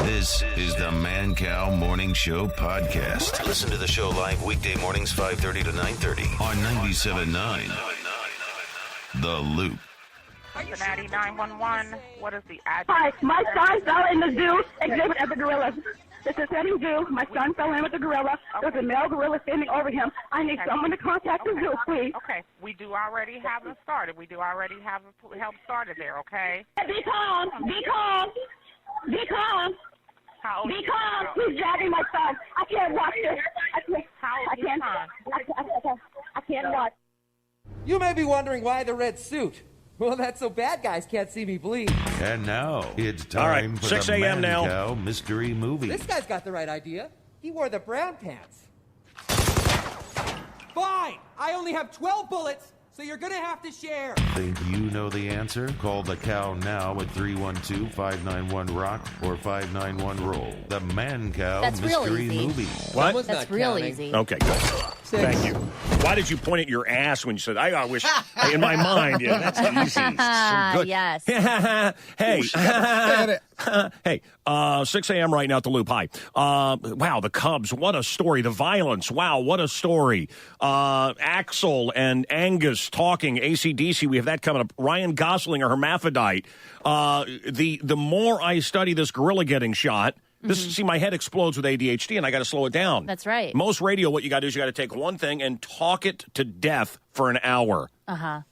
This is the Mancow Morning Show podcast. Listen to the show live weekday mornings 5:30 to 9:30 on 97.9 The Loop. Cincinnati 911. What is the address? Hi, my son fell in the zoo exhibit at the gorillas. This is Cincinnati Zoo. My son fell in with the gorilla. There's a male gorilla standing over him. I need someone to contact the zoo, please. Okay, we do already have it started. We do already have help started there, okay? Be calm. Be calm. Be calm. How old Be is calm. your He's dragging my son. I can't watch this. How old is your son? I can't watch. You may be wondering why the red suit. Well, that's so bad guys can't see me bleed. And now it's time All right, for 6 the a.m. now. Mancow Mystery Movie. This guy's got the right idea. He wore the brown pants. Fine! I only have 12 bullets, so you're gonna have to share. Think you know the answer? Call the cow now at 312-591-ROCK or 591-ROLL. The Mancow That's real Mystery easy. Movie. What? Someone's That's not real counting. easy. Okay, good. Thank you. Why did you point at your ass when you said, I wish, in my mind, yeah, that's easy. So good. Yes. Hey, 6 a.m. right now at the Loop. Hi. Wow, the Cubs. What a story. The violence. Wow, what a story. Axel and Angus talking. AC/DC. We have that coming up. Ryan Gosling, a hermaphrodite. The more I study this gorilla getting shot, see, my head explodes with ADHD, and I got to slow it down. That's right. Most radio, what you got to do is you got to take one thing and talk it to death for an hour.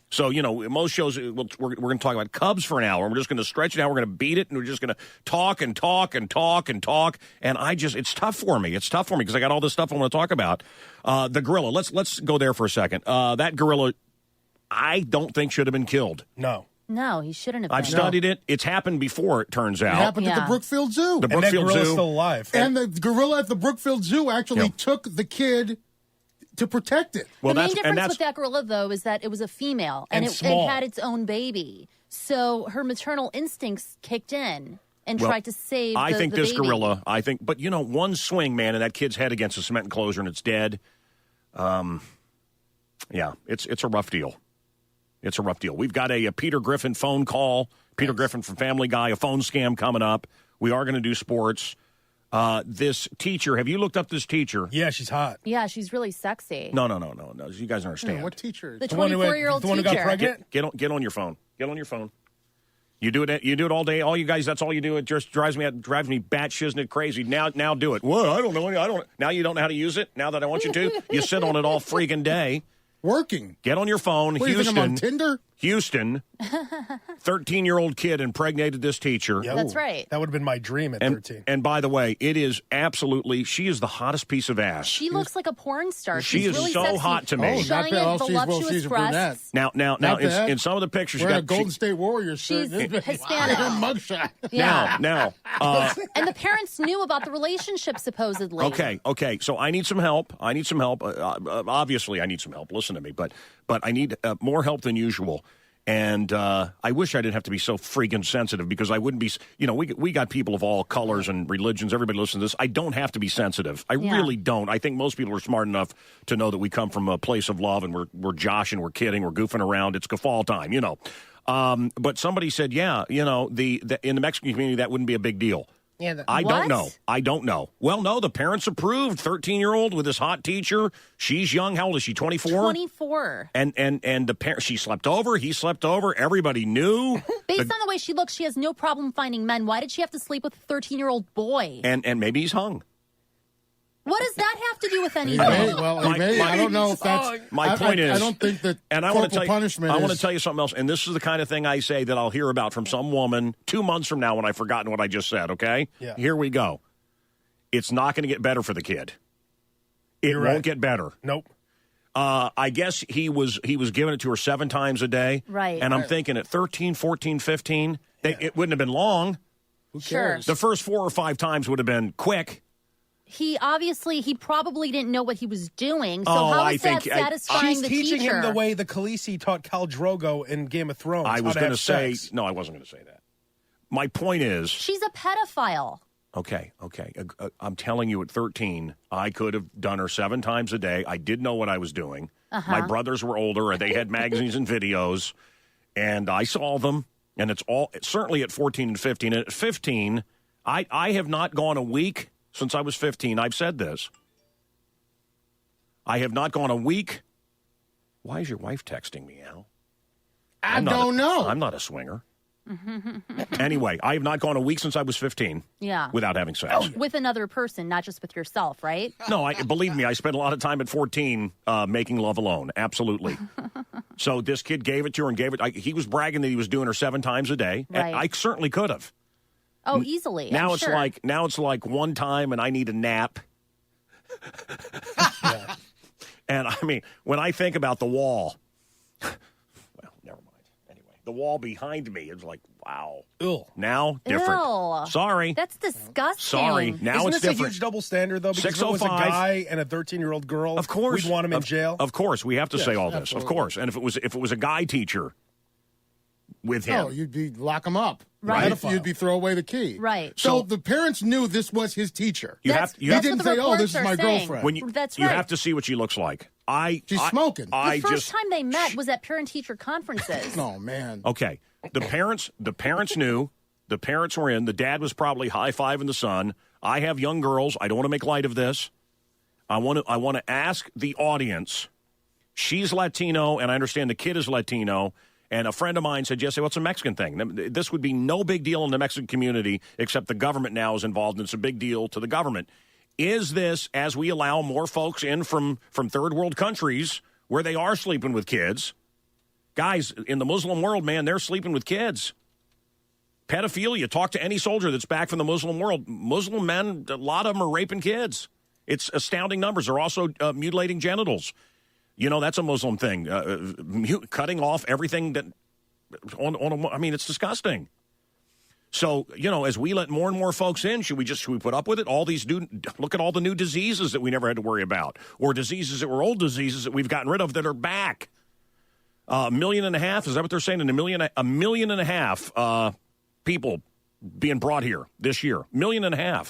So, most shows, we're going to talk about Cubs for an hour. We're just going to stretch it out. We're going to beat it, and we're just going to talk and talk and talk and talk. And it's tough for me. It's tough for me because I got all this stuff I want to talk about. The gorilla. Let's go there for a second. That gorilla, I don't think should have been killed. No, he shouldn't have been. I've studied it. It's happened before, it turns out. It happened at the Brookfield Zoo. The Brookfield and that Zoo. still alive. And the gorilla at the Brookfield Zoo actually took the kid to protect it. Well, the main difference with that gorilla, though, is that it was a female and it had its own baby. So her maternal instincts kicked in and tried to save I think the this baby. gorilla, but one swing, man, and that kid's head against a cement enclosure and it's dead. It's a rough deal. It's a rough deal. We've got a Peter Griffin phone call. Peter Griffin from Family Guy, a phone scam coming up. We are going to do sports. This teacher, have you looked up this teacher? Yeah, she's hot. Yeah, she's really sexy. No. You guys don't understand. What teacher? The 24-year-old The one who teacher. got pregnant? Get on your phone. Get on your phone. You do it all day. All you guys, that's all you do. It just drives me batshit crazy. Now do it. Well, I don't know. Now you don't know how to use it. Now that I want you to, you sit on it all freaking day. Working. Get on your phone. What, Houston. you think I'm on Tinder? Houston, 13-year-old kid impregnated this teacher. Yeah, That's right. That would have been my dream at 13. And by the way, it is absolutely, she is the hottest piece of ass. She looks like a porn star. She She's is really so sexy. hot to me. Giant, voluptuous she's a brunette. breasts. Now, in some of the pictures, Wearing you a got Golden State Warriors shirt. She's Hispanic. Mugshot. Yeah. Now, And the parents knew about the relationship, supposedly. Okay. So I need some help. Obviously, I need some help. Listen to me, but I need more help than usual. And I wish I didn't have to be so freaking sensitive because I wouldn't be. We got people of all colors and religions. Everybody listens to this. I don't have to be sensitive. I really don't. I think most people are smart enough to know that we come from a place of love and we're joshing, we're kidding, we're goofing around. It's guffaw time, But somebody said, in the Mexican community that wouldn't be a big deal. Yeah, I don't know. Well, no, the parents approved. 13-year-old with this hot teacher. She's young. How old is she? 24. 24. And the parent. She slept over. He slept over. Everybody knew. Based on the way she looks, she has no problem finding men. Why did she have to sleep with a 13-year-old boy? And maybe he's hung. What does that have to do with anything? I don't know if that's. My point is, I don't think that. And I want to tell punishment. I want to tell you something else. And this is the kind of thing I say that I'll hear about from some woman 2 months from now when I've forgotten what I just said. Okay. Yeah. Here we go. It's not going to get better for the kid. It won't get better. Nope. I guess he was giving it to her 7 times a day. Right. And I'm thinking at 13, 14, 15, it wouldn't have been long. Who cares? The first 4 or 5 times would have been quick. He probably didn't know what he was doing. So how is that satisfying she's the teaching teacher? him the way the Khaleesi taught Khal Drogo in Game of Thrones. I was going to say, sex. no, I wasn't going to say that. My point is. She's a pedophile. Okay. I'm telling you, at 13, I could have done her 7 times a day. I did know what I was doing. My brothers were older, and they had magazines and videos, and I saw them. And it's all certainly at 14 and 15. And at 15, I have not gone a week since I was 15. I've said this. I have not gone a week. Why is your wife texting me, Al? I don't know. I'm not a swinger. Anyway, I have not gone a week since I was 15 without having sex. With another person, not just with yourself, right? No, believe me, I spent a lot of time at 14 making love alone. Absolutely. So this kid gave it to her and gave it. He was bragging that he was doing her 7 times a day. Right. I certainly could have. Oh, easily. Now I'm it's like one time and I need a nap. Yeah. And I mean, when I think about the wall, well, never mind. Anyway, the wall behind me is like, wow. Ew. Now different. Ew. Sorry. That's disgusting. Sorry. Now Isn't it's this different. a huge double standard, though? Because if it was a 605. guy and a 13-year-old girl, Of course, we'd want him in jail. Of course, we have to say all this. absolutely. Of course, and if it was a guy teacher with him, Oh, you'd be lock him up. Right. You'd be throw away the key. Right. So the parents knew this was his teacher. you That's- have you He have, that's didn't what the say, "Oh, this reports is my are saying. girlfriend." when you That's you right. have to see what she looks like. She's smoking. I The first just time they met was at parent-teacher conferences. Oh man. okay. The parents knew. The parents were in. The dad was probably high-fiving the son. I have young girls. I don't want to make light of this. I want to ask the audience. She's Latino, and I understand the kid is Latino. And a friend of mine said, "Yes, what's a Mexican thing?" This would be no big deal in the Mexican community, except the government now is involved, and it's a big deal to the government. Is this, as we allow more folks in from third world countries where they are sleeping with kids? Guys, in the Muslim world, man, they're sleeping with kids. Pedophilia, talk to any soldier that's back from the Muslim world. Muslim men, a lot of them are raping kids. It's astounding numbers. They're also mutilating genitals. You know, that's a Muslim thing. Cutting off everything that I mean, it's disgusting. So, you know, as we let more and more folks in, should we put up with it? Look at all the new diseases that we never had to worry about, or diseases that were old diseases that we've gotten rid of that are back. 1.5 million, is that what they're saying? A million and a half people being brought here this year. 1.5 million.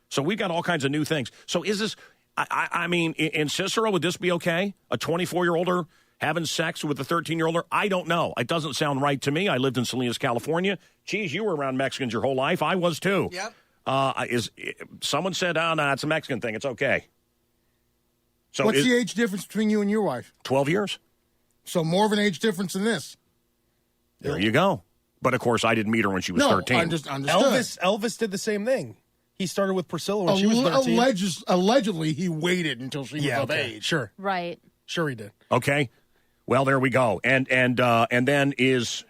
So we've got all kinds of new things. So is this, I mean, in Cicero, would this be okay? A 24-year-older having sex with a 13-year-older? I don't know. It doesn't sound right to me. I lived in Salinas, California. Geez, you were around Mexicans your whole life. I was too. Yep. Someone said, "Oh, no, it's a Mexican thing. It's okay." So What's the age difference between you and your wife? 12 years. So more of an age difference than this. There you go. But of course, I didn't meet her when she was 13. I just understood. Elvis did the same thing. He started with Priscilla when she was 13. Allegedly, he waited until she was of age. Sure. Right. Sure he did. Okay. Well, there we go. And then is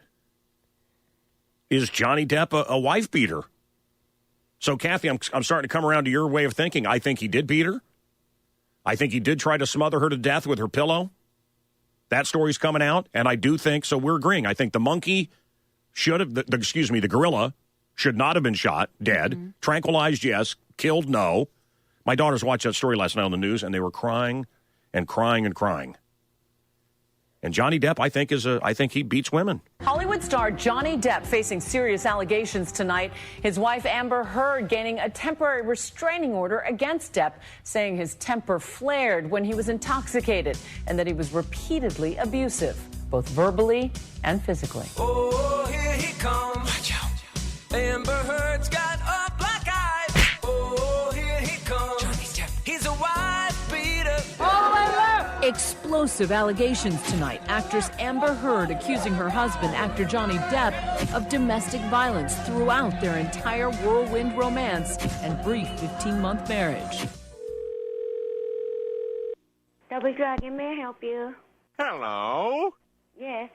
Johnny Depp a wife beater? So, Kathy, I'm starting to come around to your way of thinking. I think he did beat her. I think he did try to smother her to death with her pillow. That story's coming out, and I do think, so we're agreeing. I think the monkey should have, the gorilla should not have been shot, dead. Mm-hmm. Tranquilized, yes. Killed, no. My daughters watched that story last night on the news, and they were crying and crying and crying. And Johnny Depp, I think he beats women. Hollywood star Johnny Depp facing serious allegations tonight. His wife Amber Heard gaining a temporary restraining order against Depp, saying his temper flared when he was intoxicated and that he was repeatedly abusive, both verbally and physically. Oh, here he comes. Watch out. Amber Heard's got a black eye. Oh, here he comes. Johnny Depp. He's a wife beater. Explosive allegations tonight. Actress Amber Heard accusing her husband, actor Johnny Depp, of domestic violence throughout their entire whirlwind romance and brief 15-month marriage. Double Dragon, may I help you? Hello? Yes.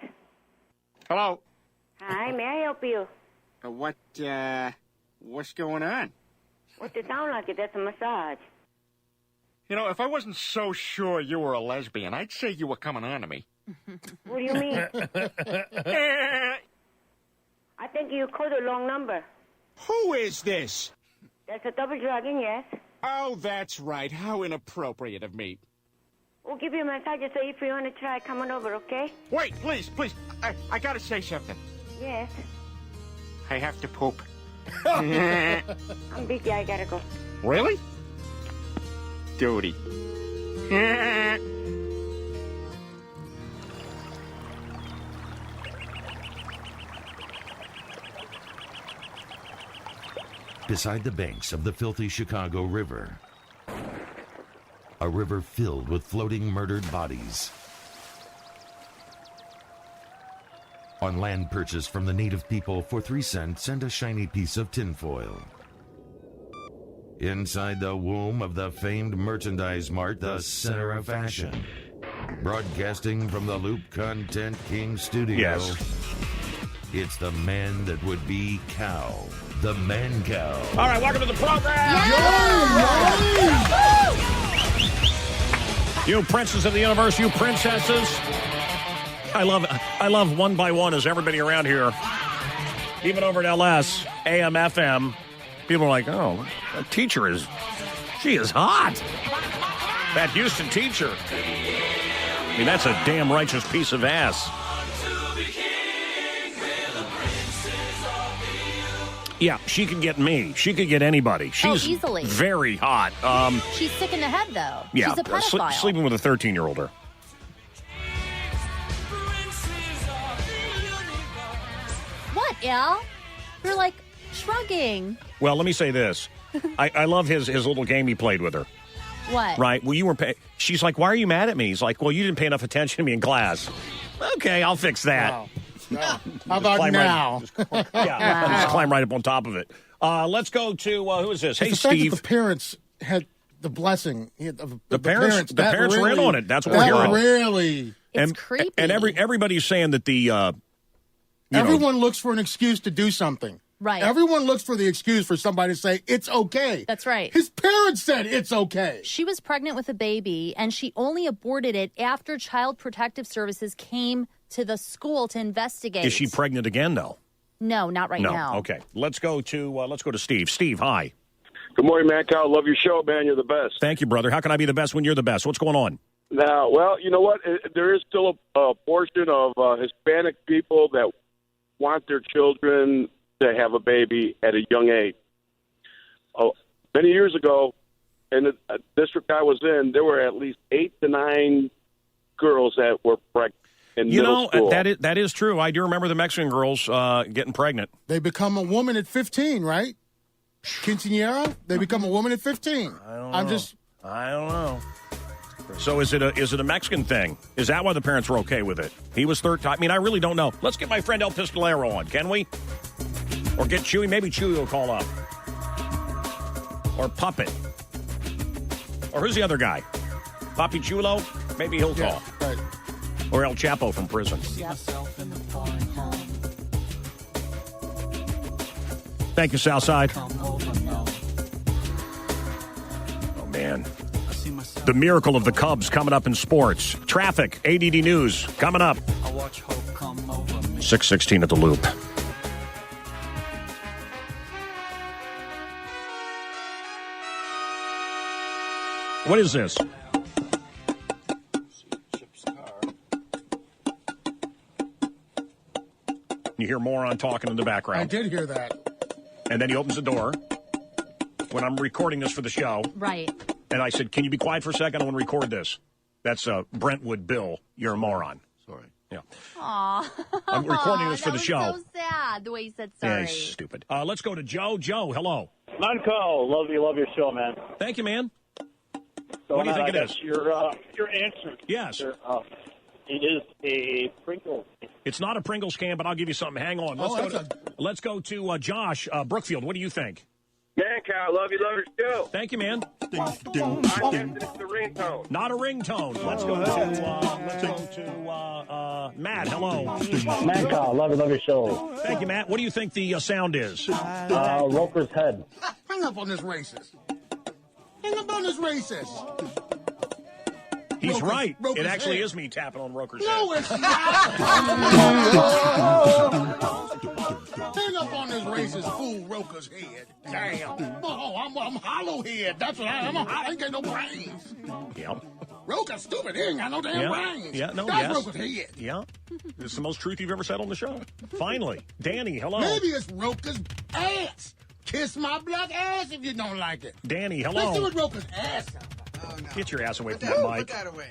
Hello? Hi, may I help you? What's going on? What's it sound like? That's a massage. You know, if I wasn't so sure you were a lesbian, I'd say you were coming on to me. What do you mean? I think you called a long number. Who is this? That's a Double Dragon, yes. Oh, that's right. How inappropriate of me. We'll give you a massage, so if you want to try coming over, okay? Wait, please. I gotta say something. Yes. I have to poop. I'm busy, I gotta go. Really? Duty. beside the banks of the filthy Chicago River. A river filled with floating murdered bodies. On land purchased from the native people for 3 cents and a shiny piece of tinfoil. Inside the womb of the famed merchandise mart, the center of fashion. Broadcasting from the Loop Content King studio. Yes. It's the man that would be cow. The Mancow. All right, welcome to the program. You princes of the universe, you princesses. I love one by one as everybody around here, even over at LS, AM, FM, people are like, oh, that teacher she is hot. That Houston teacher. I mean, that's a damn righteous piece of ass. Yeah, she could get me. She could get anybody. She's easily. Very hot. She's sick in the head, though. Yeah, she's a pedophile. Sleeping with a 13-year-older. What, Al? You're like shrugging. Well, let me say this. I love his little game he played with her. What? Right. Well, you weren't paying. She's like, why are you mad at me? He's like, well, you didn't pay enough attention to me in class. Okay, I'll fix that. Wow. How about now? Just climb right up on top of it. Let's go to, who is this? Hey, Steve. The parents had the blessing. The parents were in on it. That's what we're hearing. Really. It's creepy. And everybody's saying that everyone looks for an excuse to do something. Right. Everyone looks for the excuse for somebody to say, it's okay. That's right. His parents said it's okay. She was pregnant with a baby, and she only aborted it after Child Protective Services came to the school to investigate. Is she pregnant again, though? No, not right now. Okay. Let's go to Steve. Steve, hi. Good morning, Mancow. Love your show, man. You're the best. Thank you, brother. How can I be the best when you're the best? What's going on? Now, well, you know what? There is still a portion of Hispanic people that want their children to have a baby at a young age. Many years ago, in the district I was in, there were at least 8 to 9 girls that were pregnant in middle school. That is true. I do remember the Mexican girls getting pregnant. They become a woman at 15, right? Quinceañera? They become a woman at 15. I don't know. So is it a Mexican thing? Is that why the parents were okay with it? He was 13. I mean, I really don't know. Let's get my friend El Pistolero on, can we? Or get Chewy. Maybe Chewy will call up. Or Puppet. Or who's the other guy? Papi Chulo? Maybe he'll call. Right. Or El Chapo from prison. Yep. Thank you, Southside. Oh, man. The miracle of the Cubs coming up in sports. Traffic, ADD News, coming up. 6:16 at the Loop. What is this? You hear moron talking in the background. I did hear that. And then he opens the door when I'm recording this for the show. Right. And I said, can you be quiet for a second? I want to record this. That's Brentwood Bill. You're a moron. Sorry. Yeah. Aw. I'm recording this for the show. That was so sad, the way you said sorry. Yeah, he's stupid. Let's go to Joe. Joe, hello. Mancow, love your show, man. Thank you, man. So what do you think it is? Your answer. Yes. It is a Pringles. It's not a Pringles can, but I'll give you something. Hang on. Let's go to Josh Brookfield. What do you think? Mancow, love your show. Thank you, man. I'm guessing it's the ringtone. Not a ringtone. Let's go to Matt. Hello. Mancow, love your show. Thank you, Matt. What do you think the sound is? Roper's head. Hang up on this racist. Hang up on this racist. He's right. It actually is me tapping on Roker's head. No, it's not. Hang up on this racist fool Roker's head. Damn. Oh, I'm hollow head. That's what I am. I ain't got no brains. Yep. Roker's stupid. He ain't got no damn brains. Yeah, no, That's yes. Roker's head. Yeah. This is the most truth you've ever said on the show. Finally. Danny, hello. Maybe it's Roker's ass. Kiss my black ass if you don't like it. Danny, hello. Let's see what Roker's ass is. Oh, no. Get your ass away from that mic. Put that away.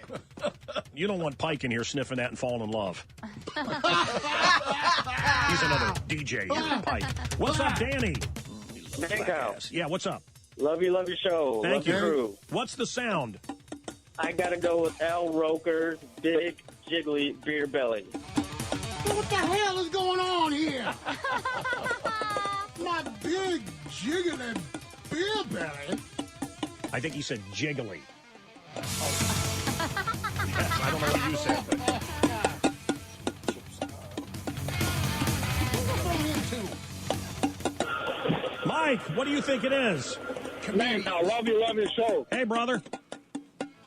You don't want Pike in here sniffing that and falling in love. He's another DJ here, Pike. What's up, Danny? Mancow. Yeah, what's up? Love your show. Thank love you. Your crew. What's the sound? I got to go with Al Roker's big, jiggly beer belly. What the hell is going on here? My big, jiggly beer belly. I think he said jiggly. Yes, I don't know what you said, but... Mike, what do you think it is? Man, I love your show. Hey, brother.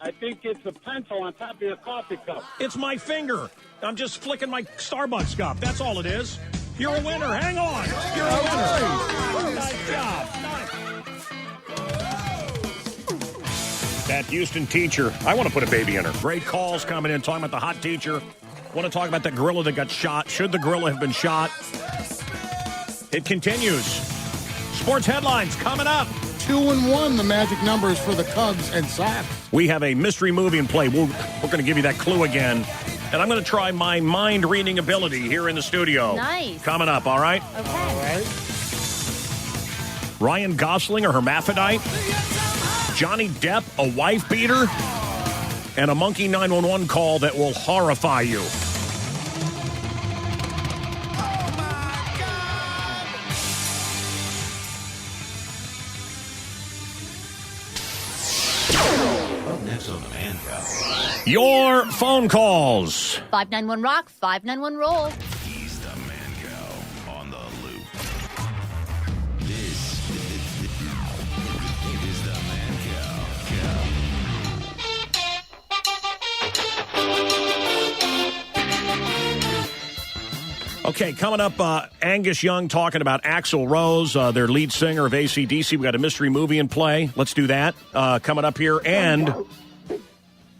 I think it's a pencil on top of your coffee cup. It's my finger. I'm just flicking my Starbucks cup. That's all it is. You're a winner. Hang on. You're a winner. Nice job. That Houston teacher. I want to put a baby in her. Great calls coming in, talking about the hot teacher. Want to talk about the gorilla that got shot. Should the gorilla have been shot? It continues. Sports headlines coming up. 2-1, the magic numbers for the Cubs and Sox. We have a mystery movie in play. We're going to give you that clue again. And I'm going to try my mind-reading ability here in the studio. Nice. Coming up, all right? Okay. All right. Ryan Gosling, a hermaphrodite. Johnny Depp, a wife beater. And a monkey 911 call that will horrify you. Next on the Mancow. Your phone calls. 591 Rock, 591 Roll. He's the Mancow on the loop. This is the Mancow. Okay, coming up, Angus Young talking about Axl Rose, their lead singer of AC/DC. We got a mystery movie in play. Let's do that coming up here. And,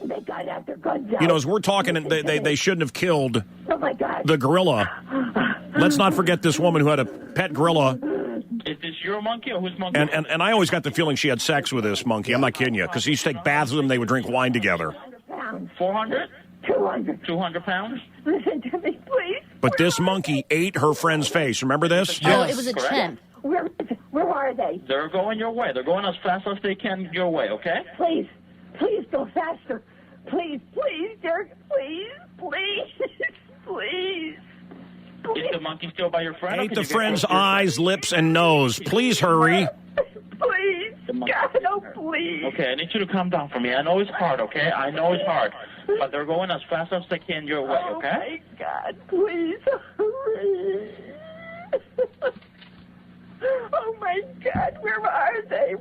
They got out their guns out. you know, as we're talking, they shouldn't have killed Oh, my God. the gorilla. Let's not forget this woman who had a pet gorilla. Is this your monkey or whose monkey? And I always got the feeling she had sex with this monkey. I'm not kidding you, because he used to take baths with him. They would drink wine together. 400? 200. 200 pounds? Listen to me, please. But this monkey ate her friend's face. Remember this? Oh, it was a Correct. chimp. Where are they? They're going your way. They're going as fast as they can your way, okay? Please go faster. Please, Derek. Please. Is the monkey still by your friend? or Ate can the you get friend's closer? eyes, lips, and nose. Please hurry. Please. God, oh, please. Okay, I need you to calm down for me. I know it's hard, okay? I know it's hard. But they're going as fast as they can your way, okay? Oh, my God. Please hurry. Oh, my God. Where are they?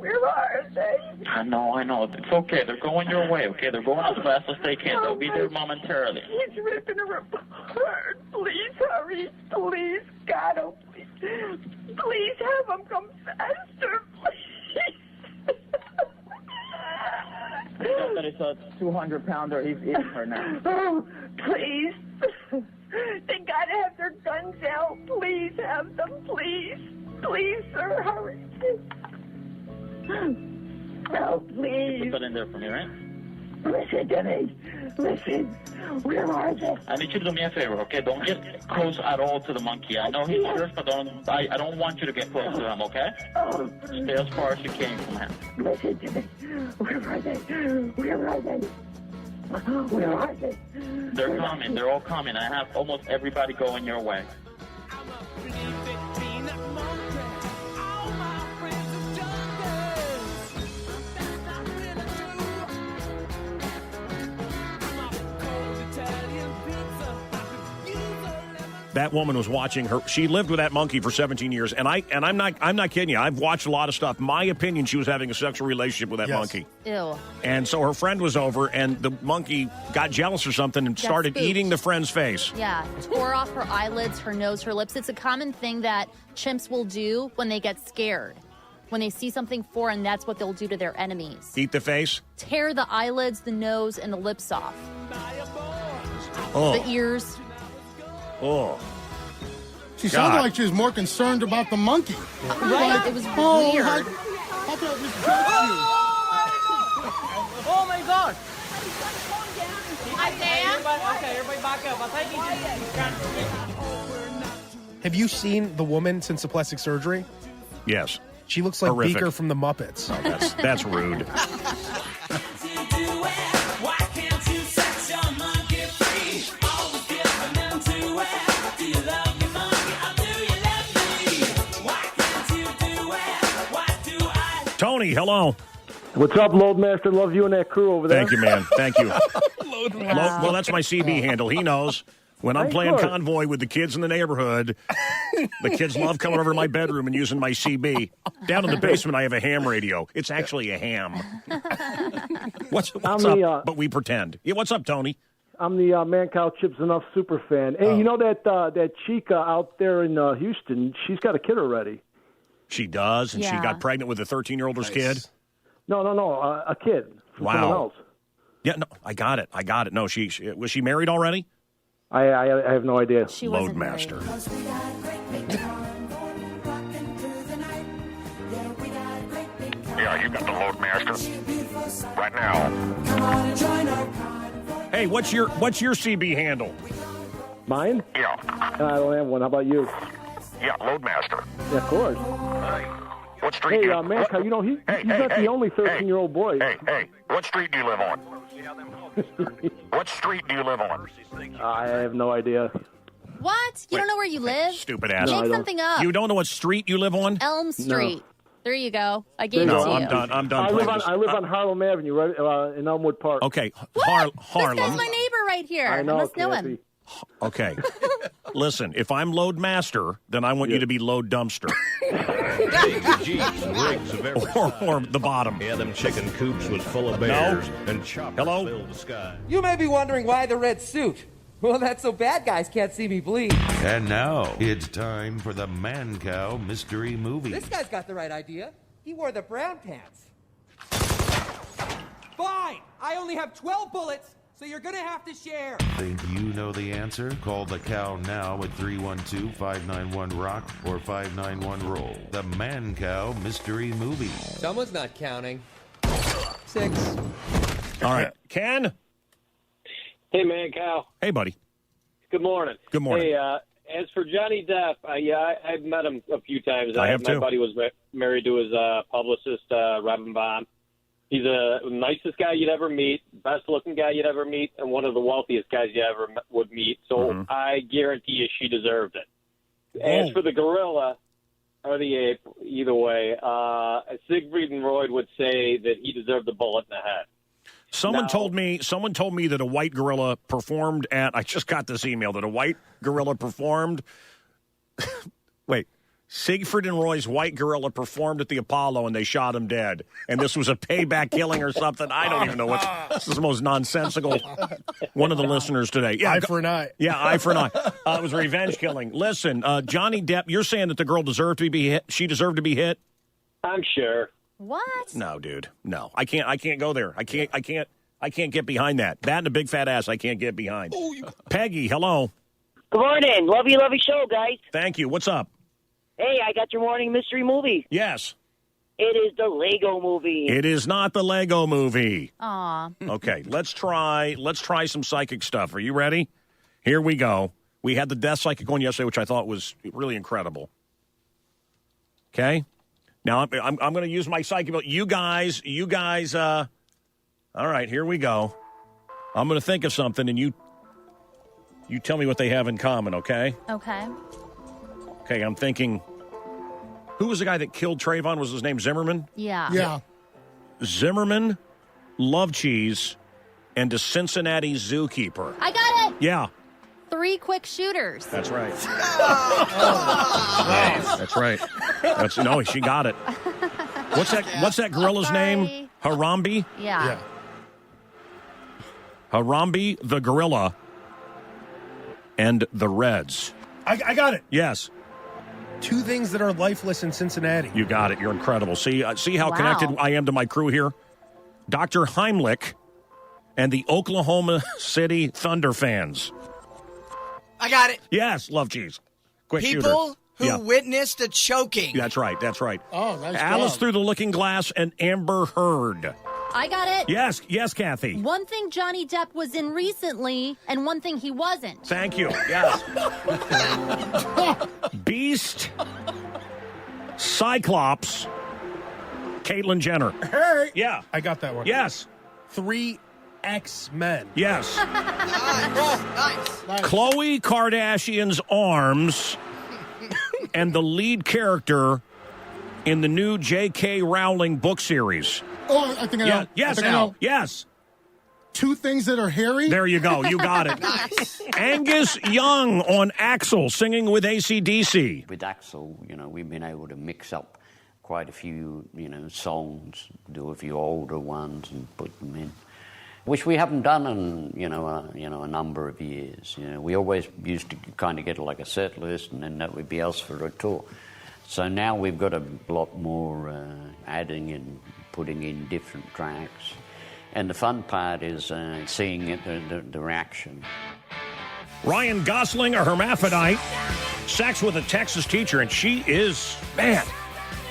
I know. It's okay. They're going your way, okay? They're going as fast as they can. They'll be there momentarily. He's ripping her apart. Please hurry. Please, God, oh, please. Please have him come faster, please. That is a 200-pounder. He's eating her now. Oh, please. They gotta have their guns out. Please have them, please. Please, sir, hurry. Oh, please. Put that in there for me, right? Listen to me. Listen. Where are they? I need you to do me a favor, okay? Don't get close at all to the monkey. I know he's yours, but I don't want you to get close to him, okay? Oh, stay as far as you can from him. Listen to me. Where are they? Where are they? Where are they? They're coming. They're all coming. I have almost everybody going your way. That woman was watching her. She lived with that monkey for 17 years, and I'm not kidding you. I've watched a lot of stuff. My opinion, she was having a sexual relationship with that monkey. Ew. And so her friend was over, and the monkey got jealous or something and started spooked. eating the friend's face. Yeah, tore off her eyelids, her nose, her lips. It's a common thing that chimps will do when they get scared. When they see something foreign, that's what they'll do to their enemies. Eat the face? Tear the eyelids, the nose, and the lips off. Oh. The ears. Oh. She sounded like she was more concerned about the monkey. Right, it was weird. How could I misjudge you? Oh my God! Everybody back up. Have you seen the woman since the plastic surgery? Yes. She looks like Horrific. Beaker from the Muppets. Oh, that's rude. Tony, hello. What's up, Loadmaster? Love you and that crew over there. Thank you, man. Thank you. Well, that's my CB handle. He knows. When I'm playing convoy with the kids in the neighborhood, the kids love coming over to my bedroom and using my CB. Down in the basement, I have a ham radio. It's actually a ham. What's up? But we pretend. Yeah, what's up, Tony? I'm the Mancow Chips Enough super fan. Hey, you know that chica out there in Houston? She's got a kid already. She does, and she got pregnant with a 13-year-old's kid? No, a kid. From someone else. Yeah, no, I got it. No, she was she married already? I have no idea. She wasn't Loadmaster. Yeah, you got the Loadmaster right now. Hey, what's your CB handle? Mine? Yeah. I don't have one. How about you? Yeah, Loadmaster. Yeah, of course. What street? Hey, Mancow, you know he's not the only 13-year-old boy. Hey, what street do you live on? What street do you live on? I have no idea. What? You don't know where you live? Stupid ass. Make something up. You don't know what street you live on? Elm Street. No. There you go. I gave it to you. I'm done. I live on Harlem Avenue, right in Elmwood Park. Okay, Harlem. This guy's my neighbor right here. I know, must know him. Okay. Listen, if I'm Loadmaster, then I want you to be Load Dumpster. or the bottom. Yeah, them chicken coops was full of bears and choppers filled the sky. You may be wondering why the red suit. Well, that's so bad guys can't see me bleed. And now it's time for the Mancow Mystery Movie. This guy's got the right idea. He wore the brown pants. Fine. I only have 12 bullets, so you're going to have to share. Think you know the answer? Call the cow now at 312-591-ROCK or 591-ROLL. The Mancow Mystery Movie. Someone's not counting. 6. All right. Ken? Hey, Mancow. Hey, buddy. Good morning. Good morning. Hey, as for Johnny Depp, I've met him a few times. I have my too. buddy was married to his publicist, Robin Baum. He's the nicest guy you'd ever meet, best-looking guy you'd ever meet, and one of the wealthiest guys you ever would meet. So I guarantee you she deserved it. As for the gorilla or the ape, either way, Siegfried and Roy would say that he deserved a bullet in the head. Someone told me that a white gorilla performed at. I just got this email that a white gorilla performed. Wait, Siegfried and Roy's white gorilla performed at the Apollo and they shot him dead. And this was a payback killing or something. I don't even know what. This is the most nonsensical. One of the listeners today. Yeah, eye for an eye. Yeah, eye for an eye. It was revenge killing. Listen, Johnny Depp, you're saying that the girl deserved to be hit. She deserved to be hit. I'm sure. What? No, dude. No, I can't go there. I can't get behind that. That and a big fat ass I can't get behind. Peggy, hello. Good morning. Lovey show, guys. Thank you. What's up? Hey, I got your morning mystery movie. Yes. It is the Lego movie. It is not the Lego movie. Aw. Okay, let's try some psychic stuff. Are you ready? Here we go. We had the death psychic on yesterday, which I thought was really incredible. Okay? Now, I'm going to use my psychic ability. You guys, all right, here we go. I'm going to think of something, and you tell me what they have in common, okay? Okay. Okay, I'm thinking, who was the guy that killed Trayvon? Was his name Zimmerman? Yeah. Zimmerman, Love Cheese, and a Cincinnati zookeeper. I got it. Yeah. 3 quick shooters. That's right. That's right. No, she got it. What's that gorilla's name? Harambe? Yeah. Harambe the gorilla and the Reds. I got it. Yes. 2 things that are lifeless in Cincinnati. You got it. You're incredible. See how connected I am to my crew here? Dr. Heimlich and the Oklahoma City Thunder fans. I got it. Yes, Love Cheese. Quick People shooter. who witnessed a choking. That's right. Oh, nice Alice job. Through the Looking Glass and Amber Heard. I got it. Yes, Kathy. One thing Johnny Depp was in recently, and one thing he wasn't. Thank you. Yes. Beast, Cyclops, Caitlyn Jenner. Hey. Yeah. I got that one. Yes. 3 X-Men. Yes. Nice. Khloe Kardashian's arms and the lead character in the new J.K. Rowling book series. Oh, I think I know. Yes, I Al. know. Yes. 2 things that are hairy? There you go. You got it. Nice. Angus Young on Axl singing with AC/DC. With Axl, we've been able to mix up quite a few, songs, do a few older ones and put them in, which we haven't done in, a number of years. We always used to kind of get like a set list and then that would be us for a tour. So now we've got a lot more adding and putting in different tracks. And the fun part is seeing the reaction. Ryan Gosling, a hermaphrodite, sex with a Texas teacher, and she is, man,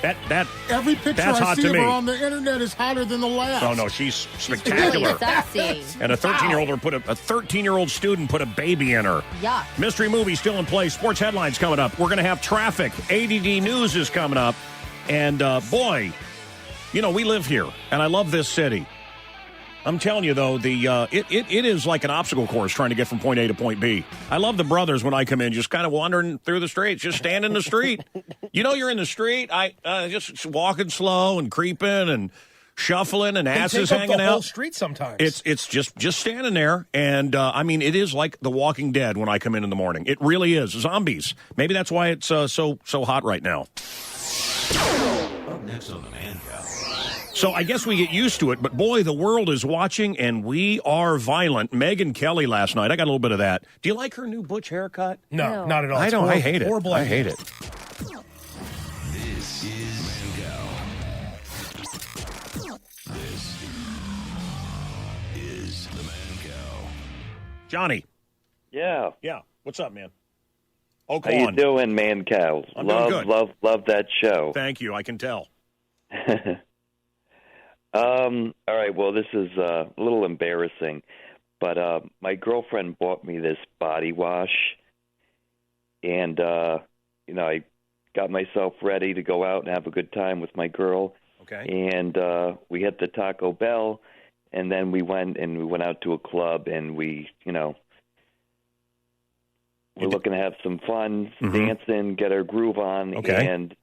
that Every picture that's I hot see to of me. her on the internet is hotter than the last. Oh no, she's spectacular. Really sexy. And a 13-year-old student put a baby in her. Yuck. Mystery movie still in play. Sports headlines coming up. We're going to have traffic. ADD news is coming up. And boy, we live here, and I love this city. I'm telling you, though, it is like an obstacle course trying to get from point A to point B. I love the brothers when I come in, just kind of wandering through the streets, just stand in the street. You're in the street. I just walking slow and creeping and shuffling and asses take up hanging the out. whole street sometimes. It's just standing there, and it is like The Walking Dead when I come in the morning. It really is zombies. Maybe that's why it's so hot right now. Up next on the Mancow. So I guess we get used to it, but boy, the world is watching, and we are violent. Megyn Kelly last night, I got a little bit of that. Do you like her new butch haircut? No, not at all. I don't. I hate it. Horrible. I hate it. This is Mancow. This is the Mancow. Johnny. Yeah. Yeah. What's up, man? Oh, How you doing, Mancow? I'm doing good. Love that show. Thank you. I can tell. All right, well, this is a little embarrassing, but my girlfriend bought me this body wash, and, I got myself ready to go out and have a good time with my girl. Okay. And we hit the Taco Bell, and then we went out to a club, and we're looking to have some fun, dancing, get our groove on, and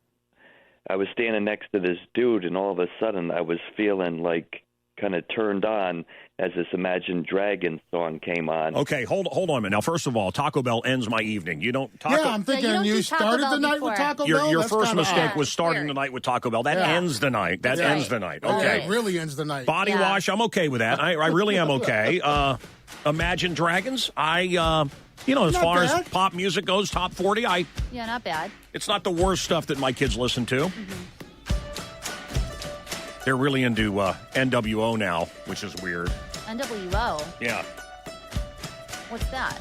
I was standing next to this dude, and all of a sudden I was feeling like kind of turned on as this Imagine Dragons song came on. Okay, hold on a minute. Now, first of all, Taco Bell ends my evening. You don't Taco. Yeah, I'm thinking you started the night with Taco Bell. Your That's first kinda mistake odd. was starting the night with Taco Bell. That ends the night. That That's ends right. the night. Yeah, Okay. it really ends the night. Body wash, I'm okay with that. I really am okay. Imagine Dragons, as Not far bad. as pop music goes, top 40, Yeah, not bad. it's not the worst stuff that my kids listen to. They're really into NWO now, which is weird. NWO. Yeah. What's that?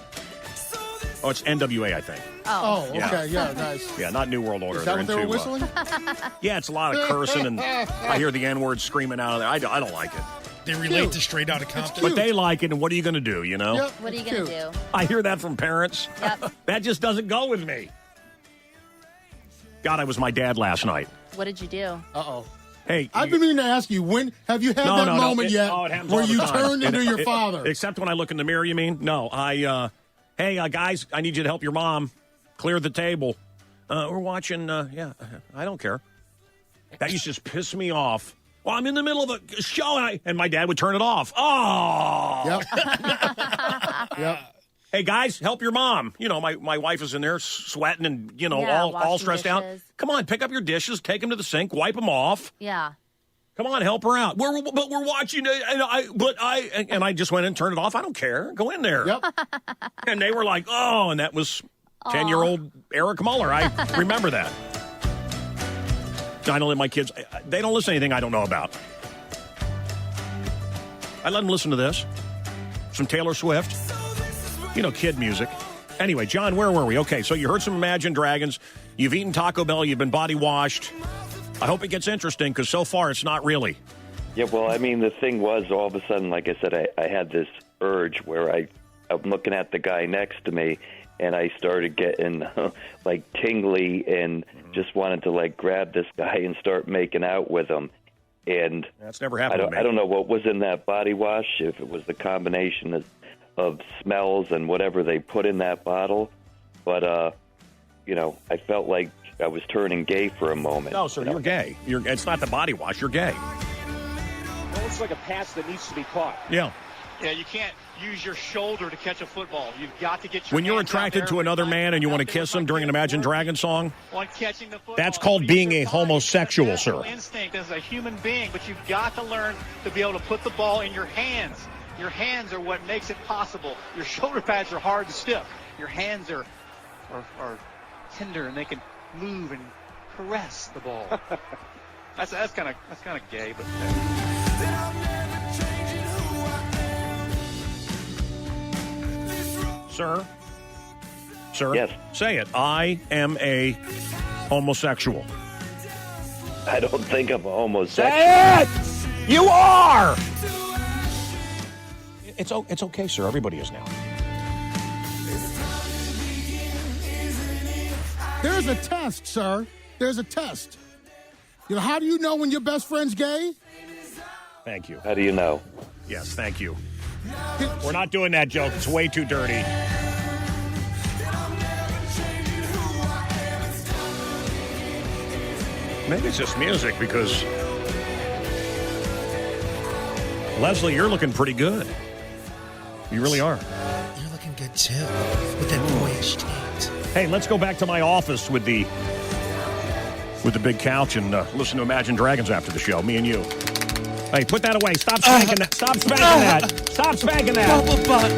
Oh, it's NWA, I think. Oh, Yeah. okay, yeah, nice. Yeah, not New World Order. Is that what they They're were into, whistling? yeah, it's a lot of cursing, and I hear the N-word screaming out of there. I don't like it. They relate to Straight Outta Compton. But they like it, and what are you going to do, Yep, What are you going to do? I hear that from parents. Yep. That just doesn't go with me. God, I was my dad last night. What did you do? Uh-oh. Hey, I've been meaning to ask you, when have you had that moment yet it happens where all the you time. turned into your It- father? Except when I look in the mirror, you mean? No, hey, guys, I need you to help your mom clear the table. We're watching, I don't care. That used to just piss me off. Well, I'm in the middle of a show, and my dad would turn it off. Oh! Yep. Yep. Hey, guys, help your mom. My wife is in there sweating and, all washing stressed out. dishes. Come on, pick up your dishes, take them to the sink, wipe them off. Yeah. Come on, help her out. We're watching it, and I just went and turned it off. I don't care. Go in there. Yep. And they were like, oh, and that was 10-year-old Eric Muller. I remember that. I don't let my kids, they don't listen to anything I don't know about. I let them listen to this. Some Taylor Swift. Kid music. Anyway, John, where were we? Okay, so you heard some Imagine Dragons. You've eaten Taco Bell. You've been body washed. I hope it gets interesting, because so far it's not really. Yeah, well, I mean, the thing was, all of a sudden, like I said, I had this urge where I'm looking at the guy next to me, and I started getting like tingly and just wanted to like grab this guy and start making out with him. And that's never happened to me. I don't know what was in that body wash, if it was the combination of smells and whatever they put in that bottle, but you know, I felt like I was turning gay for a moment. No, sir, you're gay. It's not the body wash. You're gay. Well, it's like a pass that needs to be caught. Yeah. Yeah, you can't use your shoulder to catch a football. You've got to get your When you're hands out attracted there to another man and you want to kiss him during an Imagine Dragons song, on catching the football. that's called being a homosexual, sir. Instinct as a human being, but you've got to learn to be able to put the ball in your hands. Your hands are what makes it possible. Your shoulder pads are hard and stiff. Your hands are tender and they can move and caress the ball. that's kind of gay, but. Sir? Yes. Say it. I am a homosexual. I don't think I'm a homosexual. Say it! You are! It's okay, sir. Everybody is now. There's a test, sir. There's a test. You know, how do you know when your best friend's gay? Thank you. How do you know? Yes, thank you. We're not doing that joke. It's way too dirty. Maybe it's just music because Leslie, you're looking pretty good. You really are. You're looking good too, with that boyish taint. Hey, let's go back to my office with the big couch and listen to Imagine Dragons after the show. Me and you. Hey, put that away. Stop spanking that. Stop spanking that. Stop spanking that. Bubble butt.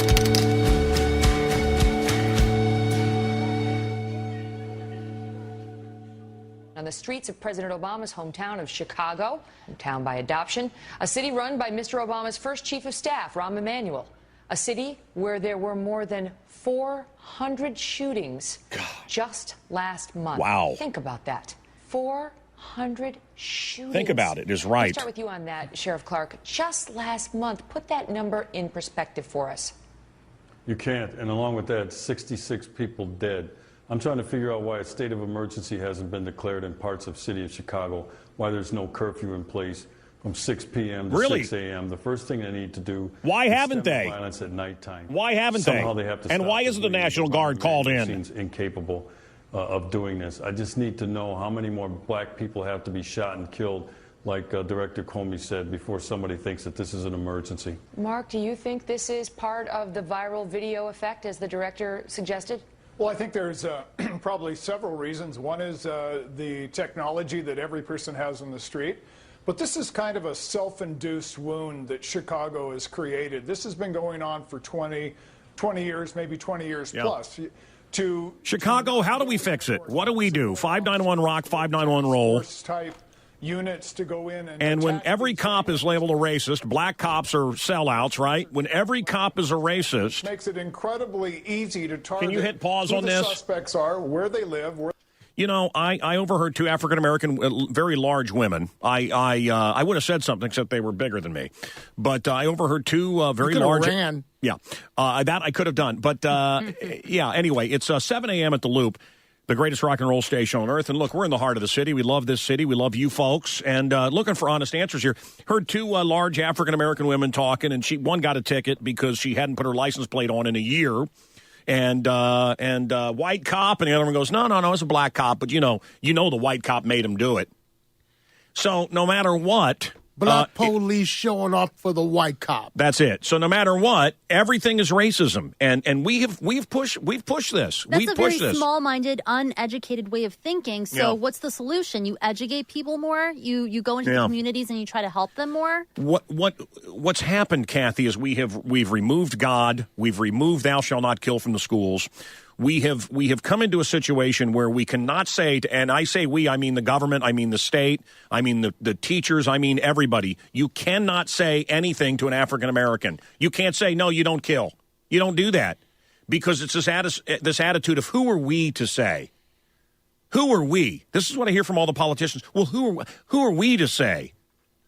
On the streets of President Obama's hometown of Chicago, hometown by adoption, a city run by Mr. Obama's first chief of staff, Rahm Emanuel. A city where there were more than 400 shootings just last month. Wow. Think about that. 400 shootings. Think about it. Is right. Let's start with you on that, Sheriff Clark. Just last month, put that number in perspective for us. You can't. And along with that, 66 people dead. I'm trying to figure out why a state of emergency hasn't been declared in parts of the city of Chicago, why there's no curfew in place from 6 p.m. to 6 a.m. The first thing they need to do why is haven't stem they? Violence at nighttime. Why haven't Somehow they? They have to and stop why isn't the National Guard called in? Seems incapable of doing this. I just need to know how many more black people have to be shot and killed, like Director Comey said, before somebody thinks that this is an emergency. Mark, do you think this is part of the viral video effect, as the director suggested? Well, I think there's probably several reasons. One is the technology that every person has on the street. But this is kind of a self-induced wound that Chicago has created. This has been going on for 20 years, maybe 20 years plus. Chicago, how do we fix it? What do we do? 591-ROCK, 591-ROLL. Type units to go in and when every cop is labeled a racist, black cops are sellouts, right? When every cop is a racist, makes it incredibly easy to target. Can you hit pause who on the this? Suspects are, where they live. You know, I overheard two African-American, very large women. I would have said something except they were bigger than me. But I overheard two very large. Ran. Yeah, that I could have done. But, yeah, anyway, it's 7 a.m. at The Loop, the greatest rock and roll station on earth. And look, we're in the heart of the city. We love this city. We love you folks. And looking for honest answers here. Heard two large African-American women talking, and one got a ticket because she hadn't put her license plate on in a year. And white cop, and the other one goes, no, it's a black cop, but you know the white cop made him do it. So no matter what, black police showing up for the white cop. That's it. So no matter what, everything is racism, and we've pushed this. That's a very small-minded, uneducated way of thinking. So Yeah. what's the solution? You educate people more. You go into the communities and you try to help them more. What's happened, Kathy, is we've removed God, we've removed "Thou shalt not kill" from the schools. We have come into a situation where we cannot say, and I say we, I mean the government, I mean the state, I mean the teachers, I mean everybody. You cannot say anything to an African American. You can't say, no, you don't kill. You don't do that, because it's this attitude of who are we to say? Who are we? This is what I hear from all the politicians. Well, who are we to say?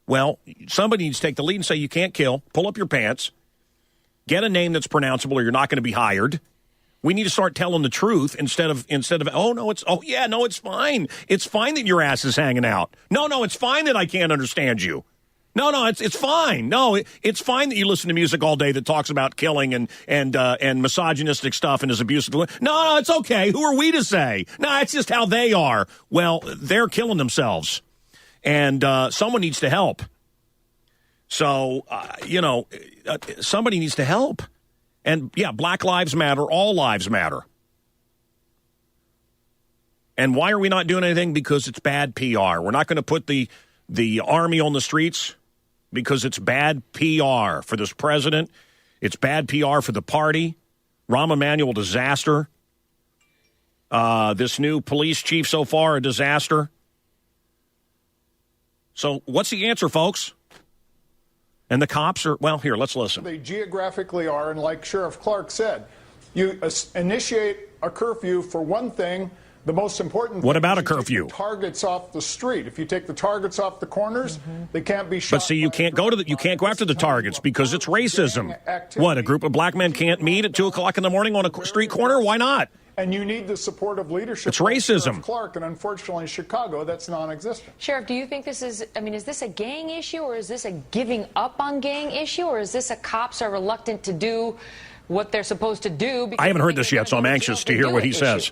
Well, somebody needs to take the lead and say you can't kill. Pull up your pants. Get a name that's pronounceable, or you're not going to be hired. We need to start telling the truth instead of it's fine. It's fine that your ass is hanging out. No, it's fine that I can't understand you. No, it's fine. No, it's fine that you listen to music all day that talks about killing and misogynistic stuff and is abusive. No, it's okay. Who are we to say? No, it's just how they are. Well, they're killing themselves, and someone needs to help. So, somebody needs to help. And, yeah, Black Lives Matter, all lives matter. And why are we not doing anything? Because it's bad PR. We're not going to put the army on the streets because it's bad PR for this president. It's bad PR for the party. Rahm Emanuel, disaster. This new police chief so far, a disaster. So what's the answer, folks? And the cops are, well, here, let's listen. They geographically are, and like Sheriff Clark said, you initiate a curfew for one thing. The most important thing what about is a curfew? Take the targets off the street. If you take the targets off the corners, they can't be shot. But see, you can't go after the targets because it's racism. What, a group of black men can't meet at 2 o'clock in the morning on a street corner? Why not? And you need the support of leadership. It's racism. Sheriff Clark, and unfortunately in Chicago, that's non-existent. Sheriff, do you think this is this a gang issue, or is this a giving up on gang issue, or is this a cops are reluctant to do what they're supposed to do? I haven't heard this yet, so I'm anxious to hear what he says.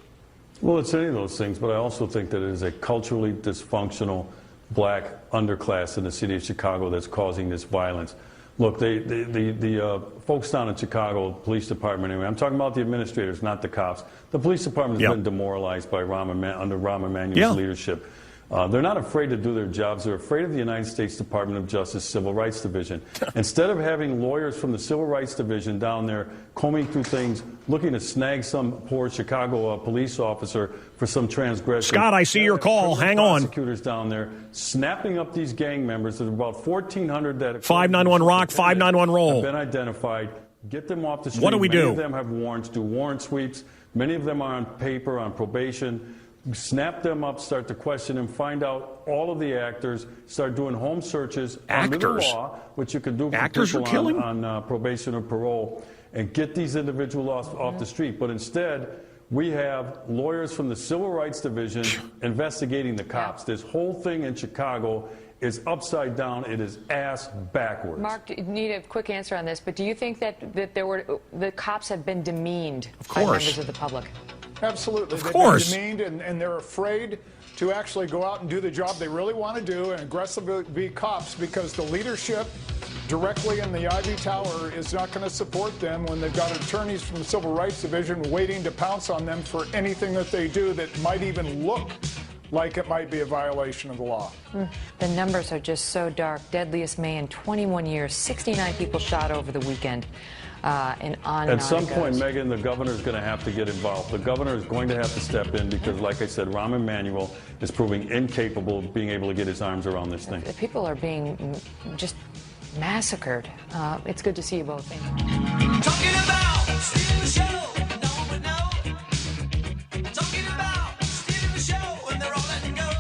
Well, it's any of those things, but I also think that it is a culturally dysfunctional black underclass in the city of Chicago that's causing this violence. Look, the folks down in Chicago Police Department, anyway, I'm talking about the administrators, not the cops. The police department has been demoralized by under Rahm Emanuel's leadership. They're not afraid to do their jobs. They're afraid of the United States Department of Justice Civil Rights Division. Instead of having lawyers from the Civil Rights Division down there combing through things, looking to snag some poor Chicago police officer for some transgression. Scott, I see your call. Hang on. Prosecutors down there snapping up these gang members. There's about 1,400 that 591 Rock, 591 Roll have been identified. Get them off the street. What do we do? Many of them have warrants. Do warrant sweeps. Many of them are on paper, on probation. Snap them up, start to question them, find out all of the actors, start doing home searches under the law, which you can do for people on probation or parole, and get these individuals off the street. But instead, we have lawyers from the Civil Rights Division investigating the cops. This whole thing in Chicago is upside down. It is ass backwards. Mark, you need a quick answer on this, but do you think that the cops have been demeaned by members of the public? Absolutely. Of course. They've been demeaned, and they're afraid to actually go out and do the job they really want to do and aggressively be cops because the leadership directly in the Ivy Tower is not going to support them when they've got attorneys from the Civil Rights Division waiting to pounce on them for anything that they do that might even look like it might be a violation of the law. The numbers are just so dark. Deadliest May in 21 years, 69 people shot over the weekend. At some point, Megan, the governor is going to have to get involved. The governor is going to have to step in because, like I said, Rahm Emanuel is proving incapable of being able to get his arms around this thing. People are being just massacred. It's good to see you both. Talking about stealing the show, no one would know. Talking about stealing the show, and they're all letting go.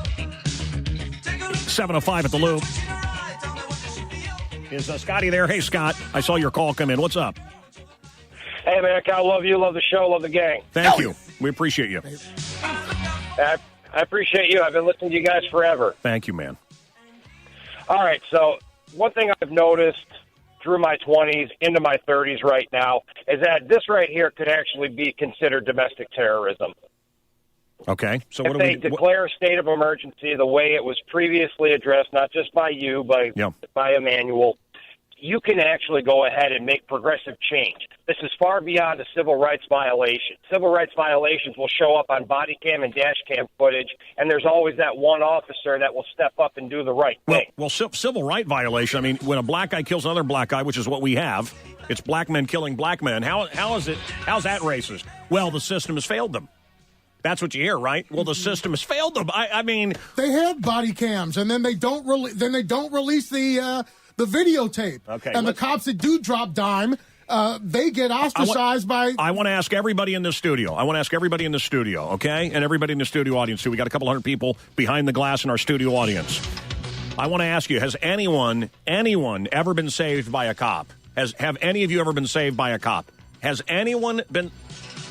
7:05 at the Loop. Is Scotty there? Hey, Scott, I saw your call come in. What's up? Hey, Mancow, love you, love the show, love the gang. Thank you. We appreciate you. I appreciate you. I've been listening to you guys forever. Thank you, man. All right, so one thing I've noticed through my 20s into my 30s right now is that this right here could actually be considered domestic terrorism. Okay. So if they declare a state of emergency the way it was previously addressed, not just by you, by Emanuel, you can actually go ahead and make progressive change. This is far beyond a civil rights violation. Civil rights violations will show up on body cam and dash cam footage, and there's always that one officer that will step up and do the right thing. Well, civil right violation, I mean, when a black guy kills another black guy, which is what we have, it's black men killing black men. How's that racist? Well, the system has failed them. That's what you hear, right? Well, the system has failed them. I mean, they have body cams, and then they don't release the videotape. Okay, and the cops that do drop dime, they get ostracized by. I want to ask everybody in the studio. Okay, and everybody in the studio audience too. We got a couple hundred people behind the glass in our studio audience. I want to ask you: has anyone ever been saved by a cop? Have any of you ever been saved by a cop? Has anyone been?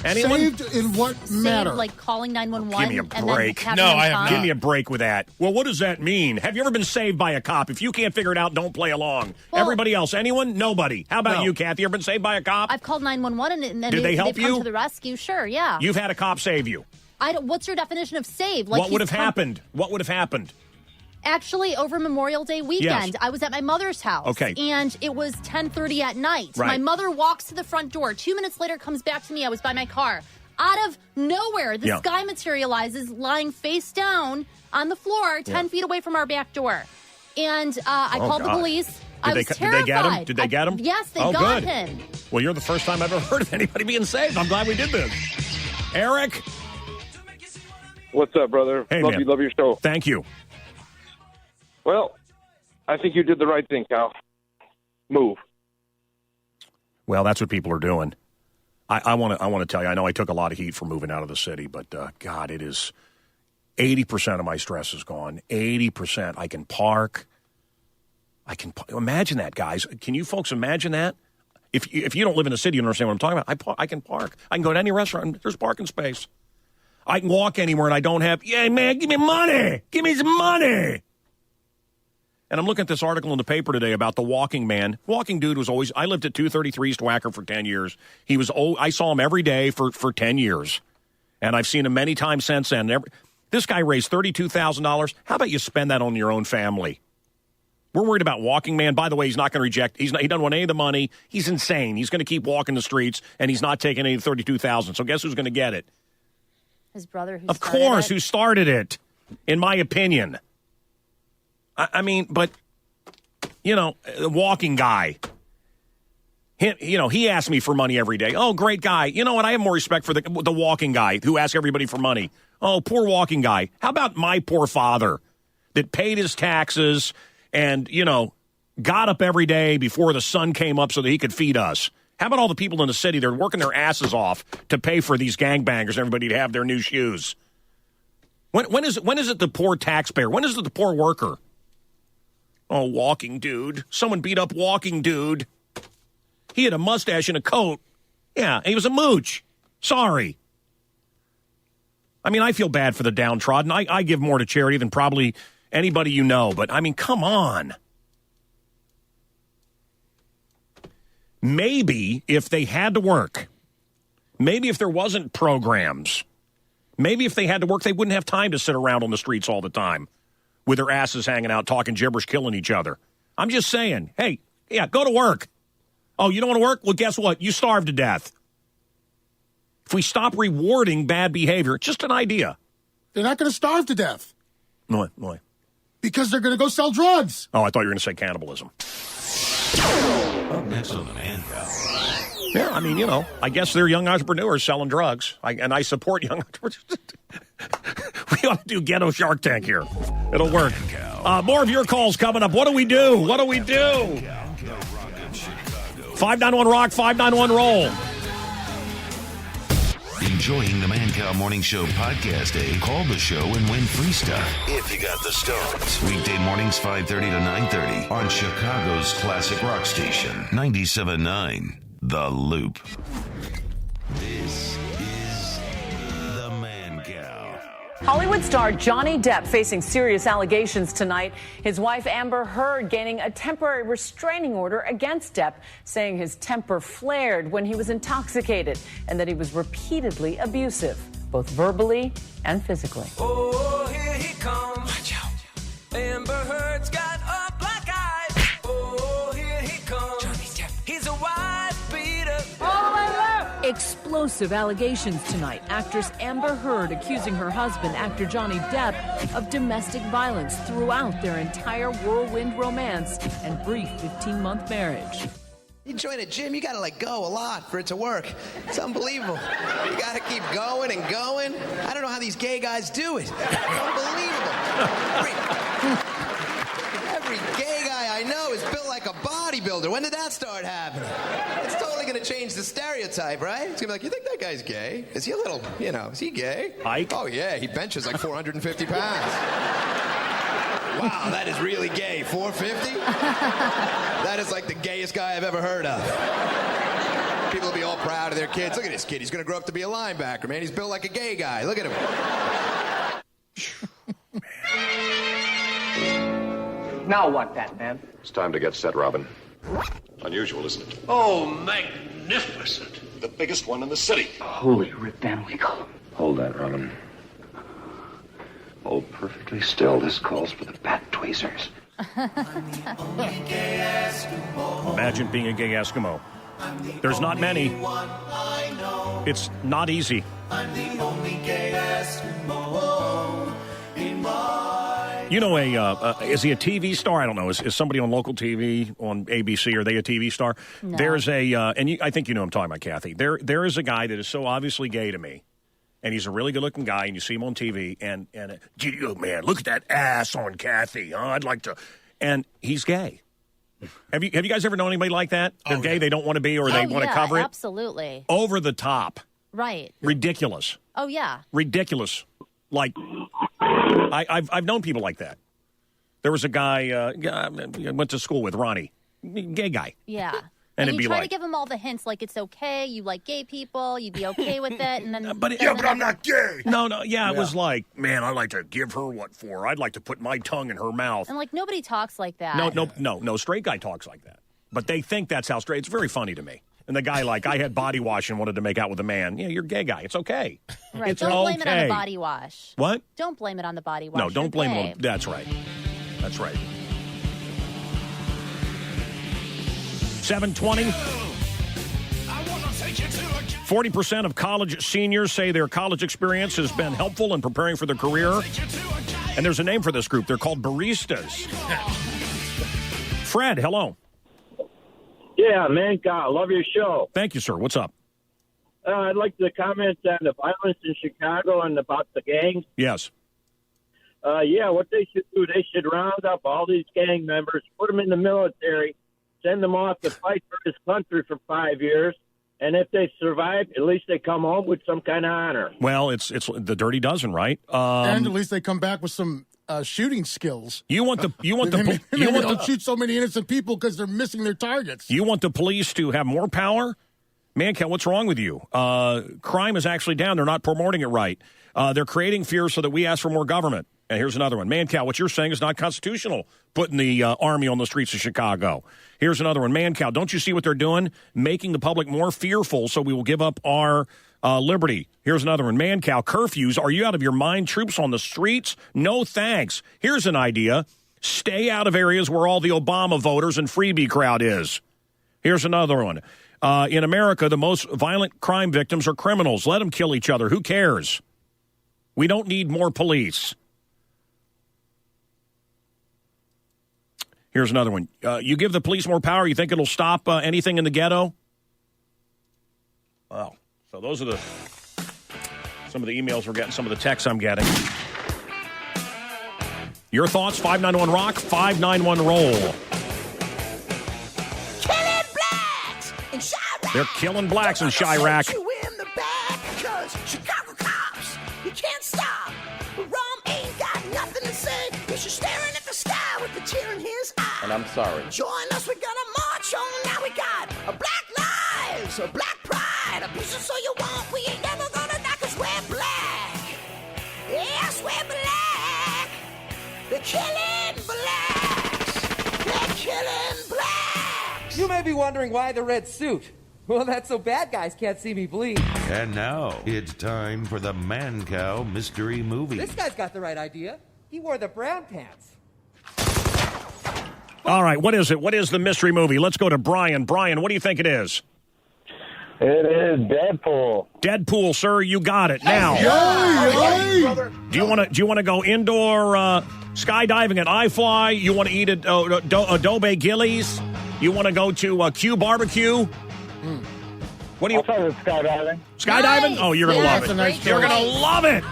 Anyone? Saved in what matter? Saved, like calling 911. Give me a break. Give me a break with that. Well, what does that mean? Have you ever been saved by a cop? If you can't figure it out, don't play along. Well, everybody else, anyone? Nobody. How about you, Kathy? You ever been saved by a cop? I've called 911 and then Did they help they've come you? to the rescue. Sure, yeah. You've had a cop save you. What's your definition of save? Like what would have happened? What would have happened? Actually, over Memorial Day weekend, Yes. I was at my mother's house. Okay. And it was 10:30 at night. Right. My mother walks to the front door. 2 minutes later, comes back to me. I was by my car. Out of nowhere, this guy materializes lying face down on the floor 10 feet away from our back door. And I called the police. I was terrified. Did they get him? Yes, they got got him. Well, you're the first time I've ever heard of anybody being saved. I'm glad we did this. Eric? What's up, brother? Hey, love man. you, love your show. Thank you. Well, I think you did the right thing, Cal. Move. Well, that's what people are doing. I want to tell you, I know I took a lot of heat for moving out of the city, but God, it is 80% of my stress is gone. 80%. I can park. Imagine that, guys. Can you folks imagine that? If you don't live in the city, you don't understand what I'm talking about. I can park. I can go to any restaurant. There's parking space. I can walk anywhere, and I don't have. Yeah, man, give me money. Give me some money. And I'm looking at this article in the paper today about the walking man. Walking dude was always. I lived at 233 East Wacker for 10 years. He was. I saw him every day for 10 years, and I've seen him many times since then. This guy raised $32,000. How about you spend that on your own family? We're worried about walking man. By the way, he's not going to reject. He doesn't want any of the money. He's insane. He's going to keep walking the streets, and he's not taking any of the $32,000. So guess who's going to get it? His brother. Of course, who started it? In my opinion. I mean, but the walking guy. He asks me for money every day. Oh, great guy. You know what? I have more respect for the walking guy who asks everybody for money. Oh, poor walking guy. How about my poor father that paid his taxes and, got up every day before the sun came up so that he could feed us? How about all the people in the city that are working their asses off to pay for these gangbangers and everybody to have their new shoes? When is it the poor taxpayer? When is it the poor worker? Oh, walking dude. Someone beat up walking dude. He had a mustache and a coat. Yeah, he was a mooch. Sorry. I mean, I feel bad for the downtrodden. I give more to charity than probably anybody you know. But, I mean, come on. Maybe if they had to work, maybe if there wasn't programs, maybe if they had to work, they wouldn't have time to sit around on the streets all the time with their asses hanging out, talking gibberish, killing each other. I'm just saying, hey, yeah, go to work. Oh, you don't want to work? Well, guess what? You starve to death. If we stop rewarding bad behavior, just an idea. They're not going to starve to death. No. Because they're going to go sell drugs. Oh, I thought you were going to say cannibalism. Up next on the Mancow. Yeah, I mean, I guess they're young entrepreneurs selling drugs. And I support young entrepreneurs. We ought to do ghetto Shark Tank here. It'll work. More of your calls coming up. What do we do? 591 Rock, 591 Roll. Enjoying the Mancow Morning Show podcast, Call the show and win free stuff. If you got the stones. Weekday mornings, 5:30 to 9:30 on Chicago's classic rock station, 97.9 The Loop. This is the Mancow. Hollywood star Johnny Depp facing serious allegations tonight. His wife Amber Heard gaining a temporary restraining order against Depp, saying his temper flared when he was intoxicated and that he was repeatedly abusive, both verbally and physically. Oh, here he comes. Watch out. Amber Heard's got a black eye. Oh, here he comes. Johnny Depp. He's a wife beater. All the way left. Explosive allegations tonight. Actress Amber Heard accusing her husband, actor Johnny Depp, of domestic violence throughout their entire whirlwind romance and brief 15-month marriage. You join a gym, you gotta let go a lot for it to work. It's unbelievable. You gotta keep going and going. I don't know how these gay guys do it. Unbelievable. Every gay guy I know is built like a bodybuilder. When did that start happening? It's totally gonna change the stereotype, right? It's gonna be like, you think that guy's gay? Is he a little, is he gay? Ike? Oh yeah, he benches like 450 pounds. Wow, that is really gay. 450? That is like the gayest guy I've ever heard of. People will be all proud of their kids. Look at this kid. He's going to grow up to be a linebacker, man. He's built like a gay guy. Look at him. Now what, Batman? It's time to get set, Robin. Unusual, isn't it? Oh, magnificent. The biggest one in the city. Holy Rip Van Winkle. Hold that, Robin. Hold perfectly still. This calls for the bat tweezers. Imagine being a gay Eskimo. There's not many. It's not easy. I'm the only gay Eskimo in my... You know, is he a TV star? I don't know. Is somebody on local TV, on ABC, are they a TV star? No. There's I think you know what I'm talking about, Kathy. There is a guy that is so obviously gay to me, and he's a really good-looking guy, and you see him on TV, and gee, oh, man, look at that ass on Kathy. Huh? I'd like to... And he's gay. Have you guys ever known anybody like that? They're gay, they don't want to be, or they want to cover it? Absolutely. Over the top. Right. Ridiculous. Oh, yeah. Ridiculous. Like, I've known people like that. There was a guy I went to school with, Ronnie, gay guy. Yeah. And you it'd be try like, to give him all the hints, like it's okay, you like gay people, you'd be okay with it, and then... but I'm not gay. No, it was like, man, I'd like to give her what for. I'd like to put my tongue in her mouth. And, like, nobody talks like that. No, straight guy talks like that. But they think that's how straight... It's very funny to me. And the guy, like, I had body wash and wanted to make out with a man. Yeah, you're a gay guy. It's okay. Right. It's Don't blame it on the okay. body wash. What? Don't blame it on the body wash. No, don't blame it it on... That's right. That's right. 7:20. 40% of college seniors say their college experience has been helpful in preparing for their career. And there's a name for this group. They're called baristas. Fred, hello. Yeah, Mancow, love your show. Thank you, sir. What's up? I'd like to comment on the violence in Chicago and about the gangs. Yes. What they should do, they should round up all these gang members, put them in the military, send them off to fight for this country for 5 years. And if they survive, at least they come home with some kind of honor. Well, it's the Dirty Dozen, right? And at least they come back with some shooting skills. You want the don't shoot so many innocent people because they're missing their targets. You want the police to have more power? Mancow, what's wrong with you? Crime is actually down. They're not promoting it right. They're creating fear so that we ask for more government. And here's another one. Mancow, what you're saying is not constitutional, putting the army on the streets of Chicago. Here's another one. Mancow, don't you see what they're doing? Making the public more fearful so we will give up our liberty. Here's another one. Mancow, curfews. Are you out of your mind? Troops on the streets? No thanks. Here's an idea. Stay out of areas where all the Obama voters and freebie crowd is. Here's another one. In America, the most violent crime victims are criminals. Let them kill each other. Who cares? We don't need more police. Here's another one. You give the police more power, you think it'll stop anything in the ghetto? Well, so those are some of the emails we're getting, some of the texts I'm getting. Your thoughts, 591-ROCK, 591-ROLL. Killing blacks in Chirac. They're killing blacks in Chirac. You in the back, 'cause Chicago cops, you can't stop. Rum ain't got nothing to say. He's just staring at the sky with the tear in his eye. And I'm sorry. Join us, we're gonna march on. Now we got a black lives, a black pride, a piece of so you want. We ain't never gonna die 'cause we're black. Yes, we're black. They're killing blacks. They're killing blacks. You may be wondering why the red suit. Well, that's so bad guys can't see me bleed. And now it's time for the Mancow Mystery Movie. This guy's got the right idea. He wore the brown pants. All right, what is it? What is the mystery movie? Let's go to Brian. Brian, what do you think it is? It is Deadpool. Deadpool, sir, you got it. Now, do you want to go indoor skydiving at iFly? You want to eat at Adobe Gillies? You want to go to Q Barbecue? What do you? I'll try skydiving. Skydiving? Nice. Oh, you're gonna love it. Nice You're choice. gonna love it.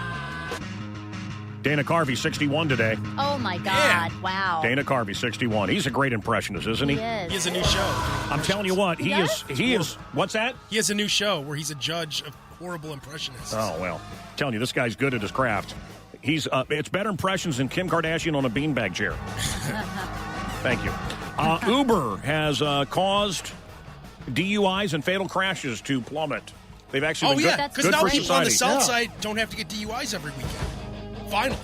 Dana Carvey, 61 today. Oh, my God. Wow. Dana Carvey, 61. He's a great impressionist, isn't he? He is. He has a new show. I'm telling you what, he is. What's that? He has a new show where he's a judge of horrible impressionists. Oh, well. I'm telling you, this guy's good at his craft. It's better impressions than Kim Kardashian on a beanbag chair. Thank you. Uber has caused DUIs and fatal crashes to plummet. They've actually been good because now for people society. on the south side don't have to get DUIs every weekend. Finally.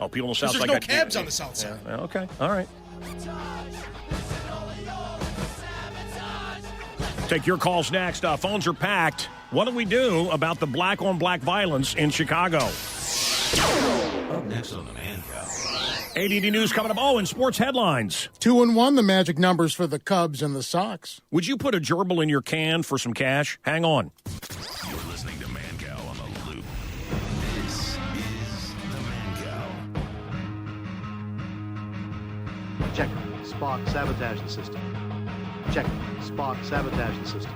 Oh, people on the south side. There's no cabs on the south side. Yeah. Okay, all right. Take your calls next. Phones are packed. What do we do about the black-on-black violence in Chicago? Up next on the Mancow. ADD News coming up. Oh, and sports headlines. 2-1, the magic numbers for the Cubs and the Sox. Would you put a gerbil in your can for some cash? Hang on. You're listening to Mancow on the Loop. This is the Mancow. Check. Spock sabotaging system. Check. Spock sabotaging system.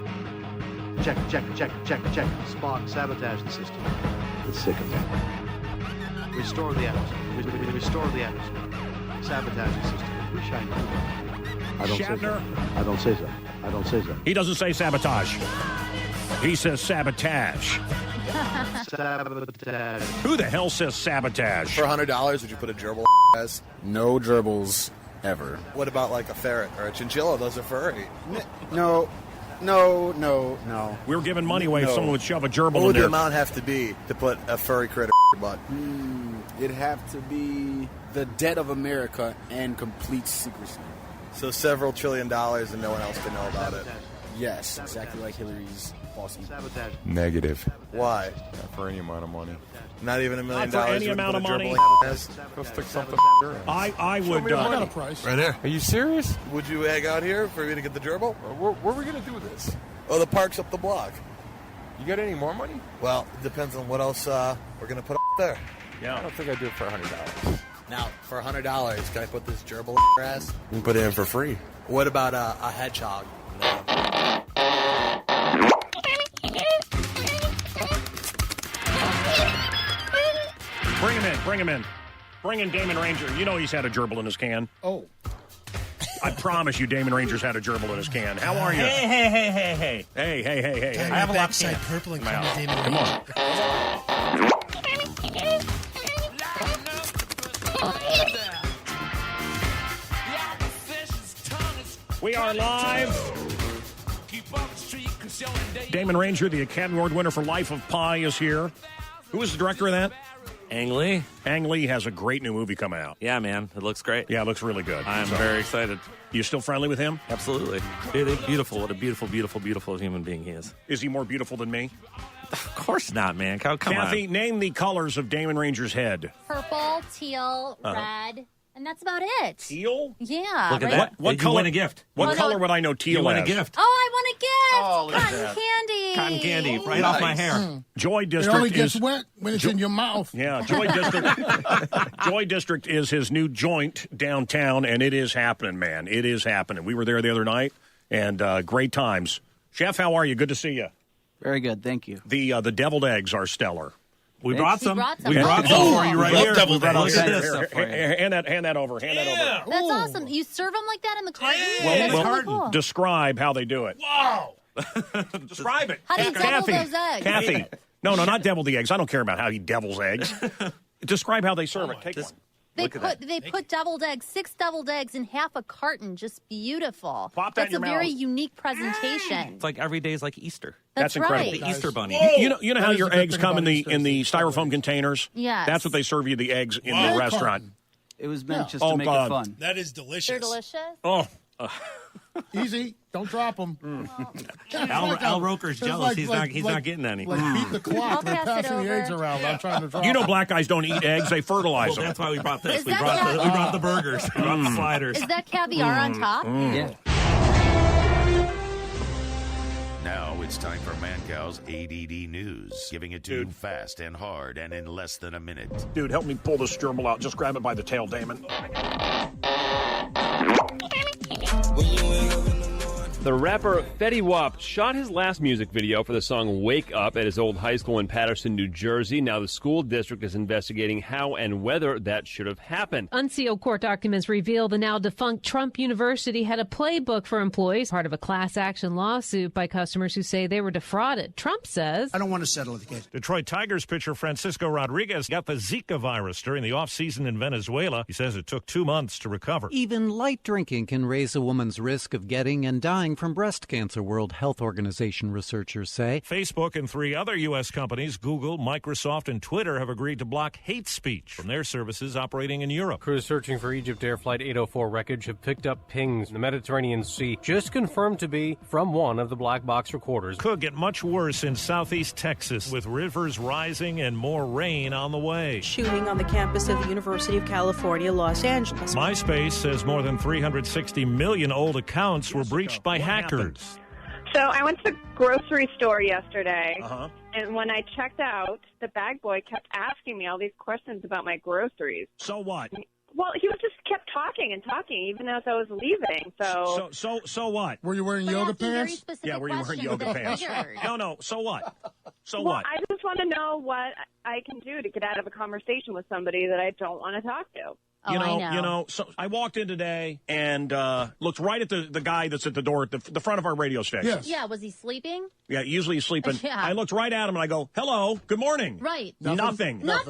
Check. Spock sabotaging system. It's sick of that. Restore the atmosphere. Restore the atmosphere. Sabotaging system. Wish I knew. I don't Shatner. say so. I don't say so. I don't say so. He doesn't say sabotage. He says sabotage. Sabotage. Who the hell says sabotage? For $100, would you put a gerbil ass? No gerbils ever. What about like a ferret or a chinchilla? Those are furry. No. We were giving money away if No. someone would shove a gerbil What in would the there. amount have to be to put a furry critter in your butt? It'd have to be the debt of America and complete secrecy. So several $1 trillion and no one else can know about it. Yes, exactly like Hillary's bossy. Sabotage. Negative. Why? Not for any amount of money. Not even $1 million. Not for any you would amount put of a money. gerbil ass? Go stick something. I would. I got a price. Right there. Are you serious? Would you hang out here for me to get the gerbil? Where are we gonna do this? Oh, the park's up the block. You got any more money? Well, it depends on what else we're gonna put up there. I don't think I'd do it for $100. Now, for $100, can I put this gerbil in your ass? You can put it in for free. What about a hedgehog? Bring him in. Bring in Damon Ranger. You know he's had a gerbil in his can. Oh. I promise you Damon Ranger's had a gerbil in his can. How are you? Hey. Hey. I have a backside purple and come to Damon. Come on. We are live. Damon Ranger, the Academy Award winner for Life of Pi, is here. Who is the director of that? Ang Lee. Ang Lee has a great new movie coming out. Yeah, man. It looks great. Yeah, it looks really good. I'm very excited. You still friendly with him? Absolutely. Beautiful. What a beautiful human being he is. Is he more beautiful than me? Of course not, man. Come Kathy, on. name the colors of Damon Ranger's head. Purple, teal, red, and that's about it. Teal? Yeah. Look at right? that. What you color? win a gift. What color would I know teal You win a as? gift. Oh, I want a gift. Oh, look at Cotton that. candy. Cotton candy right off my hair. Joy It District only gets is wet when it's in your mouth. Yeah, Joy District. Joy District is his new joint downtown, and it is happening, man. It is happening. We were there the other night, and great times. Chef, how are you? Good to see you. Very good, thank you. The deviled eggs are stellar. We brought some. We brought some for you right here. deviled eggs. Look at this. Hand that over. Hand that over. That's awesome. You serve them like that in the carton? Well, That's really cool. describe how they do it. Wow. Describe it. How do you devil those eggs? Kathy. No, not devil the eggs. I don't care about how he devils eggs. Describe how they serve it. Take one. They put deviled eggs, 6 deviled eggs in half a carton. Just beautiful. Pop that in That's your a very mouth. unique presentation. It's like every day is like Easter. That's incredible. right. The Easter bunny. You know how your eggs come in the styrofoam containers? Yes. That's what they serve you the eggs in the restaurant. It was meant just Oh, to make God. it fun. That is delicious. They're delicious. Oh. Easy. Don't drop them. Al Roker's jealous. He's not getting any. Like beat the clock. I'll They're pass it passing the eggs over. around. I'm trying to drop You know them. black guys don't eat eggs. They fertilize Well, them. that's why we brought this. Is We that brought the burgers. We brought the sliders. Is that caviar on top? Yeah. Now it's time for Mancow's ADD News, giving it to you fast and hard and in less than a minute. Dude, help me pull this gerbil out. Just grab it by the tail, Damon. The rapper Fetty Wap shot his last music video for the song Wake Up at his old high school in Paterson, New Jersey. Now the school district is investigating how and whether that should have happened. Unsealed court documents reveal the now defunct Trump University had a playbook for employees, part of a class action lawsuit by customers who say they were defrauded. Trump says, I don't want to settle the case. Detroit Tigers pitcher Francisco Rodriguez got the Zika virus during the offseason in Venezuela. He says it took 2 months to recover. Even light drinking can raise a woman's risk of getting and dying from breast cancer, World Health Organization researchers say. Facebook and 3 other U.S. companies, Google, Microsoft, and Twitter, have agreed to block hate speech from their services operating in Europe. Crews searching for Egypt Air Flight 804 wreckage have picked up pings in the Mediterranean Sea, just confirmed to be from one of the black box recorders. Could get much worse in southeast Texas, with rivers rising and more rain on the way. Shooting on the campus of the University of California, Los Angeles. MySpace says more than 360 million old accounts were breached by hackers. So I went to the grocery store yesterday, and when I checked out, the bag boy kept asking me all these questions about my groceries. So what? Well, he just kept talking and talking, even as I was leaving. So what? Were you wearing yoga pants? Yeah, were you wearing yoga pants? No. So what? So what? I just want to know what I can do to get out of a conversation with somebody that I don't want to talk to. So I walked in today and looked right at the guy that's at the door at the front of our radio station. Yes. Yeah, was he sleeping? Yeah, usually he's sleeping. Yeah. I looked right at him and I go, hello, good morning. Right. Nothing. That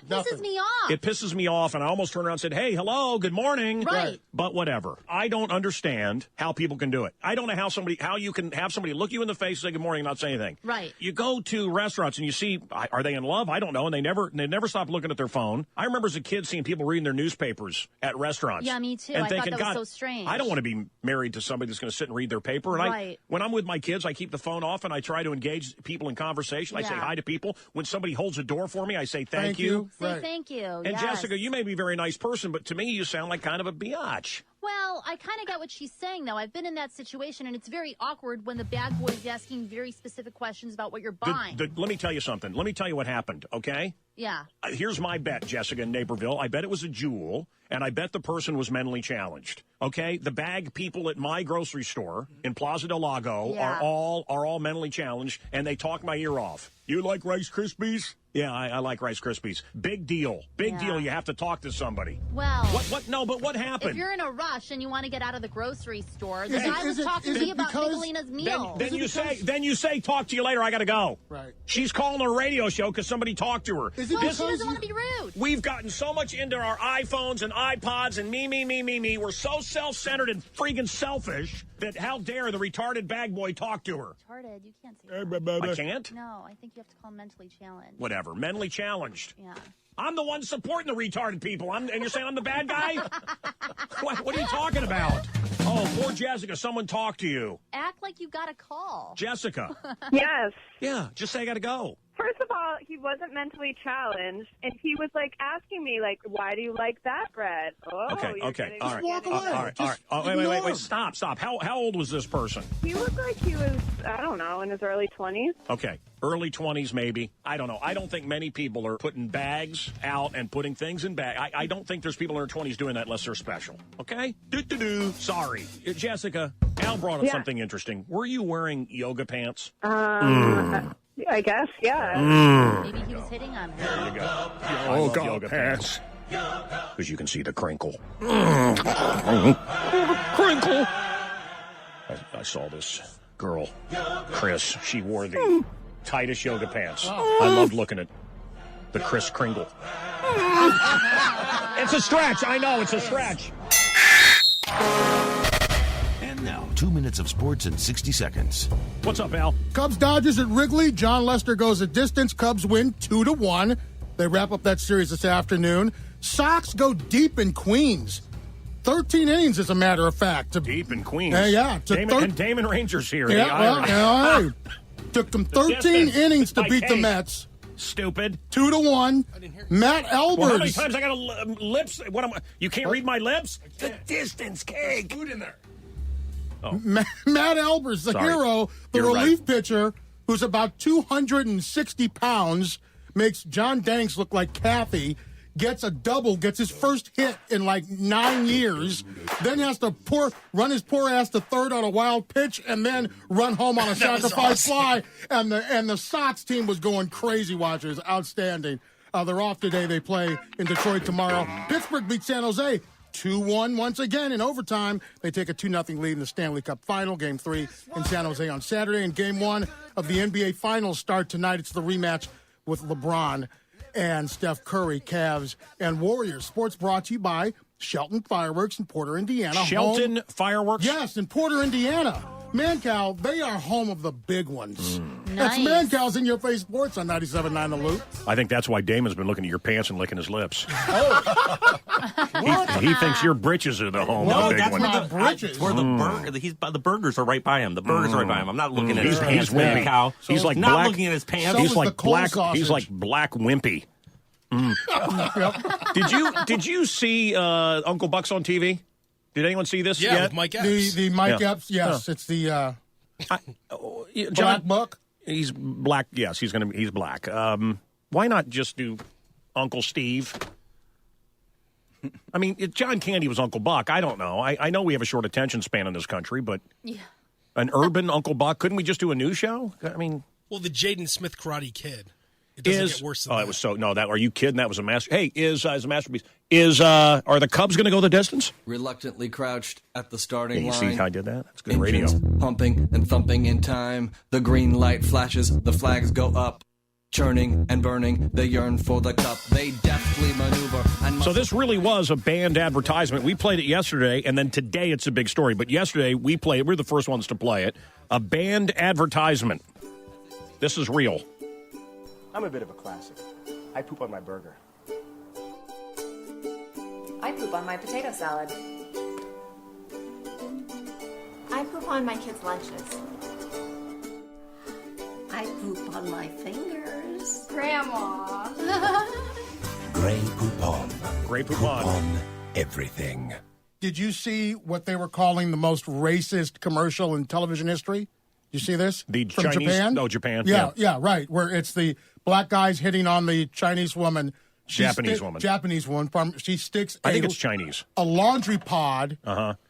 pisses me off. It pisses me off, and I almost turned around and said, hey, hello, good morning. Right. But whatever. I don't understand how people can do it. I don't know how you can have somebody look you in the face, say good morning, and not say anything. Right. You go to restaurants and you see, are they in love? I don't know, and they never stop looking at their phone. I remember as a kid seeing people reading their newspapers at restaurants. Yeah, me too. And I thinking, thought that was God, so strange. I don't want to be married to somebody that's going to sit and read their paper. And when I'm with my kids, I keep the phone off and I try to engage people in conversation. I say hi to people. When somebody holds a door for me, I say thank you. Say thank you. And Jessica, you may be a very nice person, but to me, you sound like kind of a biatch. Well, I kind of get what she's saying, though. I've been in that situation, and it's very awkward when the bag boy is asking very specific questions about what you're buying. Let me tell you something. Let me tell you what happened, okay? Yeah. Here's my bet, Jessica, in Naperville. I bet it was a jewel, and I bet the person was mentally challenged. Okay? The bag people at my grocery store in Plaza del Lago are all mentally challenged, and they talk my ear off. You like Rice Krispies? Yeah, I like Rice Krispies. Big deal. Big deal. You have to talk to somebody. Well. What? No, but what happened? If you're in a rush and you want to get out of the grocery store, the guy was talking to me about Nicolina's meal. Then you say, talk to you later, I got to go. Right. She's calling a radio show because somebody talked to her. Is it because she doesn't want to be rude. We've gotten so much into our iPhones and iPods and me. We're so self-centered and freaking selfish that how dare the retarded bag boy talk to her? Retarded? You can't say that. I can't? No, I think you have to call mentally challenged. Whatever. Mentally challenged. Yeah. I'm the one supporting the retarded people. And you're saying I'm the bad guy? What are you talking about? Oh, poor Jessica. Someone talked to you. Act like you got a call. Jessica. Yes. Yeah, just say I got to go. First of all, he wasn't mentally challenged, and he was asking me why do you like that bread? Oh, okay, all right. Walk away. All right. Oh, wait. Stop. How old was this person? He looked like he was, I don't know, in his early 20s. Okay, early 20s maybe. I don't know. I don't think many people are putting bags out and putting things in bags. I don't think there's people in their 20s doing that unless they're special. Okay? Sorry. Jessica, Al brought up something interesting. Were you wearing yoga pants? I guess, yeah. Maybe he was hitting on her. There you go. I love yoga pants. Because you can see the crinkle. Crinkle. I saw this girl, Chris. She wore the tightest yoga pants. I loved looking at the Chris Kringle. It's a stretch. I know, it's a stretch. And now, 2 minutes of sports in 60 seconds. What's up, Al? Cubs Dodgers at Wrigley. John Lester goes a distance. Cubs win 2-1. They wrap up that series this afternoon. Sox go deep in Queens. 13 innings, as a matter of fact. Deep in Queens? Yeah. Damon Ranger's here. Yeah, took them 13 innings to beat the Mets. Stupid. 2-1. Matt Albers. Well, how many times I got lips? You can't read my lips? The distance, cake. Food in there. Oh. Matt Albers, the hero, the relief pitcher, who's about 260 pounds, makes John Danks look like Kathy, gets a double, gets his first hit in 9 years, then he has to run his poor ass to third on a wild pitch, and then run home on a sacrifice fly. And the Sox team was going crazy, watchers. Outstanding. They're off today. They play in Detroit tomorrow. Pittsburgh beat San Jose 2-1 once again in overtime. They take a 2-0 lead in the Stanley Cup Final. Game 3 in San Jose on Saturday. And Game 1 of the NBA Finals start tonight. It's the rematch with LeBron and Steph Curry, Cavs, and Warriors. Sports brought to you by Shelton Fireworks in Porter, Indiana. Shelton Fireworks? Yes, in Porter, Indiana. Mancow, they are home of the big ones. Nice. That's Mancow's In Your Face Sports on 97.9 The Loop. I think that's why Damon's been looking at your pants and licking his lips. He thinks your britches are the home of the big one. not britches. Where the burgers are right by him. The burgers are right by him. I'm not looking at his pants, He's wimpy. Mancow. He's like not black, looking at his pants. So he's is like the cold black. sausage. He's like black wimpy. Did you see Uncle Buck's on TV? Did anyone see this Yeah, yet? with Mike Epps. The Mike Epps, yes. Yeah. It's the John Black Buck. He's black. Yes, he's black. Why not just do Uncle Steve? I mean, John Candy was Uncle Buck. I don't know. I know we have a short attention span in this country, but an urban Uncle Buck. Couldn't we just do a new show? I mean, well, the Jaden Smith Karate Kid. It doesn't get worse than that. It was so no. That are you kidding? That was a master. Hey, is a masterpiece? Are the Cubs going to go the distance? Reluctantly crouched at the starting You line. see how I did that? That's good Engines radio. Pumping and thumping in time. The green light flashes. The flags go up. Churning and burning. They yearn for the cup. They deftly maneuver. So this really was a band advertisement. We played it yesterday, and then today it's a big story. But yesterday we played it. We're the first ones to play it. A band advertisement. This is real. I'm a bit of a classic. I poop on my burger. I poop on my potato salad. I poop on my kids' lunches. I poop on my fingers. Grandma. Grey Poupon. Grey Poupon. On everything. Did you see what they were calling the most racist commercial in television history? You see this? The From Chinese? Japan? No, Japan. Yeah, right. Where it's the black guys hitting on the Chinese woman. Japanese woman. She sticks I think it's Chinese. A laundry pod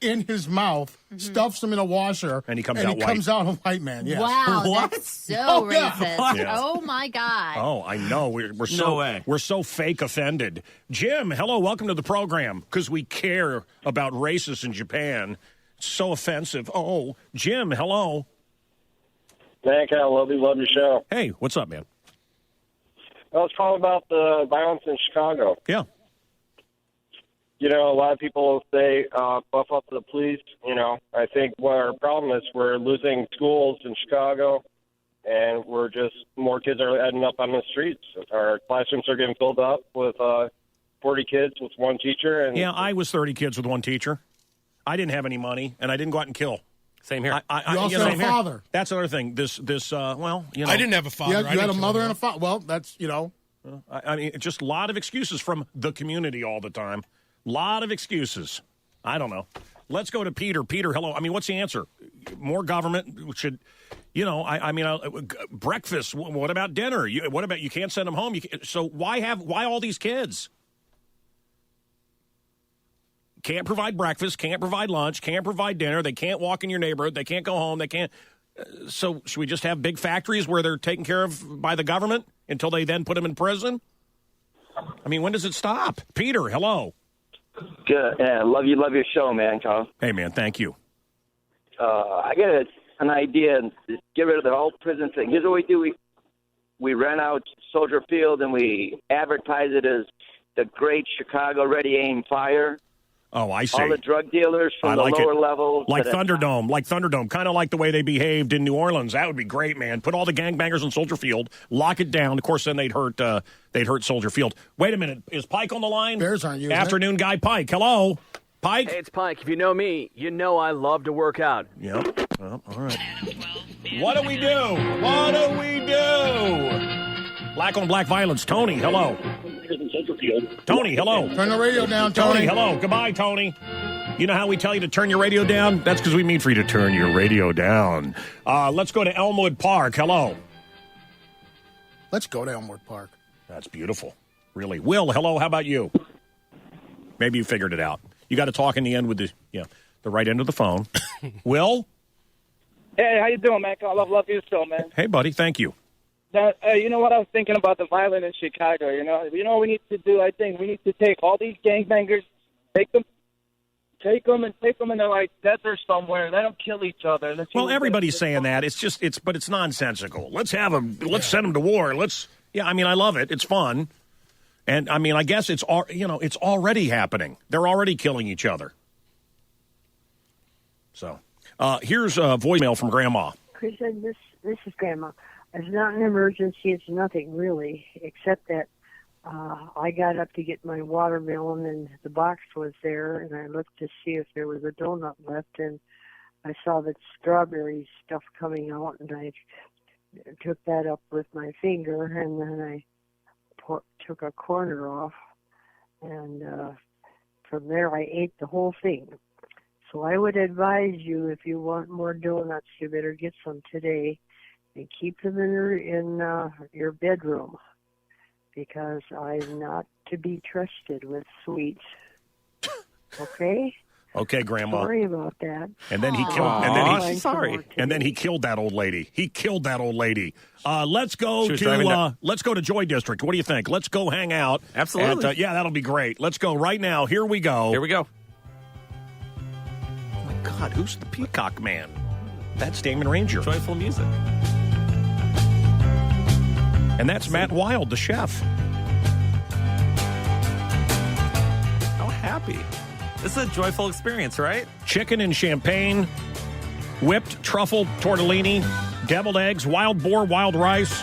in his mouth, stuffs him in a washer, and he comes out white. Comes out a white man. Yes. Wow, that's so racist. Yeah. Oh my God. Oh, I know. We're so we're so fake offended. Jim, hello, welcome to the program because we care about racists in Japan. It's so offensive. Oh, Jim, hello. Thank you. I love your show. Hey, what's up, man? Well, it's probably about the violence in Chicago. Yeah. You know, a lot of people say, buff up the police. You know, I think what our problem is we're losing schools in Chicago, and more kids are ending up on the streets. Our classrooms are getting filled up with 40 kids with one teacher. And yeah, I was 30 kids with one teacher. I didn't have any money, and I didn't go out and kill. Same here. You also had a father. That's another thing. Well, you know. I didn't have a father. You had a mother and a father. Well, that's, you know. I mean, just a lot of excuses from the community all the time. A lot of excuses. I don't know. Let's go to Peter. Peter, hello. I mean, what's the answer? More government should, breakfast. What about dinner? What about you can't send them home? So why all these kids? Can't provide breakfast, can't provide lunch, can't provide dinner. They can't walk in your neighborhood. They can't go home. They can't. So should we just have big factories where they're taken care of by the government until they then put them in prison? I mean, when does it stop? Peter, hello. Good. Yeah, love your show, man, Carl. Hey, man, thank you. I got an idea. Get rid of the whole prison thing. Here's what we do. We rent out Soldier Field and we advertise it as the great Chicago Ready Aim Fire. Oh, I see. All the drug dealers from the lower levels. Like Thunderdome, kind of like the way they behaved in New Orleans. That would be great, man. Put all the gangbangers in Soldier Field, lock it down. Of course, then they'd hurt Soldier Field. Wait a minute. Is Pike on the line? Bears aren't using Afternoon guy Pike. Hello. Pike? Hey, it's Pike. If you know me, you know I love to work out. Yep. Well, all right. What do we do? Black on black violence. Tony, hello. Tony, hello. Turn the radio down, Tony. Hello. Goodbye, Tony. You know how we tell you to turn your radio down? That's because we mean for you to turn your radio down. Let's go to Elmwood Park. Hello. Let's go to Elmwood Park. That's beautiful. Really. Will, hello. How about you? Maybe you figured it out. You got to talk in the end with the right end of the phone. Will? Hey, how you doing, man? I love your show, man. Hey, buddy. Thank you. Now, you know what I was thinking about the violence in Chicago? You know what we need to do? I think we need to take all these gangbangers, take them in like desert somewhere. Let them kill each other. Well, everybody's saying that. But it's nonsensical. Let's have them. Let's send them to war. I mean, I love it. It's fun, and I mean, I guess it's already happening. They're already killing each other. So, Here's a voicemail from Grandma. Chris, this is Grandma. It's not an emergency. It's nothing really, except that I got up to get my watermelon, and the box was there, and I looked to see if there was a donut left, and I saw the strawberry stuff coming out, and I took that up with my finger, and then I took a corner off, and from there I ate the whole thing. So I would advise you, if you want more donuts, you better get some today and keep them in your bedroom, because I'm not to be trusted with sweets. Okay? Okay, Grandma. Sorry about that. And then he killed. And then he killed that old lady. He killed that old lady. Let's go to Joy District. What do you think? Let's go hang out. Absolutely. Yeah, that'll be great. Let's go right now. Here we go. Here we go. Oh my God, who's the Peacock Man? That's Damon Ranger. Joyful music. And that's Matt Wild, the chef. How happy. This is a joyful experience, right? Chicken and champagne, whipped truffle tortellini, deviled eggs, wild boar, wild rice,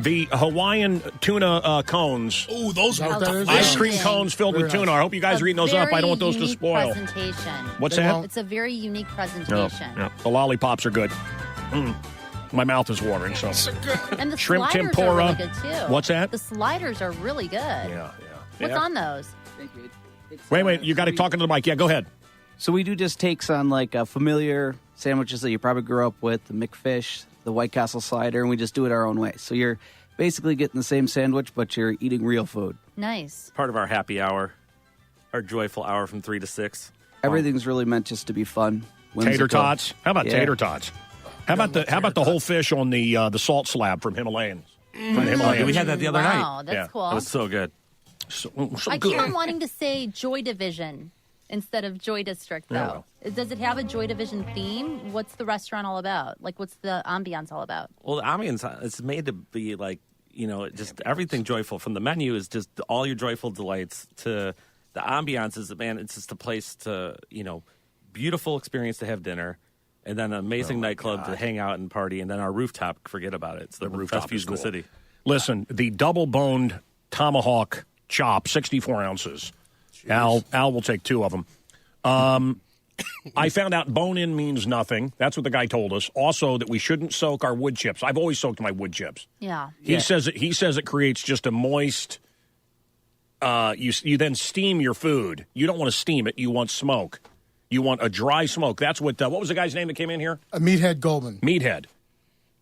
the Hawaiian tuna cones. Oh, those are ice cream cones filled with tuna. I hope you guys are eating those up. I don't want those to spoil. Presentation. What's that? It's a very unique presentation. No. The lollipops are good. My mouth is watering. So And the shrimp sliders tempura. are really good too. What's that? The sliders are really good. Yeah. What's on those? Wait, you got to talk into the mic. Yeah, go ahead. So we do just takes on like familiar sandwiches that you probably grew up with, the McFish, the White Castle slider, and we just do it our own way. So you're basically getting the same sandwich, but you're eating real food. Nice. Part of our happy hour, our joyful hour from 3 to 6. Everything's really meant just to be fun. Tater tots. How about tater tots? How about the whole fish on the salt slab from Himalayan? We had that the other night. Wow, that's cool. It was so good. So I good. keep on wanting to say Joy Division instead of Joy District, though. Does it have a Joy Division theme? What's the restaurant all about? Like, what's the ambiance all about? Well, the ambience, it's made to be like, just everything joyful. From the menu is just all your joyful delights to the ambiance is, man, it's just a place to, beautiful experience to have dinner. And then an amazing nightclub to hang out and party. And then our rooftop, forget about it. It's the rooftop views in the city. Listen, the double-boned tomahawk chop, 64 ounces. Al will take 2 of them. I found out bone-in means nothing. That's what the guy told us. Also, that we shouldn't soak our wood chips. I've always soaked my wood chips. Yeah. He says it creates just a moist. You then steam your food. You don't want to steam it. You want smoke. You want a dry smoke. That's what was the guy's name that came in here? Meathead Goldman. Meathead.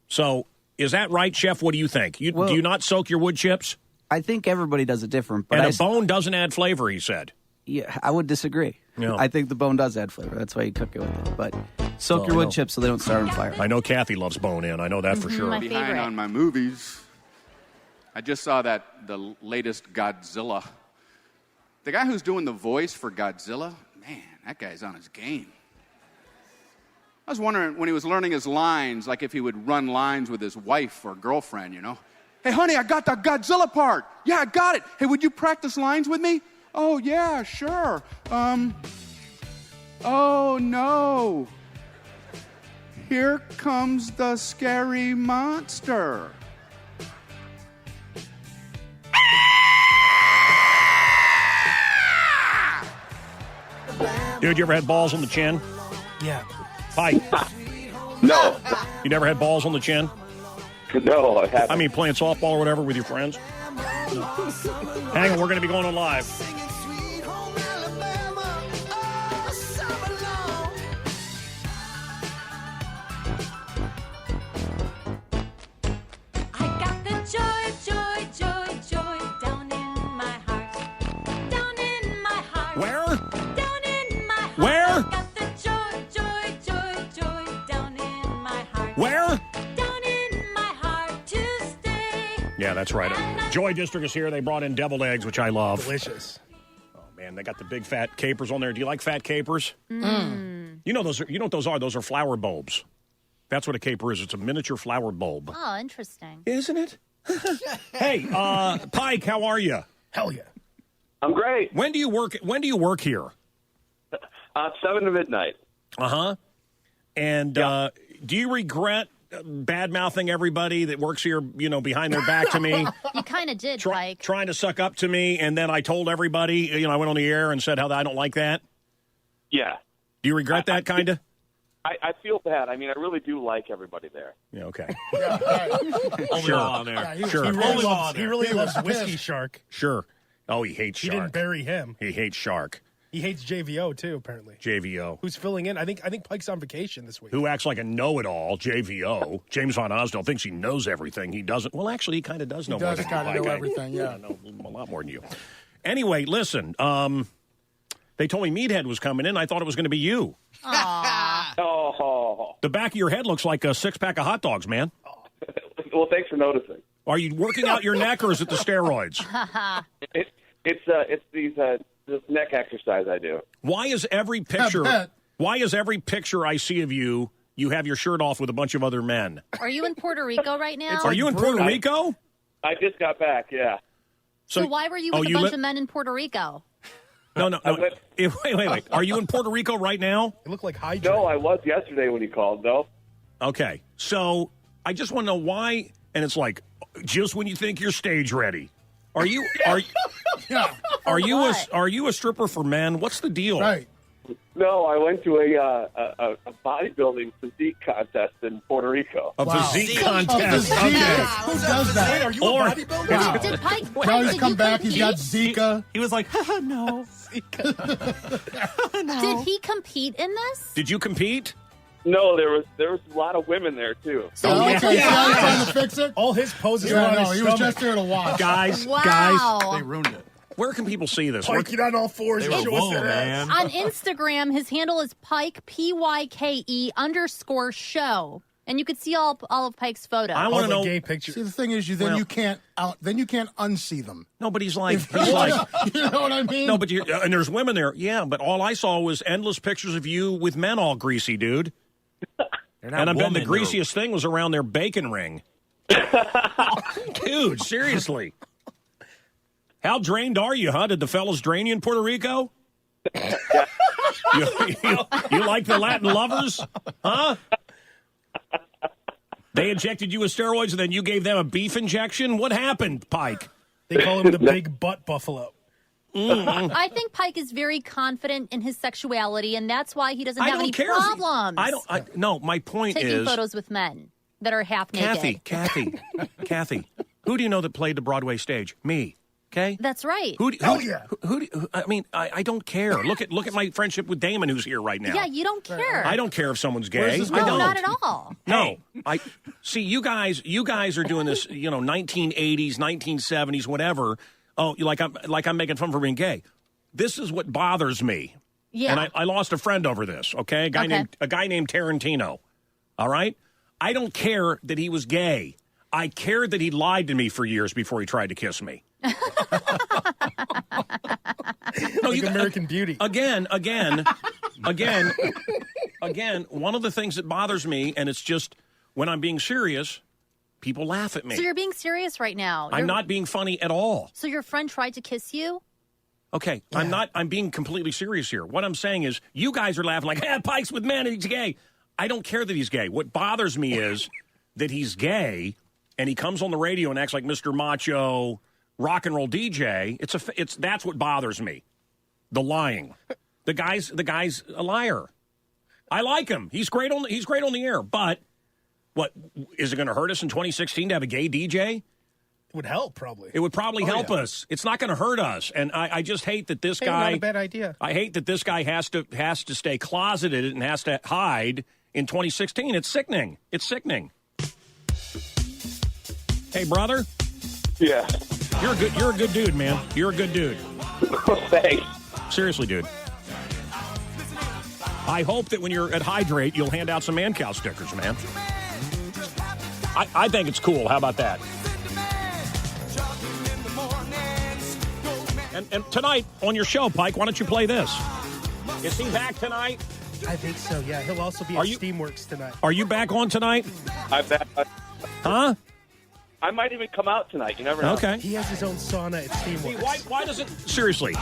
So is that right, Chef? What do you think? Do you not soak your wood chips? I think everybody does it different. But and a bone doesn't add flavor, he said. Yeah, I would disagree. Yeah. I think the bone does add flavor. That's why you cook it with it. But soak your wood chips so they don't start on fire. I know Kathy loves bone-in. I know that for sure. My Behind favorite. on my movies. I just saw the latest Godzilla. The guy who's doing the voice for Godzilla, man, that guy's on his game. I was wondering when he was learning his lines, like if he would run lines with his wife or girlfriend, Hey, honey, I got the Godzilla part. Yeah, I got it. Hey, would you practice lines with me? Oh, yeah, sure. Oh, no. Here comes the scary monster. Dude, you ever had balls on the chin? Yeah. Pike. No. You never had balls on the chin? No, I haven't. I mean, playing softball or whatever with your friends? Hang on, we're going to be going on live. Yeah, that's right. Joy District is here. They brought in deviled eggs, which I love. Delicious. Oh man, they got the big fat capers on there. Do you like fat capers? Mm. You know what those are? Those are flower bulbs. That's what a caper is. It's a miniature flower bulb. Oh, interesting. Isn't it? Hey, Pike, how are you? Hell yeah. I'm great. When do you work here? 7 to midnight. Uh-huh. And do you regret bad-mouthing everybody that works here, behind their back to me? You kind of did, Mike. Trying to suck up to me, and then I told everybody, I went on the air and said how I don't like that? Yeah. Do you regret that, kind of? I feel bad. I mean, I really do like everybody there. Yeah, okay. Only on there. Yeah, Sure. He really loves Whiskey Shark. Sure. Oh, he hates Shark. He didn't bury him. He hates Shark. He hates JVO, too, apparently. JVO. Who's filling in? I think Pike's on vacation this week. Who acts like a know-it-all, JVO. James Von Osdale thinks he knows everything. He doesn't. Well, actually, he kind of does know more than you. He does kind of know everything, yeah. I know a lot more than you. Anyway, listen, they told me Meathead was coming in. I thought it was going to be you. Oh. The back of your head looks like a six-pack of hot dogs, man. Well, thanks for noticing. Are you working out your neck, or is it the steroids? It's these this neck exercise I do. Why is every picture I see of you, you have your shirt off with a bunch of other men? Are you in Puerto Rico right now? Are you in Puerto Rico? I just got back, yeah. So why were you with a bunch of men in Puerto Rico? No. Wait. Are you in Puerto Rico right now? You look like Hydrate. No, I was yesterday when you called, though. Okay. So I just want to know why, and it's like, just when you think you're stage ready. Are you a stripper for men? What's the deal? Right. No, I went to a bodybuilding physique contest in Puerto Rico. A physique contest? Okay. Who does that? Wait, are you a bodybuilder? Did Pike? Now he's come back. He's got Zika. He was like, no. Did he compete in this? Did you compete? No, there was a lot of women there too. So okay, so he's trying to fix it. All his poses Yeah, were on no, his he was stomach. just there to watch. Guys, Wow. They ruined it. where can people see this? Pike, get on all fours and show us their ass. On Instagram, his handle is Pike, PYKE_show. And you could see all of Pike's photos. I want to know gay pictures. See, the thing is, you can't unsee them. No, but he's like, you know what I mean? No, but and there's women there. Yeah, but all I saw was endless pictures of you with men all greasy, dude. And I bet the greasiest thing was around their bacon ring. Dude, seriously. How drained are you, huh? Did the fellas drain you in Puerto Rico? you like the Latin lovers? Huh? They injected you with steroids and then you gave them a beef injection? What happened, Pike? They call him the big butt buffalo. I think Pike is very confident in his sexuality, and that's why he doesn't have any problems. No, my point taking is photos with men that are half naked. Kathy, who do you know that played the Broadway stage? Me. Okay, that's right. I don't care. Look at my friendship with Damon, who's here right now. Yeah, you don't care. I don't care if someone's gay. No, not at all. No, I see. You guys are doing this. 1980s, 1970s, whatever. Oh, I'm making fun for being gay. This is what bothers me. Yeah, and I lost a friend over this. Okay, a guy named Tarantino. All right, I don't care that he was gay. I cared that he lied to me for years before he tried to kiss me. No, American Beauty. Again, one of the things that bothers me, and it's just when I'm being serious, people laugh at me. So you're being serious right now. I'm not being funny at all. So your friend tried to kiss you? Okay, yeah. I'm being completely serious here. What I'm saying is you guys are laughing like, Pike's with men and he's gay. I don't care that he's gay. What bothers me is that he's gay and he comes on the radio and acts like Mr. Macho rock and roll DJ. That's what bothers me. The lying. The guy's a liar. I like him. He's great on the air. But what is it going to hurt us in 2016 to have a gay DJ? It would help, probably. It would probably help us. It's not going to hurt us. And I just hate that this guy. Not a bad idea. I hate that this guy has to stay closeted and has to hide in 2016. It's sickening. Hey, brother. Yeah. You're a good dude, man. You're a good dude. Thanks. Seriously, dude. I hope that when you're at Hydrate, you'll hand out some Mancow stickers, man. I think it's cool. How about that? And tonight on your show, Pike, why don't you play this? Is he back tonight? I think so, yeah. He'll also be at Steamworks tonight. Are you back on tonight? I'm back. Huh? I might even come out tonight. You never know. Okay. He has his own sauna at Steamworks. Why doesn't... Seriously.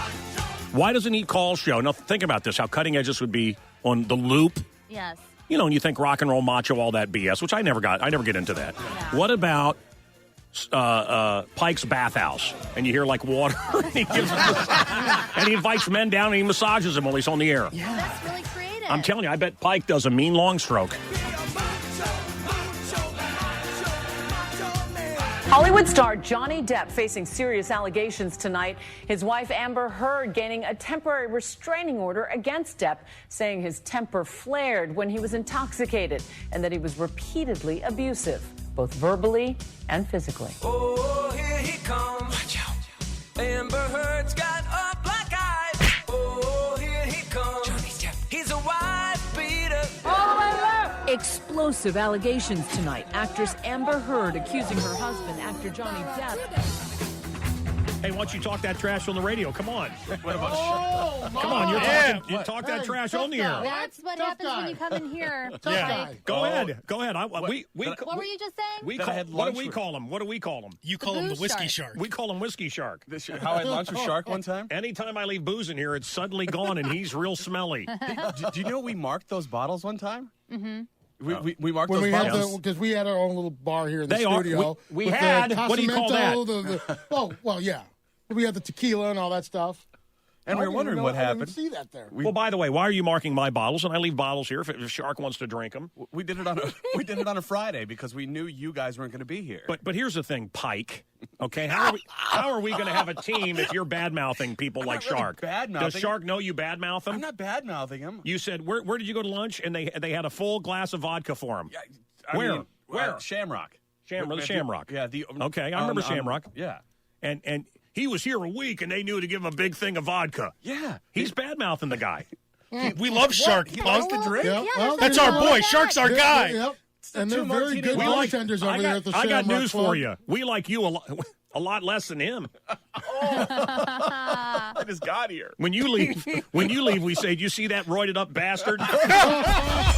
Why doesn't he call show? Now, think about this, how cutting edge this would be on the Loop. Yes. and you think rock and roll macho, all that BS, which I never get into that. What about Pike's bathhouse? And you hear like water, and he invites men down and he massages them while he's on the air. Yeah. That's really creative. I'm telling you, I bet Pike does a mean long stroke. Hollywood star Johnny Depp facing serious allegations tonight. His wife Amber Heard gaining a temporary restraining order against Depp, saying his temper flared when he was intoxicated and that he was repeatedly abusive, both verbally and physically. Oh, here he comes. Watch out. Amber Heard's got a black eye. Oh, here he comes. Johnny Depp. He's a wife beater. Explosive allegations tonight. Actress Amber Heard accusing her husband, actor Johnny Depp. Hey, why don't you talk that trash on the radio? Come on. What about Come on, you talk that trash on the air. That's what happens when you come in here. Go ahead. Go ahead. What were you just saying? What do we call him? What do we call him? You call him the Whiskey Shark. We call him Whiskey Shark. How I had lunch with Shark one time? Anytime I leave booze in here, it's suddenly gone, and he's real smelly. Do you know we marked those bottles one time? Mm-hmm. We marked those bottles. Because we had our own little bar here in the studio. We had. What do you call that? Yeah. We had the tequila and all that stuff. And we were wondering what happened. I didn't see that there. Well, by the way, why are you marking my bottles? And I leave bottles here if Shark wants to drink them. We did it on a Friday because we knew you guys weren't going to be here. But here's the thing, Pike. Okay, how are we going to have a team if you're bad-mouthing people like Shark? Bad-mouthing. Does Shark know you bad-mouth him? I'm not bad-mouthing him. You said where did you go to lunch? And they had a full glass of vodka for him. Yeah, where? Shamrock. Shamrock. Yeah. Okay, I remember Shamrock. Yeah. And he was here a week, and they knew to give him a big thing of vodka. Yeah. He's bad-mouthing the guy. We love Shark. He loves to drink. That's our boy. Shark's our guy. Yep. And they're very good bartenders over there at the Shamrock I got news Club. for you. We like you a lot less than him. I just got here. When you leave, we say, "Do you see that roided-up bastard?"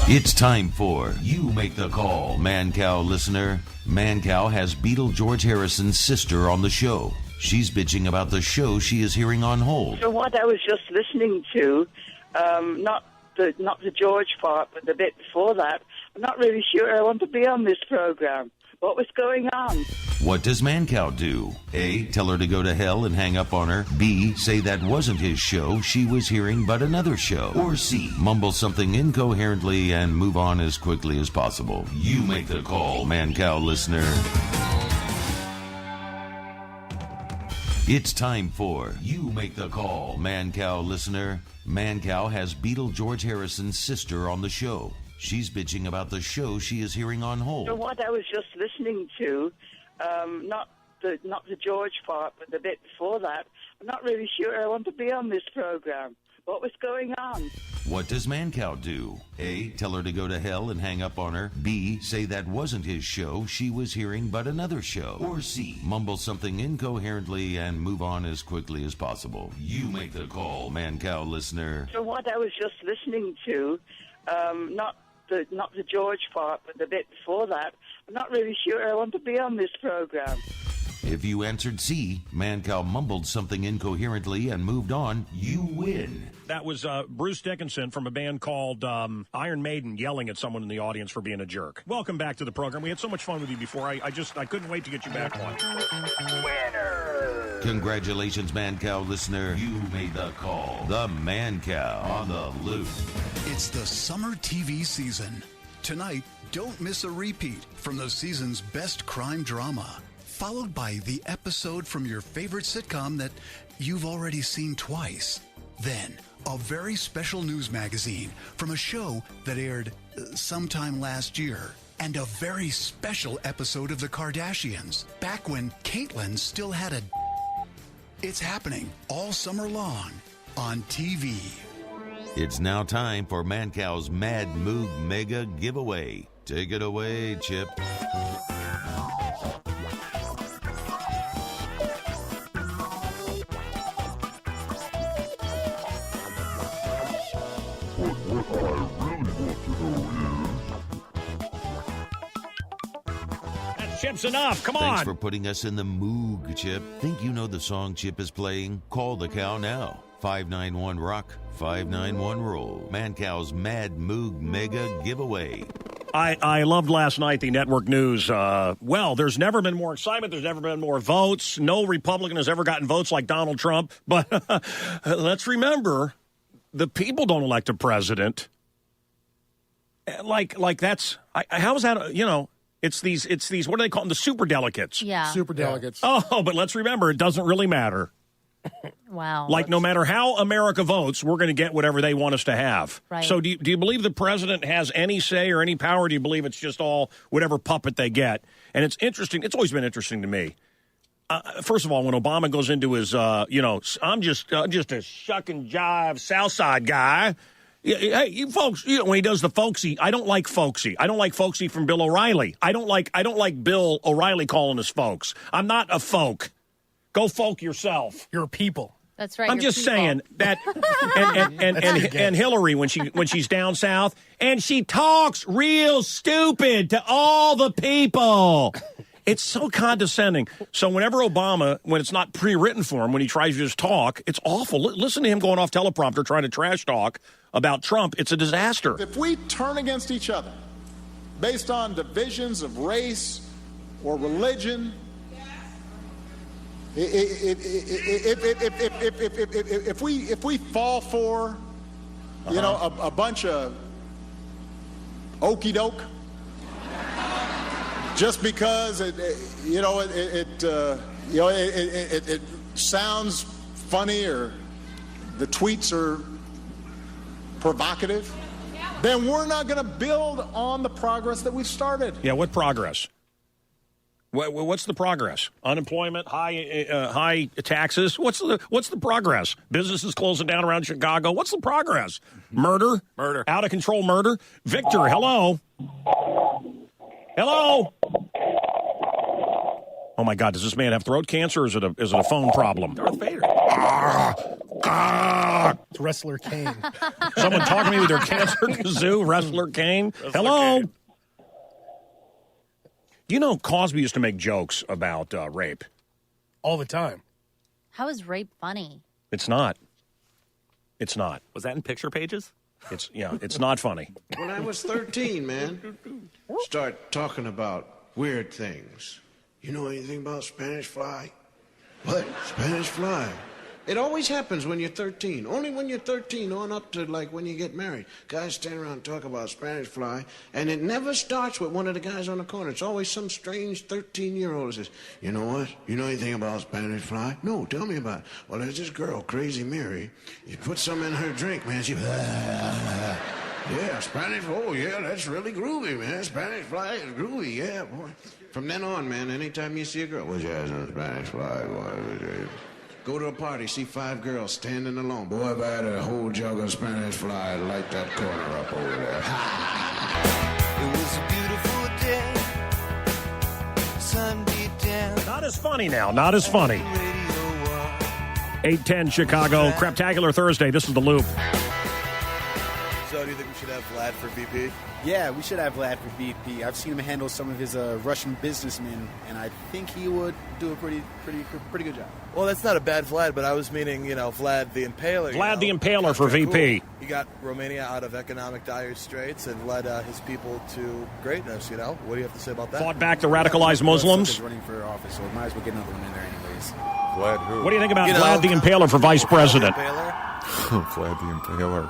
It's time for You Make the Call, Mancow listener. Mancow has Beatle George Harrison's sister on the show. She's bitching about the show she is hearing on hold. So what I was just listening to, not the George part, but the bit before that, I'm not really sure I want to be on this program. What was going on? What does Mancow do? A, tell her to go to hell and hang up on her. B, say that wasn't his show, she was hearing but another show. Or C, mumble something incoherently and move on as quickly as possible. You make the call, Mancow listener. It's time for You Make the Call, Mancow listener. Mancow has Beatle George Harrison's sister on the show. She's bitching about the show she is hearing on hold. So what I was just listening to, not the George part, but the bit before that, I'm not really sure I want to be on this program. What was going on? What does Mancow do? A, tell her to go to hell and hang up on her. B, say that wasn't his show, she was hearing but another show. Or C, mumble something incoherently and move on as quickly as possible. You make the call, Mancow listener. So what I was just listening to, not the George part, but the bit before that, I'm not really sure I want to be on this program. If you answered C, Mancow mumbled something incoherently and moved on, you win. That was Bruce Dickinson from a band called Iron Maiden yelling at someone in the audience for being a jerk. Welcome back to the program. We had so much fun with you before. I couldn't wait to get you back on. Winner! Congratulations, Mancow listener. You made the call. The Mancow on the loose. It's the summer TV season. Tonight, don't miss a repeat from the season's best crime drama, followed by the episode from your favorite sitcom that you've already seen twice. Then, a very special news magazine from a show that aired sometime last year. And a very special episode of The Kardashians, back when Caitlyn still had a... It's happening all summer long on TV. It's now time for Mancow's Mad Moog Mega Giveaway. Take it away, Chip. Chip's enough. Come on. Thanks for putting us in the moog, Chip. Think you know the song Chip is playing? Call the cow now. 591-ROCK, 591-ROLL. Mancow's Mad Moog Mega Giveaway. I loved last night the network news. Well, there's never been more excitement. There's never been more votes. No Republican has ever gotten votes like Donald Trump. But let's remember, the people don't elect a president. Like that's how is that? It's these. What do they call them? The super delegates. Yeah, super delegates. Oh, but let's remember, it doesn't really matter. Wow. Like, no matter how America votes, we're going to get whatever they want us to have. Right. So do you believe the president has any say or any power? Do you believe it's just all whatever puppet they get? And it's interesting. It's always been interesting to me. First of all, when Obama goes into his, I'm just a shuck and jive South Side guy. Hey, you folks, when he does the folksy, I don't like folksy. I don't like folksy from Bill O'Reilly. I don't like Bill O'Reilly calling us folks. I'm not a folk. Go folk yourself. You're a people. That's right. I'm just saying that, and Hillary when she's down south and she talks real stupid to all the people. It's so condescending. So whenever Obama, when it's not pre-written for him, when he tries to just talk, it's awful. Listen to him going off teleprompter trying to trash talk about Trump. It's a disaster. If we turn against each other based on divisions of race or religion, if we fall for, a bunch of okey doke, just because it sounds funny or the tweets are provocative, then we're not going to build on the progress that we've started. Yeah, what progress? What's the progress? Unemployment, high taxes. What's the progress? Businesses closing down around Chicago. What's the progress? Murder, out of control murder. Victor, hello. Oh my God, does this man have throat cancer, or is it a phone problem? Darth Vader. It's Wrestler Kane. Someone talking to me with their cancer kazoo, Wrestler Kane. Hello. Kane. Cosby used to make jokes about rape. All the time. How is rape funny? It's not. Was that in picture pages? It's not funny. When I was 13, man, start talking about weird things. You know anything about Spanish fly? What? Spanish fly? It always happens when you're 13. Only when you're 13 on up to like when you get married. Guys stand around and talk about Spanish fly, and it never starts with one of the guys on the corner. It's always some strange 13-year-old who says, you know what? You know anything about Spanish fly? No, tell me about it. Well, there's this girl, Crazy Mary. You put some in her drink, man. She... Yeah, Spanish, oh yeah, that's really groovy, man. Spanish fly is groovy, yeah, boy. From then on, man, anytime you see a girl, what's your eyes on Spanish fly? Go to a party, see 5 girls standing alone. Boy, if I had a whole jug of Spanish fly, I'd light that corner up over there. It was a beautiful day. Sun beat down. Not as funny now. Not as funny. 8:10 Chicago. Craptacular Thursday. This is The Loop. So do you think we should have Vlad for VP? Yeah, we should have Vlad for VP. I've seen him handle some of his Russian businessmen, and I think he would do a pretty good job. Well, that's not a bad Vlad, but I was meaning, Vlad the Impaler. Vlad the Impaler for VP. Cool. He got Romania out of economic dire straits and led his people to greatness, What do you have to say about that? Fought back the radicalized Muslims. Running for office, so we might as well get another one in there anyways. Vlad who? What do you think about Vlad the Impaler for vice president? Vlad the Impaler.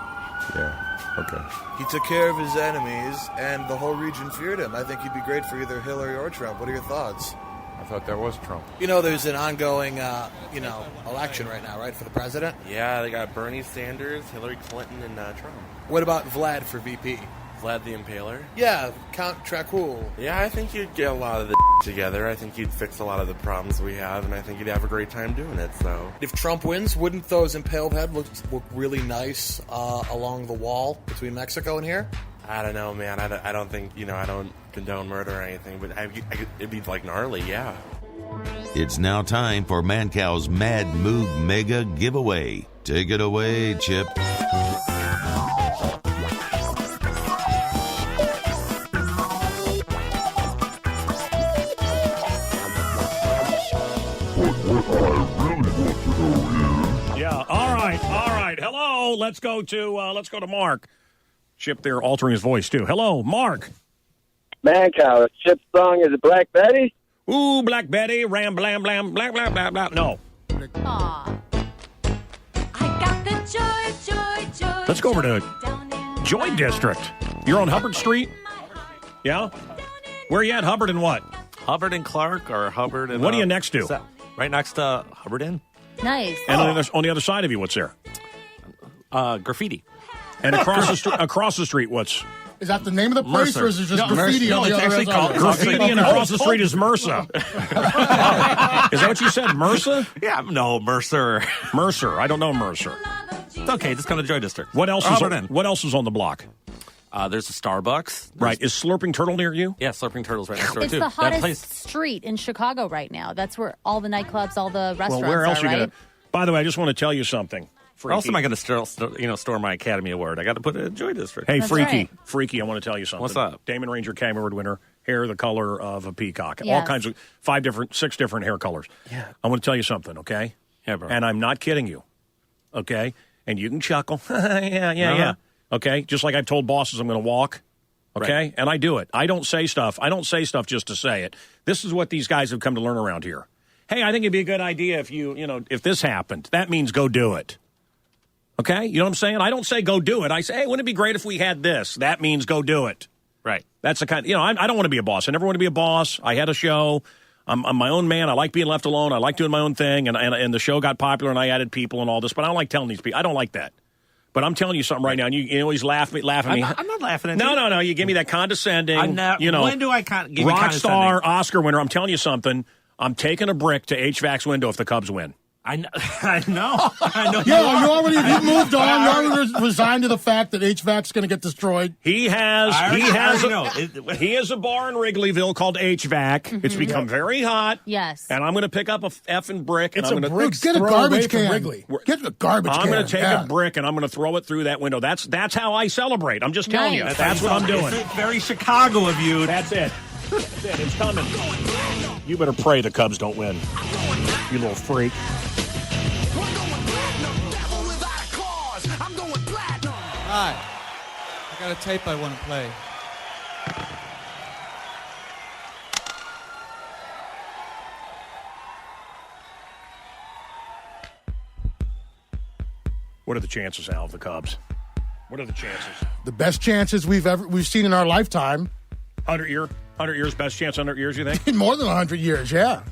Yeah. Okay. He took care of his enemies, and the whole region feared him. I think he'd be great for either Hillary or Trump. What are your thoughts? I thought that was Trump. There's an ongoing, election right now, right, for the president? Yeah, they got Bernie Sanders, Hillary Clinton, and Trump. What about Vlad for VP? Vlad the Impaler? Yeah, Count Dracul. Yeah, I think you'd get a lot of the together. I think you'd fix a lot of the problems we have, and I think you'd have a great time doing it, so. If Trump wins, wouldn't those impaled heads look really nice along the wall between Mexico and here? I don't know, man. I don't think, I don't condone murder or anything, but it'd be like gnarly, yeah. It's now time for Mancow's Mad Moog Mega Giveaway. Take it away, Chip. right. Hello. Let's go to Mark. Chip there altering his voice, too. Hello, Mark. Mancow, Chip's song is Black Betty? Ooh, Black Betty, ram, blam, blam, blah, blah, blah, blah. No. Aw. Let's go over to Joy District. You're on Hubbard Street? Yeah? Where you at, Hubbard and what? Hubbard and Clark or Hubbard and... What are you next to? Right next to Hubbard Inn. Nice. And on the other side of you, what's there? Graffiti. And across the street, what's... Is that the name of the place, Mercer. or is it just graffiti? No, on the it's other actually side? called graffiti, and across the street is MRSA. Is that what you said, MRSA? Yeah, no, Mercer. Mercer. I don't know Mercer. It's okay, just come to Joy District. What else is on the block? There's a Starbucks. Right. Is Slurping Turtle near you? Yeah, Slurping Turtle's right next door, It's too. the hottest street in Chicago right now. That's where all the nightclubs, all the restaurants Well, where else are, are you right? going to... By the way, I just want to tell you something. Where else am I going to store my Academy Award? I got to put it in Joy District. Hey, That's Freaky. right. Freaky, I want to tell you something. What's up? Damon Ranger Academy Award winner. Hair the color of a peacock. Yes. All kinds of 6 different hair colors. Yeah. I want to tell you something, okay? Yeah, bro. And I'm not kidding you, okay? And you can chuckle. Yeah. Okay? Just like I've told bosses I'm going to walk, okay? Right. And I do it. I don't say stuff just to say it. This is what these guys have come to learn around here. Hey, I think it'd be a good idea if this happened. That means go do it. Okay? You know what I'm saying? I don't say go do it. I say, hey, wouldn't it be great if we had this? That means go do it. Right. That's the kind I don't want to be a boss. I never want to be a boss. I had a show. I'm my own man. I like being left alone. I like doing my own thing. And the show got popular and I added people and all this. But I don't like telling these people. I don't like that. But I'm telling you something right now. And you always laugh at me. I'm not laughing at you. No. You give me that condescending, When do I give you rock condescending? star Oscar winner. I'm telling you something. I'm taking a brick to HVAC's window if the Cubs win. I know. Yeah, you moved on. You already resigned to the fact that HVAC's going to get destroyed. He has a bar in Wrigleyville called HVAC. Mm-hmm. It's become very hot. Yes. And I'm going to pick up a effing brick. It's and I'm a going brick. Get a garbage can. Get a garbage can. I'm going to take a brick and I'm going to throw it through that window. That's how I celebrate. I'm just telling you. Nice. That's what I'm doing. It's very Chicago of you. That's it. That's it. It's coming. You better pray the Cubs don't win. You little freak. Hi. I got a tape I want to play. What are the chances, Al, of the Cubs? What are the chances? The best chances we've seen in our lifetime. 100 years, best chance 100 years, you think? In more than 100 years, yeah.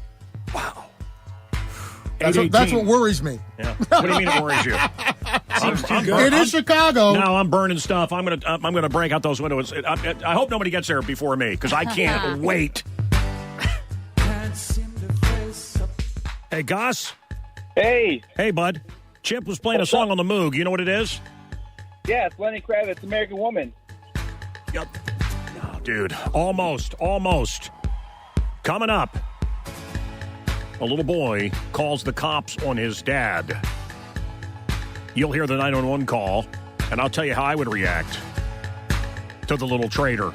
Wow. That's what worries me. Yeah. What do you mean it worries you? It is Chicago. No, I'm burning stuff. I'm gonna break out those windows. I hope nobody gets there before me because I can't wait. Hey, Gus. Hey. Hey, bud. Chip was playing a song on the Moog. You know what it is? Yeah, it's Lenny Kravitz, American Woman. Yep. Oh, dude, almost. Coming up. A little boy calls the cops on his dad. You'll hear the 911 call, and I'll tell you how I would react to the little traitor.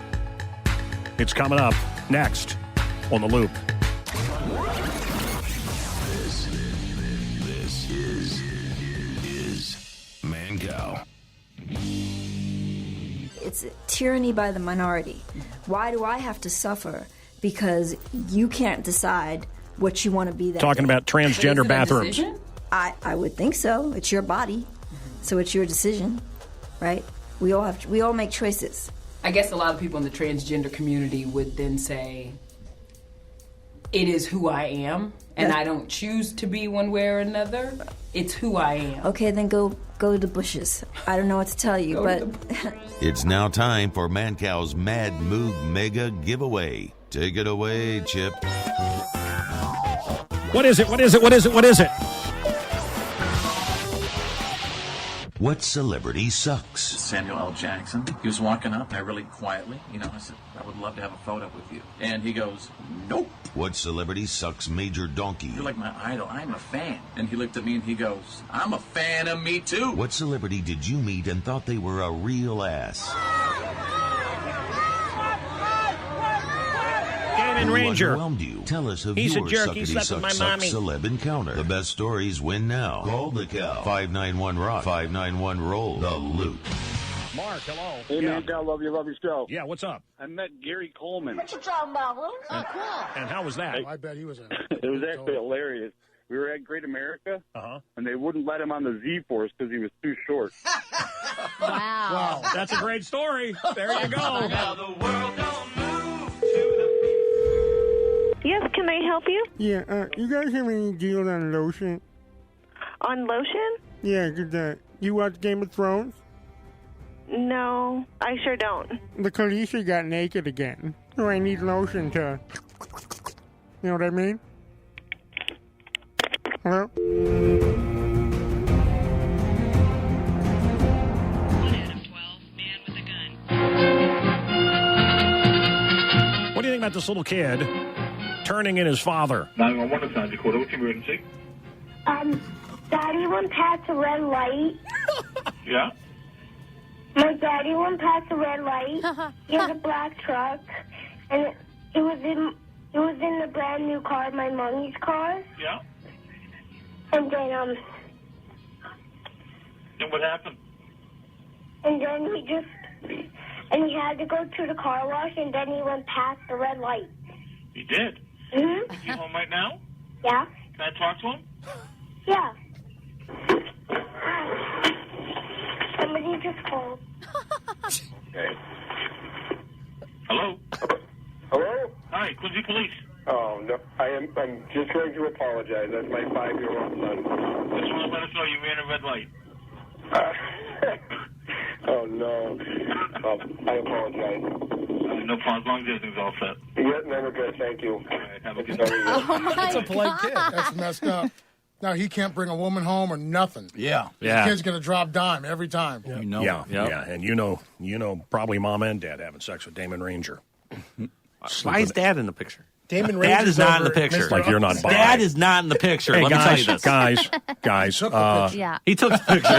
It's coming up next on The Loop. This is Mancow. It's tyranny by the minority. Why do I have to suffer because you can't decide what you want to be that Talking day? about transgender bathrooms. I would think so. It's your body, so it's your decision, right? We all make choices. I guess a lot of people in the transgender community would then say, it is who I am, and I don't choose to be one way or another. It's who I am. Okay, then go to the bushes. I don't know what to tell you, but It's now time for Mancow's Mad Moog Mega Giveaway. Take it away, Chip. What is it? What celebrity sucks? Samuel L. Jackson. He was walking up, and I really quietly, I said, I would love to have a photo with you. And he goes, nope. What celebrity sucks Major Donkey? You're like my idol. I'm a fan. And he looked at me and he goes, I'm a fan of me too. What celebrity did you meet and thought they were a real ass? Game Damon Ranger. Underwhelmed you? Tell us of He's a your jerk. He suckety slept suck with my suck mommy. celeb encounter. The best stories win now. Call the cow. 591-ROCK. 591-ROLL. The Loot. Mark, hello. Hey, man, I love your show. Yeah, what's up? I met Gary Coleman. What you talking about, Lou? Oh, cool. And how was that? I bet he was It was actually hilarious. We were at Great America, and they wouldn't let him on the Z-Force because he was too short. Wow. That's a great story. There you go. Now the world don't move Yes, can I help you? Yeah, you guys have any deals on lotion? On lotion? Yeah, cause you watch Game of Thrones? No, I sure don't. The Khaleesi got naked again, so I need lotion to... You know what I mean? Hello? What do you think about this little kid turning in his father? 911 is Sandy Quarter. What's the emergency? Daddy went past a red light. Yeah? My daddy went past a red light. He had a black truck, and it was in the brand new car, my mommy's car. Yeah? And then And what happened? and then he had to go to the car wash, and then he went past the red light. He did? Mm-hmm. Is he home right now? Yeah. Can I talk to him? Yeah. Somebody just called. Okay. Hello? Hello? Hi, Quincy Police. Oh, no, I'm just going to apologize. That's my 5-year-old son. Just want to let us know you ran a red light. Oh, no. I apologize. No problem. Long distance all set. Yeah, no, we're good. Thank you. All right, have a good day. That's a polite kid. That's messed up. Now he can't bring a woman home or nothing. Yeah. The kid's going to drop dime every time. You know. Yeah, and you know, probably mom and dad having sex with Damon Ranger. Why is Dad in the picture? Damon Dad Ranger's is not in the over picture. Mr. Like you're not buying. Dad is not in the picture. Hey, Let me tell you this. guys. Yeah. He took the picture.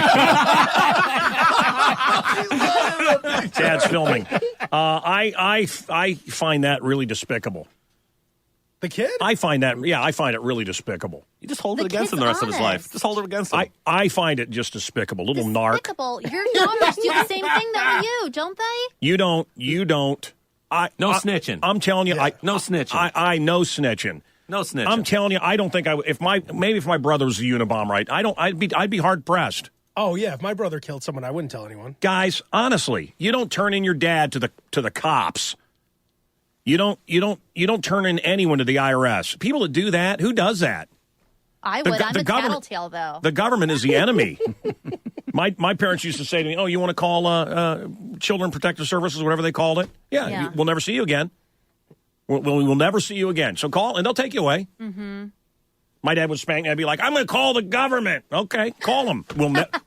Dad's filming. I find that really despicable. The kid? I find it really despicable. You just hold it against him the rest of his life. Just hold it against him. I find it just despicable. Little narc. Despicable. Your daughters do the same thing that you, don't they? You don't. No snitching. I'm telling you, no snitching. I no snitching. No snitching. I'm telling you, I don't think if my brother was a Unabomber, right? I'd be hard pressed. Oh yeah, if my brother killed someone, I wouldn't tell anyone. Guys, honestly, you don't turn in your dad to the cops. You don't turn in anyone to the IRS. People that do that, who does that? I would. I'm a tattletale, though. The government is the enemy. My parents used to say to me, "Oh, you want to call Children Protective Services, whatever they called it? Yeah. We'll never see you again. We'll never see you again. So call, and they'll take you away." Mm-hmm. My dad would spank me. I'd be like, "I'm going to call the government." Okay, call them.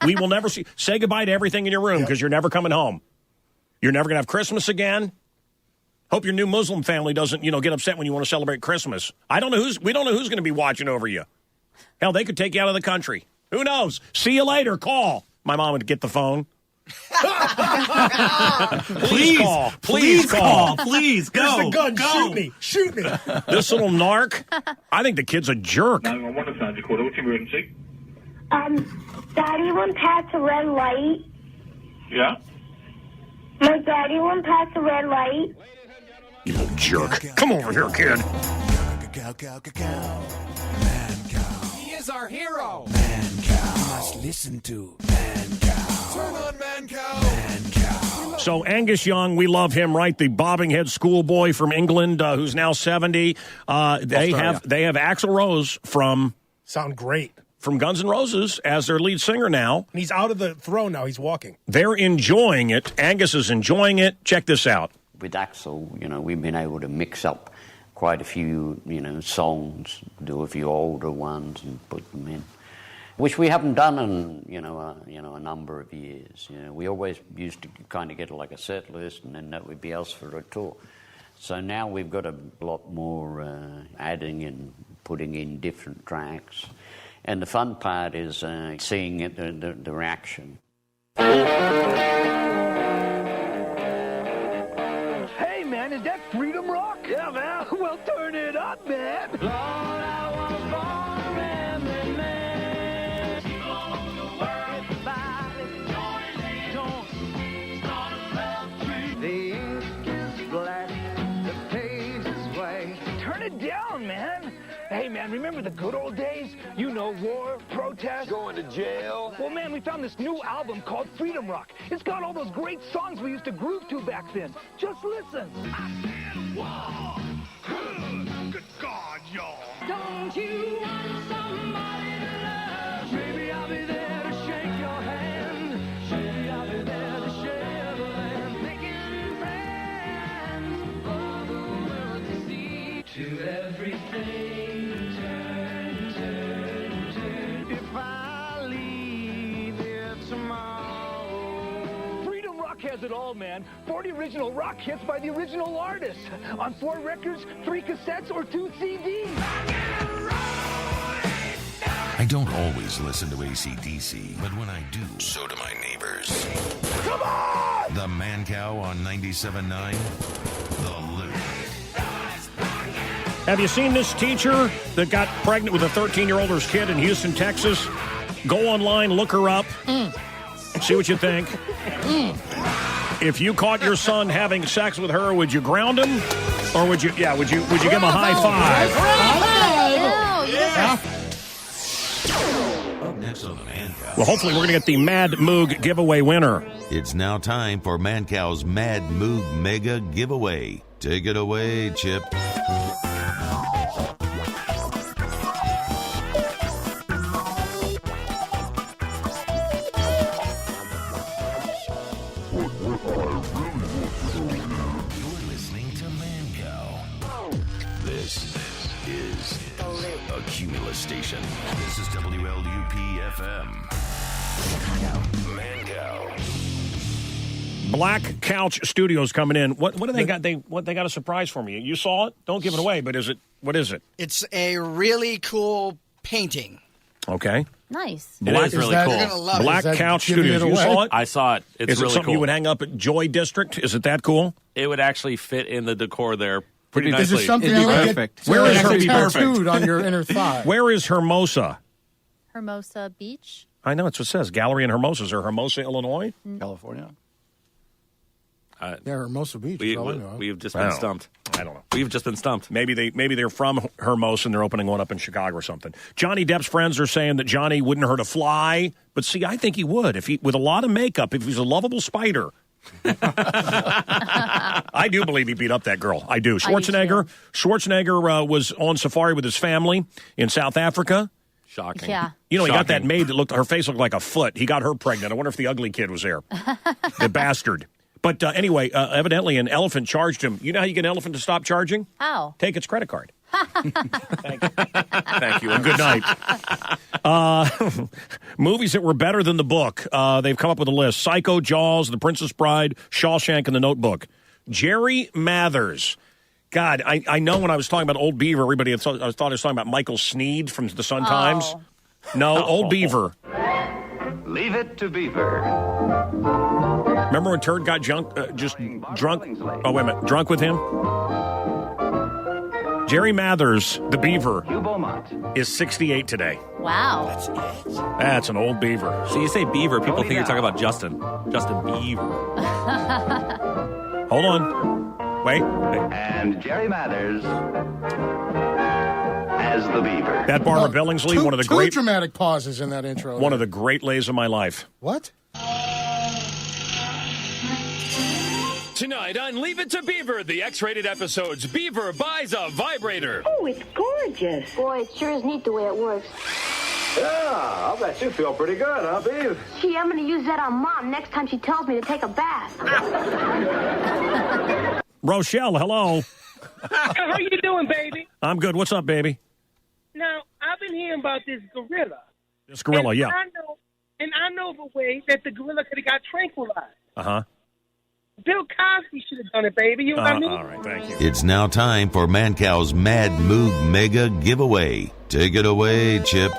We will never see. Say goodbye to everything in your room because you're never coming home. You're never going to have Christmas again. Hope your new Muslim family doesn't, get upset when you want to celebrate Christmas. We don't know who's going to be watching over you. Hell, they could take you out of the country. Who knows? See you later. Call. My mom would get the phone. Please call. Please call. Please go. Here's the gun. Go. Shoot me. This little narc, I think the kid's a jerk. 911 is Sandy Quarter. What's the emergency? Daddy went past a red light. Yeah? My daddy went past a red light. You little jerk. Come over here, kid. He is our hero. Mancow. You must listen to Mancow. Turn on Mancow. So Angus Young, we love him, right? The bobbing head schoolboy from England, who's now 70. They have Axl Rose from Sound great. From Guns N' Roses as their lead singer now. And he's out of the throne now. He's walking. They're enjoying it. Angus is enjoying it. Check this out. With Axl, we've been able to mix up quite a few, songs, do a few older ones and put them in, which we haven't done in, a number of years. We always used to kind of get like a set list and then that would be us for a tour. So now we've got a lot more adding and putting in different tracks. And the fun part is seeing the reaction. Hey, man, is that freedom rock? Yeah, man. Well, turn it up, man. Lord, I was born a rambling man. On the world, the ink is black, the page is white. Turn it down, man. Hey, man, remember the good old days? You know, war, protest. Going to jail. Well, man, we found this new album called Freedom Rock. It's got all those great songs we used to groove to back then. Just listen. I said war. Good God, y'all. Don't you want somebody to love? Maybe I'll be there to shake your hand. Maybe I'll be there to share the land. Making friends for the world to see. To everything. Has it all, man. 40 original rock hits by the original artists. On 4 records, 3 cassettes, or 2 CDs. I don't always listen to AC/DC, but when I do, so do my neighbors. Come on! The Mancow on 97.9, The Loop. Have you seen this teacher that got pregnant with a 13-year-old's kid in Houston, Texas? Go online, look her up. See what you think. If you caught your son having sex with her, would you ground him, or would you give him a high five? Up next on the Mancow. Well, hopefully we're going to get the Mad Moog giveaway winner. It's now time for Mancow's Mad Moog Mega Giveaway. Take it away, Chip. Station. This is WLUP-FM. Mancow. Black Couch Studios coming in. What do they got? They got a surprise for me. You saw it? Don't give it away. But what is it? It's a really cool painting. Okay. Nice. It is really cool. Black Couch Studios. You saw it? I saw it. It's is really it something cool. you would hang up at Joy District? Is it that cool? It would actually fit in the decor there pretty nicely. Is it something I would get Where is her tattooed on your inner thigh? Where is Hermosa? Hermosa Beach? I know, it's what it says. Gallery in Hermosa. Is there Hermosa, Illinois? California. Yeah, Hermosa Beach. We've just been stumped. I don't know. We've just been stumped. Maybe they're from Hermosa and they're opening one up in Chicago or something. Johnny Depp's friends are saying that Johnny wouldn't hurt a fly, but see, I think he would with a lot of makeup. If he's a lovable spider. I do believe he beat up that girl. I do. Schwarzenegger was on safari with his family in South Africa. Shocking. Yeah. You know, he got that maid that her face looked like a foot. He got her pregnant. I wonder if the ugly kid was there. The bastard. But anyway, evidently an elephant charged him. You know how you get an elephant to stop charging? How? Take its credit card. Thank you, and good night. Movies that were better than the book. They've come up with a list. Psycho, Jaws, The Princess Bride, Shawshank, and The Notebook. Jerry Mathers. God, I know when I was talking about Old Beaver, everybody thought I was talking about Michael Sneed from the Sun Times. No, Old Beaver. Leave it to Beaver. Remember when Turd got drunk? Oh, wait a minute. Drunk with him? Jerry Mathers, the Beaver, is 68 today. Wow. That's it. That's an old beaver. So you say beaver, people think you're talking about Justin Beaver. Hold on. Wait. And Jerry Mathers as the Beaver. That Barbara Billingsley, one of the great dramatic pauses in that intro. One of the great lays of my life. What? Tonight on Leave It to Beaver, the X-rated episodes, Beaver buys a vibrator. Oh, it's gorgeous. Boy, it sure is neat the way it works. Yeah, I'll bet you feel pretty good, huh, Beav? Gee, I'm going to use that on Mom next time she tells me to take a bath. Rochelle, hello. How you doing, baby? I'm good. What's up, baby? Now, I've been hearing about this gorilla. This gorilla, and yeah. I know of a way that the gorilla could have got tranquilized. Uh-huh. Bill Cosby should have done it, baby. You know what I mean? All right, thank you. It's now time for Mancow's Mad Moog Mega Giveaway. Take it away, Chip.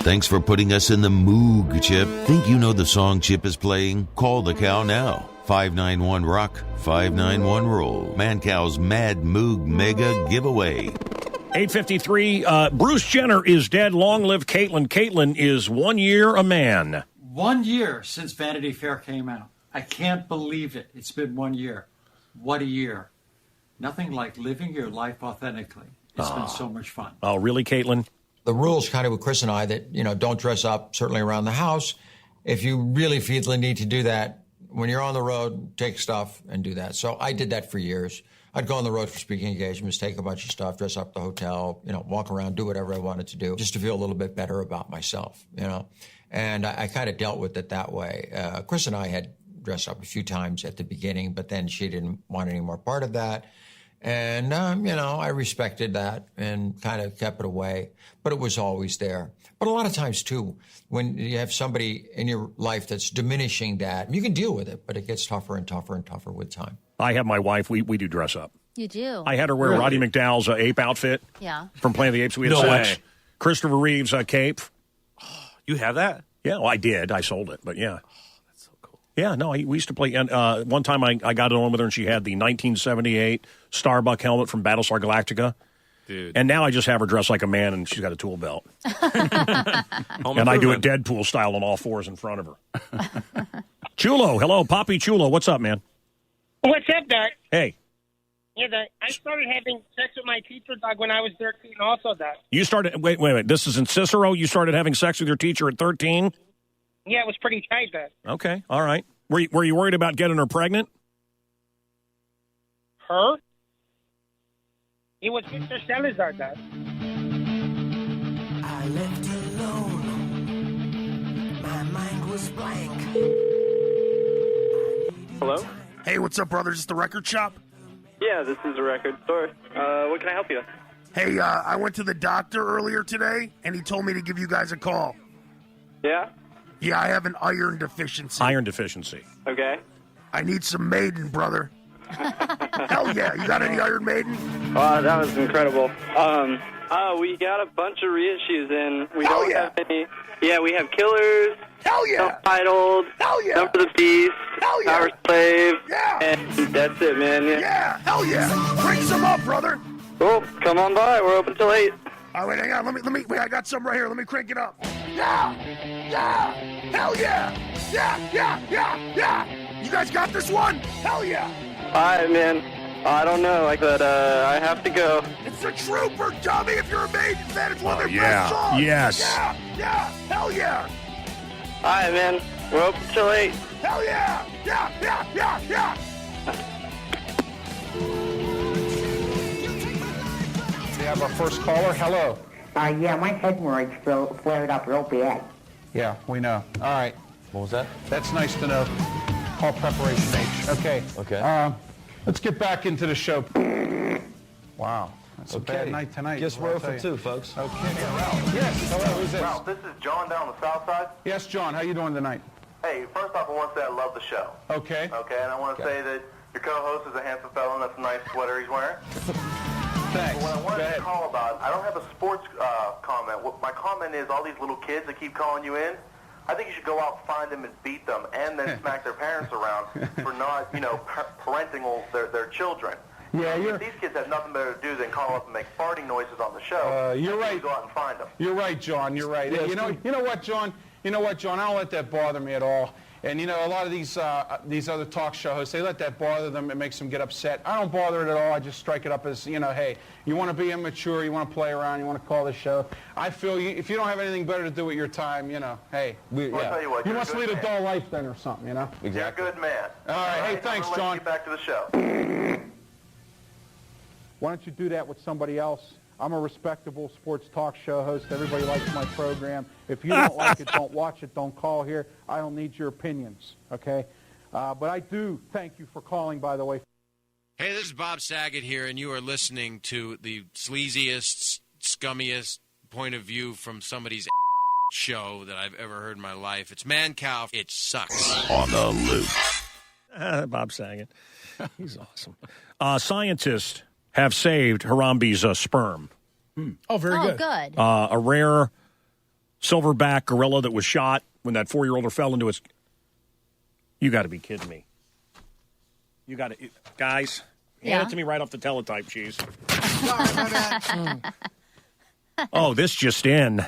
Thanks for putting us in the moog, Chip. Think you know the song Chip is playing? Call the cow now. 591-ROCK, 591-ROLL. Mancow's Mad Moog Mega Giveaway. 8:53. Bruce Jenner is dead. Long live Caitlyn. Caitlyn is 1 year a man. 1 year since Vanity Fair came out. I can't believe it. It's been 1 year. What a year. Nothing like living your life authentically. It's been so much fun. Oh, really, Caitlyn? The rules kind of with Chris and I that, don't dress up, certainly around the house. If you really feel the need to do that, when you're on the road, take stuff and do that. So I did that for years. I'd go on the road for speaking engagements, take a bunch of stuff, dress up the hotel, walk around, do whatever I wanted to do just to feel a little bit better about myself, And I kind of dealt with it that way. Chris and I had dressed up a few times at the beginning, but then she didn't want any more part of that. And, I respected that and kind of kept it away, but it was always there. But a lot of times, too, when you have somebody in your life that's diminishing that, you can deal with it, but it gets tougher and tougher and tougher with time. I have my wife. We do dress up. You do? I had her wear Roddy McDowell's ape outfit. Yeah. From Planet of the Apes. We had No sex. way. Christopher Reeve's cape. You have that? Yeah, well, I did. I sold it, but yeah. That's so cool. Yeah, no, we used to play. And one time I got it on with her, and she had the 1978 Starbuck helmet from Battlestar Galactica. Dude. And now I just have her dressed like a man, and she's got a tool belt. And I do it Deadpool style on all fours in front of her. Chulo, hello, Poppy Chulo. What's up, man? What's up, Doc? Hey. Yeah, Doc. I started having sex with my teacher, Doc, when I was 13 also, Doc. You started, wait. This is in Cicero? You started having sex with your teacher at 13? Yeah, it was pretty tight, Doc. Okay, all right. Were you worried about getting her pregnant? Her? It was Mr. Salazar, Doc. I left alone. My mind was blank. Hello? Hey, what's up, brothers? It's the record shop. Yeah, this is a record store. What can I help you? Hey, I went to the doctor earlier today, and he told me to give you guys a call. Yeah? Yeah, I have an iron deficiency. Iron deficiency. Okay. I need some Maiden, brother. Hell yeah. You got any Iron Maiden? That was incredible. We got a bunch of reissues in. We don't have any. Yeah, we have Killers. Hell yeah. Self-Titled. Hell yeah. Number the Beast. Hell yeah. Power Slave. Yeah. And that's it, man. Yeah. Hell yeah. Bring some up, brother. Cool. Come on by. We're open till 8. All right, hang on. Let me. Wait, I got some right here. Let me crank it up. Yeah. Yeah. Hell yeah. Yeah. You guys got this one? Hell yeah. All right, man. I don't know, but I have to go. It's a trooper, dummy. If you're a Maiden fan, it's one of their yeah. best songs. Yes. Yeah. Hell yeah. All right, man. We're open till 8. Hell yeah. Yeah. We have our first caller. Hello. Yeah, my hemorrhoids flared up real bad. Yeah, we know. All right. What was that? That's nice to know. Call Preparation H. Okay. Let's get back into the show. Wow. That's a bad night tonight. Guess we're 0 for 2, folks. Okay. Yes. Hello. Who's this? Ralph, this is John down the south side. Yes, John. How you doing tonight? Hey, first off, I want to say I love the show. Okay. Okay, and I want to say that your co-host is a handsome fellow, and that's a nice sweater he's wearing. Thanks. But what I wanted to call about, I don't have a sports comment. What my comment is, all these little kids that keep calling you in, I think you should go out, find them, and beat them, and then smack their parents around for not, parenting their children. Yeah, these kids have nothing better to do than call up and make farting noises on the show. You're right. Go out and find them. You're right, John. You're right. Yes, You know what, John? I don't let that bother me at all. And, a lot of these other talk show hosts, they let that bother them. It makes them get upset. I don't bother it at all. I just strike it up as, hey, you want to be immature, you want to play around, you want to call this show. I feel if you don't have anything better to do with your time, hey. I'll tell you what, you you're must a good lead a man. dull life then or something, Exactly. You're a good man. All right. Hey, thanks, I'm gonna John. let you get back to the show. Why don't you do that with somebody else? I'm a respectable sports talk show host. Everybody likes my program. If you don't like it, don't watch it. Don't call here. I don't need your opinions, okay? But I do thank you for calling, by the way. Hey, this is Bob Saget here, and you are listening to the sleaziest, scummiest point of view from somebody's show that I've ever heard in my life. It's Mancow. It sucks. On the loop. Bob Saget. He's awesome. Scientists have saved Harambe's sperm. Oh, very good. Good. A rare silverback gorilla that was shot when that 4-year-older fell into its... You got to be kidding me. You got to... Guys, hand it to me right off the teletype, cheese. Oh, this just in.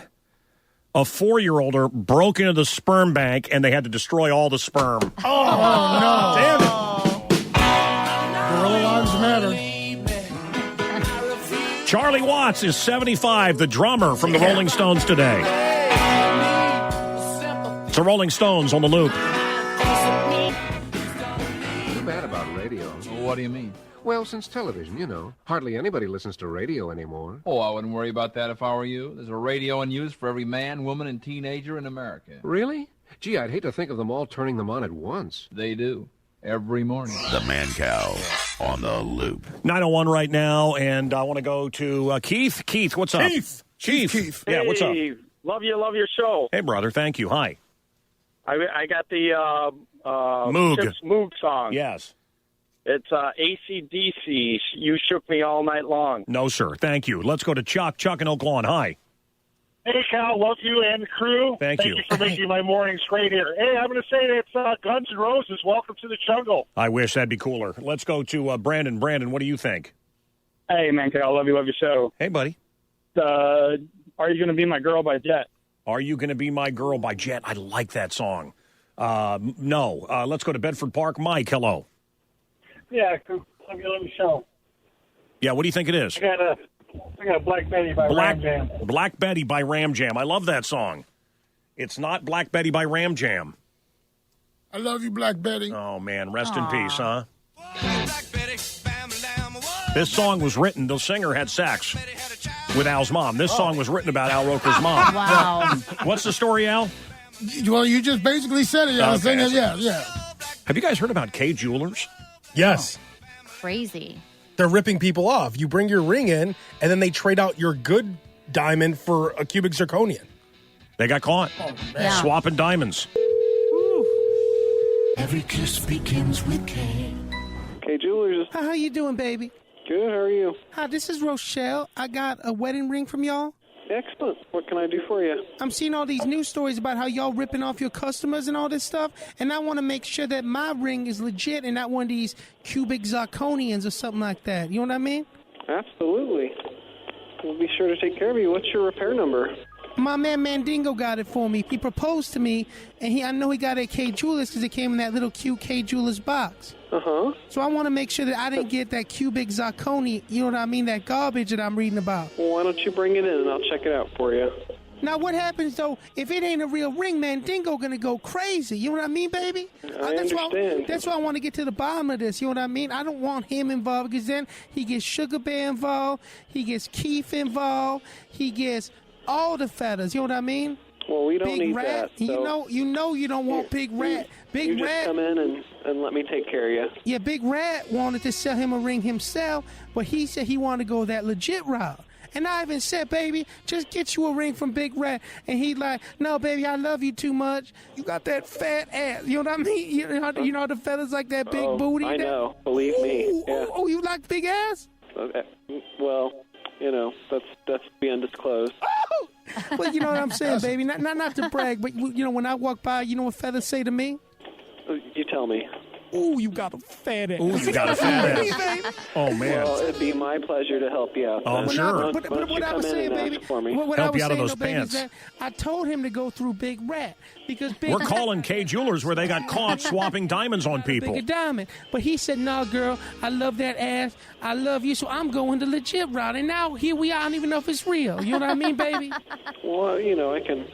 A 4-year-older broke into the sperm bank, and they had to destroy all the sperm. Oh, no. Damn it. Gorilla lives matter. Charlie Watts is 75, the drummer from the Rolling Stones today. It's the Rolling Stones on the loop. Too bad about radio. What do you mean? Well, since television, you know, hardly anybody listens to radio anymore. Oh, I wouldn't worry about that if I were you. There's a radio in use for every man, woman, and teenager in America. Really? Gee, I'd hate to think of them all turning them on at once. They do. Every morning. The Mancow on the loop. 9:01 right now, and I want to go to Keith. Keith, what's up? Keith. Yeah, what's up? Love your show. Hey, brother, thank you. Hi. I got the Moog. Chips Moog song. Yes. It's AC/DC. You shook me all night long. No, sir. Thank you. Let's go to Chuck. Chuck in Oak Lawn. Hi. Hey, Cal, love you and the crew. Thank you. Thank you for making my mornings great here. Hey, I'm going to say it's Guns N' Roses. Welcome to the jungle. I wish that'd be cooler. Let's go to Brandon. Brandon, what do you think? Hey, man, Cal, love your show. Hey, buddy. Are You Going to Be My Girl by Jet? Are You Going to Be My Girl by Jet? I like that song. No. Let's go to Bedford Park. Mike, hello. Yeah, love your show. Yeah, what do you think it is? I got Black Betty by Ram Jam. Black Betty by Ram Jam. I love that song. It's not Black Betty by Ram Jam. I love you, Black Betty. Oh, man. Rest in peace, huh? This song was written, the singer had sex with Al's mom. This song was written about Al Roker's mom. Wow. What's the story, Al? Well, you just basically said it. Yeah, Okay. yeah. Have you guys heard about Kay Jewelers? Yes. Crazy. They're ripping people off. You bring your ring in, and then they trade out your good diamond for a cubic zirconian. They got caught. Yeah. Swapping diamonds. Every kiss begins with K. K Jewelers. How you doing, baby? Good, how are you? Hi, this is Rochelle. I got a wedding ring from y'all. Excellent. What can I do for you? I'm seeing all these news stories about how y'all ripping off your customers and all this stuff, and I want to make sure that my ring is legit and not one of these cubic zirconians or something like that. You know what I mean? Absolutely. We'll be sure to take care of you. What's your repair number? My man Mandingo got it for me. He proposed to me, and I know he got it at K Jewelers because it came in that little cute K Jewelers box. Uh-huh. So I want to make sure that I didn't get that cubic zirconia, you know what I mean, that garbage that I'm reading about. Well, why don't you bring it in and I'll check it out for you. Now, what happens, though, if it ain't a real ring, Mandingo going to go crazy. You know what I mean, baby? I understand. That's why I want to get to the bottom of this. You know what I mean? I don't want him involved because then he gets Sugar Bear involved. He gets Keith involved. He gets all the fellas. You know what I mean? Well, we don't Big need Rat. that. So You know you don't want Big Rat. Big you Rat. just come in and let me take care of you. Yeah, Big Rat wanted to sell him a ring himself, but he said he wanted to go that legit route. And I even said, baby, just get you a ring from Big Rat. And he like, no, baby, I love you too much. You got that fat ass. You know what I mean? You know the fellas like that big booty? I know. Believe me. Yeah. Oh, you like big ass? Okay. Well, you know, that's being undisclosed. Well, you know what I'm saying, baby. Not to brag, but, you know, when I walk by, you know what fellas say to me? You tell me. Ooh, you got a fat ass. Ooh, you got a fat ass. Oh, man. Well, it'd be my pleasure to help you out. Oh, I'm sure. But what I was saying, baby, for me? what Help I was you out of saying, those though, baby, is pants. that I told him to go through Big Rat because Big We're Rat calling Kay Jewelers where they got caught swapping diamonds on people. Big diamond. But he said, no, girl, I love that ass. I love you, so I'm going the legit route. And now here we are. I don't even know if it's real. You know what I mean, baby? Well, you know, I can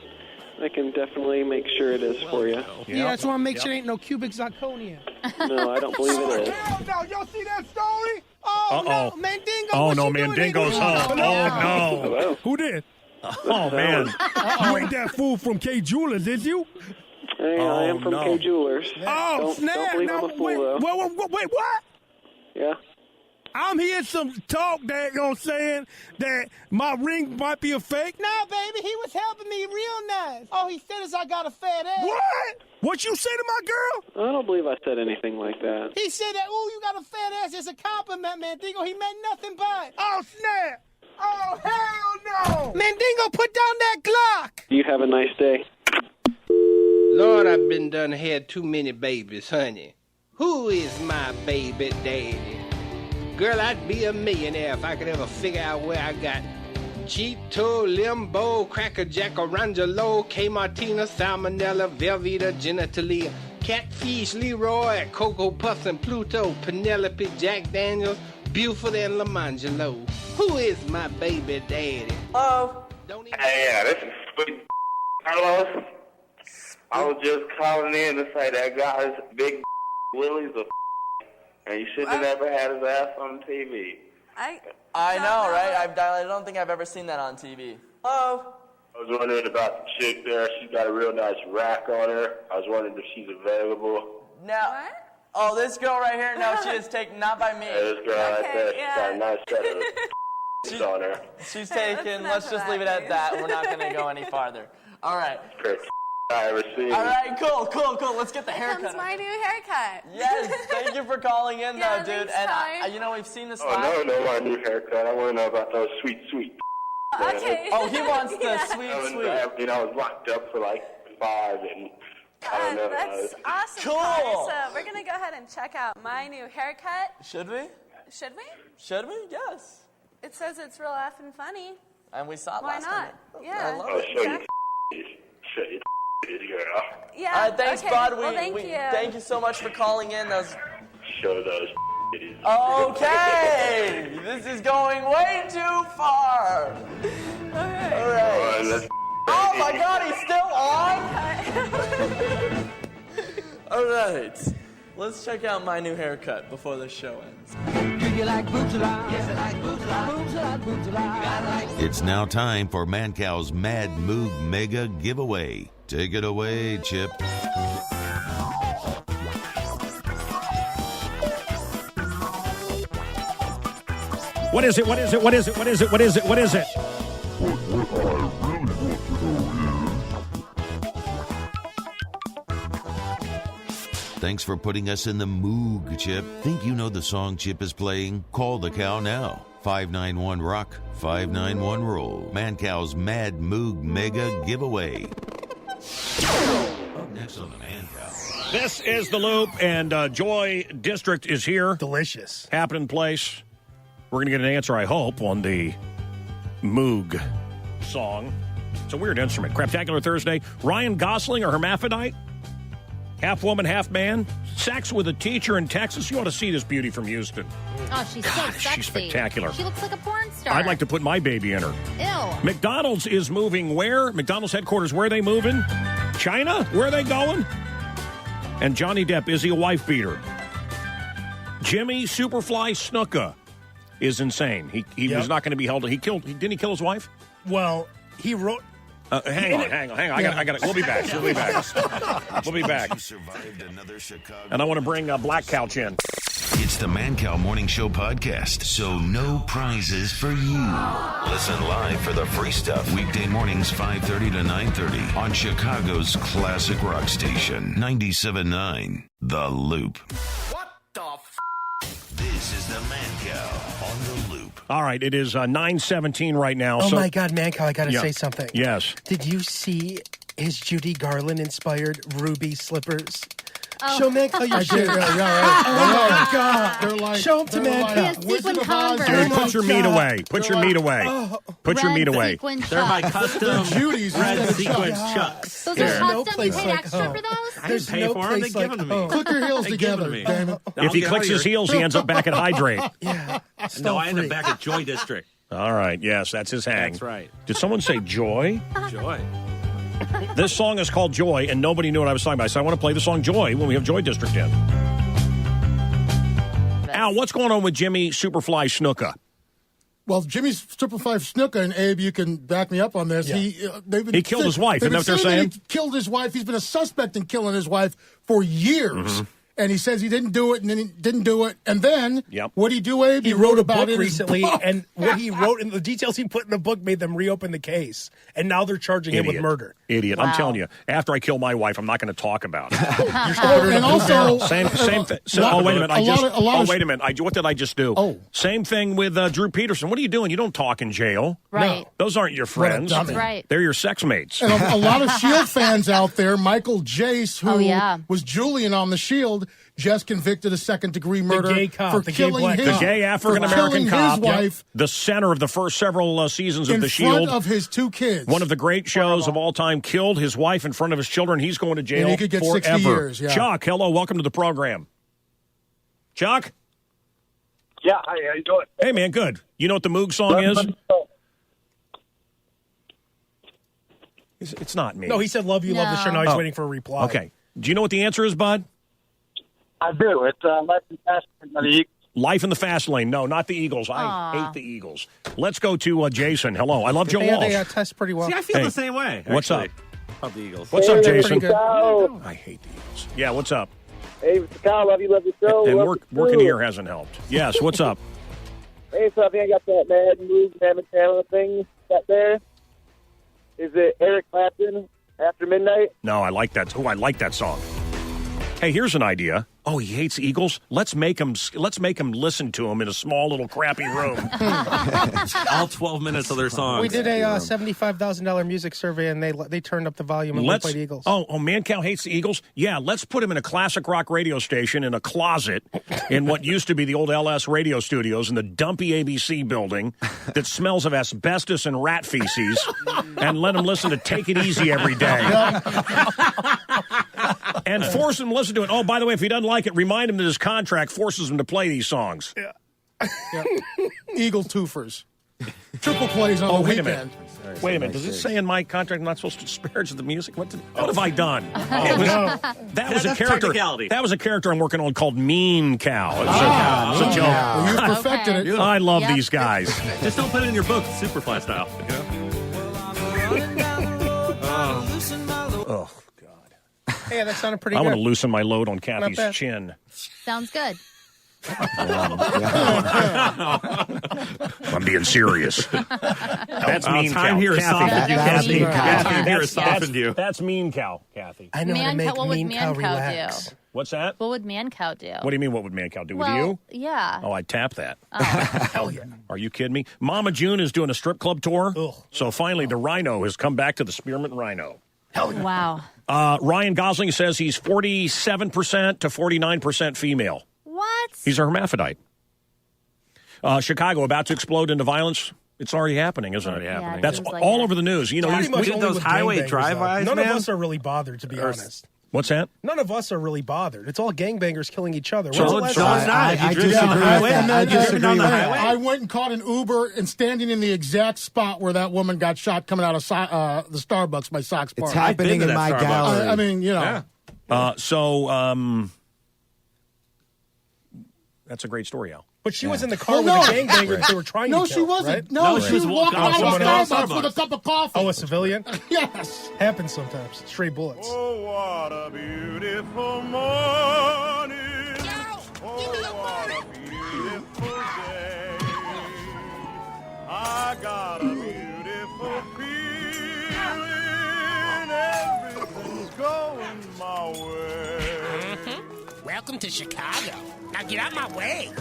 definitely make sure it is for you. Yeah, that's why I make sure there ain't no cubic zirconia. No, I don't believe it is. Hell no, y'all see that story? Oh, Uh-oh. no, Mandingo. Oh, what no, you doing Mandingo's here? home. Oh, no. Hello? Who did? Oh, man. You ain't that fool from K Jewelers, did you? Hey, I am from K Jewelers. Oh, don't snap. believe Now, I'm a fool, wait, though. wait, what? Yeah? I'm hearing some talk that, you know what I'm saying, that my ring might be a fake. Nah, baby, he was helping me real nice. All he said is I got a fat ass. What? What you say to my girl? I don't believe I said anything like that. He said that, ooh, you got a fat ass. It's a compliment, Mandingo. He meant nothing but. Oh, snap. Oh, hell no. Mandingo, put down that Glock. You have a nice day. Lord, I've been done had too many babies, honey. Who is my baby daddy? Girl, I'd be a millionaire if I could ever figure out where I got Cheeto, Limbo, Cracker Jack, Orangelo, K. Martina, Salmonella, Velveeta, Genitalia, Catfish, Leroy, Cocoa Puffs and Pluto, Penelope, Jack Daniels, Buford, and Lamangelo. Who is my baby daddy? Hello. Hey, yeah, this is Sweet Carlos. I was just calling in to say that guy's big Willie's a and you shouldn't have ever had his ass on TV. I know, right? I don't think I've ever seen that on TV. Hello? I was wondering about the chick there. She's got a real nice rack on her. I was wondering if she's available. Now, oh, this girl right here? No, she is taken, not by me. Hey, this girl right there, she's got a nice set of on her. She's taken. Let's just leave it at that. We're not going to go any farther. All right. I ever seen. All right, cool. Let's get the haircut. Comes my new haircut. Yes, thank you for calling in, Yeah, though, dude. thanks, And you know we've seen this. Oh no, my new haircut. I want to know about those sweet. Okay. Oh, he wants the sweet. I was locked up for like 5, and I don't know. That's awesome. Cool. Connor. So we're gonna go ahead and check out my new haircut. Should we? Should we? Should we? Yes. It says it's real effing funny. And we saw it Why last not? time. Yeah. I love I'll it. show you, girl. Yeah. All right, thanks, okay. bud. Well, thank you. Thank you so much for calling in. Show those. Okay, this is going way too far. All right. Oh my God, he's still on. All right, let's check out my new haircut before the show ends. Do you like boobs a lot? Yes, I like boobs a lot. Boobs a lot, boobs a lot. You gotta like. It's now time for Mancow's Mad Moog Mega Giveaway. Take it away, Chip. What is it? What is it? What is it? What is it? What is it? What is it? What I really want to know is... Thanks for putting us in the moog, Chip. Think you know the song Chip is playing? Call the cow now. 591-ROCK, 591-ROLL. Mancow's Mad Moog Mega Giveaway. Up next on the Mancow. This is The Loop, and Joy District is here. Delicious. Happening place. We're going to get an answer, I hope, on the Moog song. It's a weird instrument. Craptacular Thursday. Ryan Gosling, a hermaphrodite? Half woman, half man? Sex with a teacher in Texas? You ought to see this beauty from Houston. Oh, she's so sexy. She's spectacular. She looks like a porn star. I'd like to put my baby in her. Ew. McDonald's is moving where? McDonald's headquarters, where are they moving? China? Where are they going? And Johnny Depp, is he a wife beater? Jimmy Superfly Snuka is insane. He was not going to be held. Didn't he kill his wife? Well, he wrote. Hang on. I got it. We'll be back. We'll be back. And I want to bring Black Couch in. It's the Mancow Morning Show podcast, so no prizes for you. Listen live for the free stuff weekday mornings 5:30 to 9:30 on Chicago's classic rock station 97.9 The Loop. What the f***? This is the Mancow on The Loop. All right, it is 9:17 right now. Oh my God, Mancow, I got to say something. Yes. Did you see his Judy Garland-inspired ruby slippers? Oh. Show Mancow your shoes. Yeah, Oh my God. They're like, Show them to Mancow. Sequin Converse. Dude, put your meat away. Put your meat away. Put your meat away. They're my custom Judy's red sequin chucks. Those There's are no custom. You place paid like extra home. for those? I didn't pay for them. They give them to me. Click your heels They give together, them to me. damn it. If he clicks his heels, he ends up back at Hydrate. Yeah. No, I end up back at Joy District. All right, yes, that's his hang. That's right. Did someone say Joy? Joy. This song is called Joy, and nobody knew what I was talking about. So I want to play the song Joy when we have Joy District in. Al, what's going on with Jimmy Superfly Snuka? Well, Jimmy's Superfly Snuka, and Abe, you can back me up on this. Yeah. He killed his wife. Isn't that what they're saying? He killed his wife. He's been a suspect in killing his wife for years. Mm-hmm. And he says he didn't do it, and then he didn't do it. And then, Yep. what did he do, Abe? He wrote a about book it recently, in his book. and what he wrote and the details he put in the book made them reopen the case. And now they're charging him with murder. Idiot. Wow. I'm telling you, after I kill my wife, I'm not going to talk about it. And also, Same thing. Oh, wait a minute. Wait a minute. What did I just do? Oh. Same thing with Drew Peterson. What are you doing? You don't talk in jail. Right. Those aren't your friends. What a dummy. That's right. They're your sex mates. And a lot of S.H.I.E.L.D. fans out there, Michael Jace, who was Julian on the S.H.I.E.L.D., just convicted of second-degree murder gay cop, for the gay killing black his, The gay African-American cop, his wife the center of the first several seasons of in The front Shield, of his 2 kids. one of the great shows of all time, killed his wife in front of his children. He's going to jail And he could get forever. 60 years, yeah. Chuck, hello, welcome to the program. Chuck? Yeah, hi, how you doing? Hey, man, good. You know what the Moog song is? It's not me. No, he said, love you, love the show. Now he's Oh. waiting for a reply. Okay. Do you know what the answer is, bud? I do. It's Life and Fast by the Eagles. Life in the Fast Lane. No, not the Eagles. I hate the Eagles. Let's go to Jason. Hello. I love Joe Walsh. They test pretty well. See, I feel Hey, the same way. what's actually. up? Love the Eagles. What's up, Jason? Ciao. I hate the Eagles. Yeah, what's up? Hey, Mr. Kyle, love your show. And Love the working crew. here hasn't helped. Yes, what's up? Hey, so I think I got that Mad Move, Mammoth Channel thing back there. Is it Eric Clapton, After Midnight? No, I like that. Oh, I like that song. Hey, here's an idea. Oh, he hates the Eagles. Let's make him listen to him in a small little crappy room. All 12 minutes of their songs. We did a $75,000 music survey, and they turned up the volume and we played Eagles. Oh, Mancow hates the Eagles? Yeah, let's put him in a classic rock radio station in a closet in what used to be the old LS radio studios in the dumpy ABC building that smells of asbestos and rat feces, and let him listen to Take It Easy every day. And force him to listen to it. Oh, by the way, if he doesn't like it, remind him that his contract forces him to play these songs. Yeah. Eagle twofers. Triple plays on the wait weekend. a minute. Wait a minute. Does it say in my contract I'm not supposed to disparage the music? What have I done? That was a character. That was a character I'm working on called Mean Cow. It's a joke. Well, you perfected it. I love these guys. Just don't put it in your book, Superfly style. Oh, Hey, that sounded pretty I good. want to loosen my load on Kathy's bad. chin. Sounds good. I'm being serious. That's Mean Cow. Time here has softened you, Kathy. Time here has softened you. That's Mean Cow, Kathy. I know how to make What would Mean Cow Mancow relax. do? What's that? What would Mancow do? What do you mean, what would Mancow do with well, you? Yeah. Oh, I'd tap that. Hell yeah. Are you kidding me? Mama June is doing a strip club tour. So finally, the Rhino has come back to the Spearmint Rhino. Hell yeah. Wow. Ryan Gosling says he's 47% to 49% female. What? He's a hermaphrodite. Chicago about to explode into violence. It's already happening, isn't it? happening. That's Seems like all it. over the news. You know, Pretty much did only those with highway gangbangers, drive-bys, though. None man? of us are really bothered, to be honest. What's that? None of us are really bothered. It's all gangbangers killing each other. So- When's the so last it's time- not. I You driven on the disagree highway? with that. I disagree on the with highway? I went and caught an Uber and standing in the exact spot where that woman got shot coming out of the Starbucks by Sox Park. It's happening in my gallery. I mean, you know. That's a great story, Al. But she was in the car Well, with no. the gangbangers. They were trying No, to she kill, wasn't. right? No, she was walking out someone of else? Starbucks with a cup of coffee. Oh, a civilian? Yes. Happens sometimes. Stray bullets. Oh, what a beautiful morning. Oh, what a beautiful day. I got a beautiful feeling. Everything's going my way. Welcome to Chicago. Now get out my way.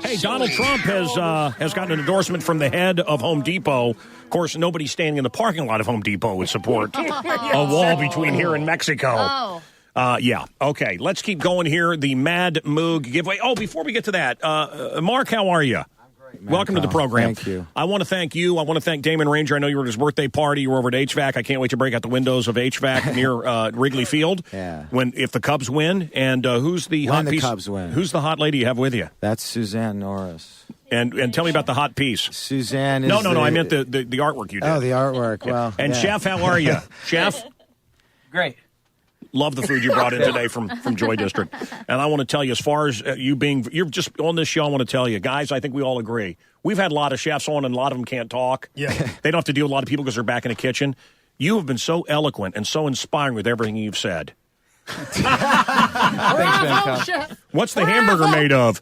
Hey, Donald Trump has gotten an endorsement from the head of Home Depot. Of course, nobody standing in the parking lot of Home Depot would support a wall between here and Mexico. Yeah. Okay, let's keep going here. The Mad Moog giveaway. Oh, before we get to that, Mark, how are you? Welcome to the program. Thank you. I want to thank you. I want to thank Damon Ranger. I know you were at his birthday party. You were over at HVAC. I can't wait to break out the windows of HVAC near Wrigley Field. Yeah. If the Cubs win. And who's the hot piece? Cubs win. Who's the hot lady you have with you? That's Suzanne Norris. And tell me about the hot piece. Suzanne is No. I meant the artwork you did. Oh, the artwork. Well, And yeah. Chef, how are you? Chef? Great. Love the food you brought in today from Joy District. And I want to tell you, as far as you're just on this show, I want to tell you, guys, I think we all agree. We've had a lot of chefs on, and a lot of them can't talk. Yeah. They don't have to deal with a lot of people because they're back in the kitchen. You have been so eloquent and so inspiring with everything you've said. Thanks, Mancow. What's the hamburger made of?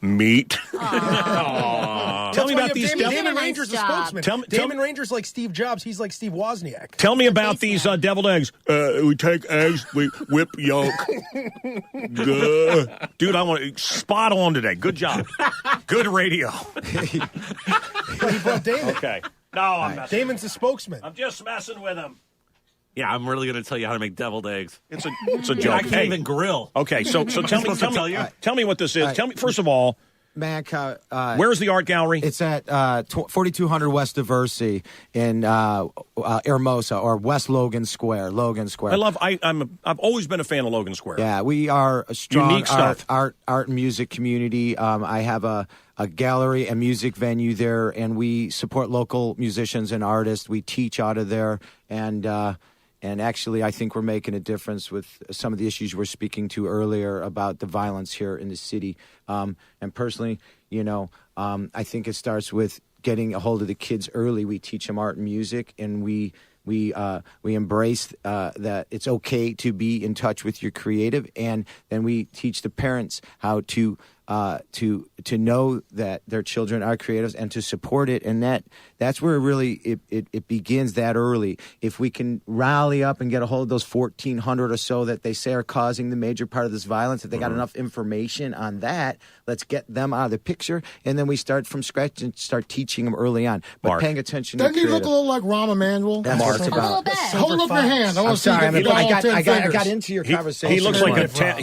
Meat. Tell me about these. Damon Ranger's the spokesman. Damon me, Ranger's like Steve Jobs. He's like Steve Wozniak. Tell me about these deviled eggs. We take eggs, we whip yolk. Good. Dude, I want spot on today. Good job. Good radio. He brought Damon. Okay. No, I'm messing. Damon's the spokesman. I'm just messing with him. Yeah, I'm really going to tell you how to make deviled eggs. It's a joke. I can't even grill. Okay, so tell me what this is. Tell me first of all. Mancow, where's the art gallery? It's at 4200 West Diversey in Hermosa or West Logan Square. I've always been a fan of Logan Square. Yeah, we are a strong unique stuff. art and music community. I have a gallery and music venue there, and we support local musicians and artists. We teach out of there, and actually, I think we're making a difference with some of the issues you were speaking to earlier about the violence here in the city. And personally, I think it starts with getting a hold of the kids early. We teach them art and music, and we embrace that it's okay to be in touch with your creative, and then we teach the parents how to know that their children are creatives and to support it, and that's where it begins that early. If we can rally up and get a hold of those 1,400 or so that they say are causing the major part of this violence, if they got enough information on that, let's get them out of the picture, and then we start from scratch and start teaching them early on. But Mark. paying attention Doesn't to he look a little like Rahm Emanuel? That's what it's about. Hold up your hand. I want to see sorry, if I got into your conversation. He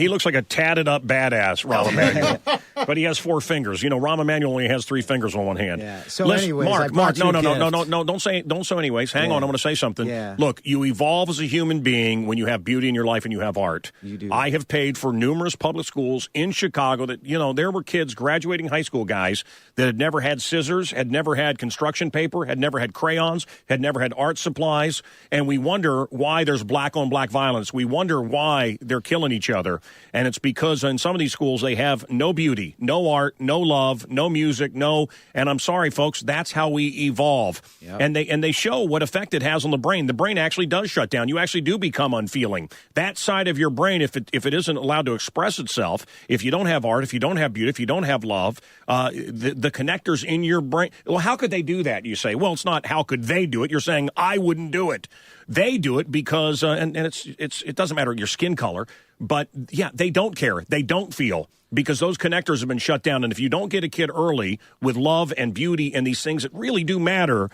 looks like a tatted up badass, Rahm Emanuel. But he has 4 fingers. Rahm Emanuel only has 3 fingers on one hand. Yeah. So anyways, Mark, no. Don't say anyways. Hang on, I want to say something. Yeah. Look, you evolve as a human being when you have beauty in your life and you have art. You do. I have paid for numerous public schools in Chicago that, there were kids, graduating high school guys, that had never had scissors, had never had construction paper, had never had crayons, had never had art supplies, and we wonder why there's black-on-black violence. We wonder why they're killing each other, and it's because in some of these schools they have no beauty, no art, no love, no music, and I'm sorry, folks, that's how we evolve. Yep. And they show what effect it has on the brain. The brain actually does shut down. You actually do become unfeeling. That side of your brain, if it isn't allowed to express itself, if you don't have art, if you don't have beauty, if you don't have love, the connectors in your brain, well, how could they do that? You say, well, it's not how could they do it. You're saying I wouldn't do it. They do it because, and it doesn't matter your skin color, but yeah, they don't care. They don't feel, because those connectors have been shut down. And if you don't get a kid early with love and beauty and these things that really do matter,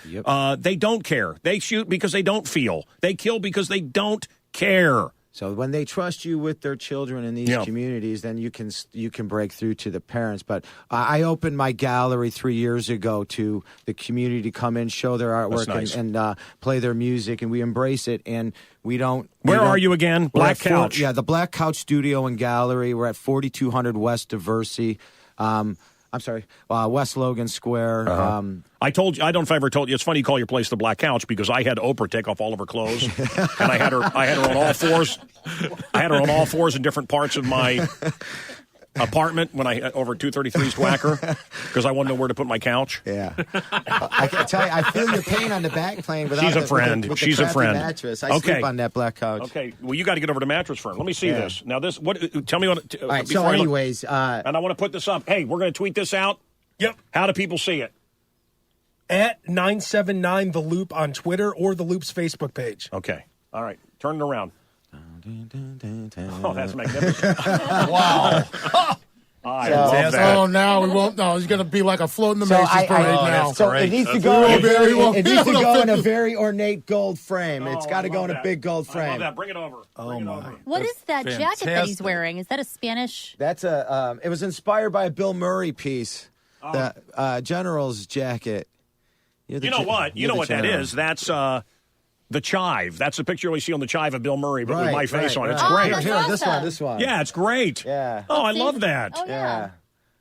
they don't care. They shoot because they don't feel. They kill because they don't care. So when they trust you with their children in these communities, then you can break through to the parents. But I opened my gallery 3 years ago to the community to come in, show their artwork, nice. and play their music, and we embrace it. And we don't. Where are you again? Black Couch. The Black Couch Studio and Gallery. We're at 4200 West Diversey. I'm sorry, West Logan Square. I told you. I don't know if I ever told you. It's funny you call your place the Black Couch because I had Oprah take off all of her clothes, and I had her on all fours. I had her on all fours in different parts of my apartment when I over 233 East Wacker because I wanted to know where to put my couch. Yeah, I can tell you, I feel your pain on the back plane. She's a friend. With She's the a friend. Mattress. I sleep on that black couch. Okay, well, you got to get over to Mattress Firm. Let me see this. Now, this. What? Tell me what. All right. So, anyways, and I want to put this up. Hey, we're going to tweet this out. Yep. How do people see it? At 979 The Loop on Twitter or The Loop's Facebook page. Okay. All right. Turn it around. Oh, that's magnificent. Wow. I love that. Oh, now we won't. No, he's going to be like a float in the Macy's parade now. So it needs to go. It needs to go in a very ornate gold frame. It's got to go in a big gold frame. I love that. Bring it over. Oh my! What is that jacket that he's wearing? Is that a Spanish? That's a. It was inspired by a Bill Murray piece. The General's jacket. You know what? You know what that is? That's the chive. That's the picture we see on the chive of Bill Murray, but with my face on it. It's great. That's awesome. This one. Yeah, it's great. Yeah. Oh, I love that. Oh, yeah.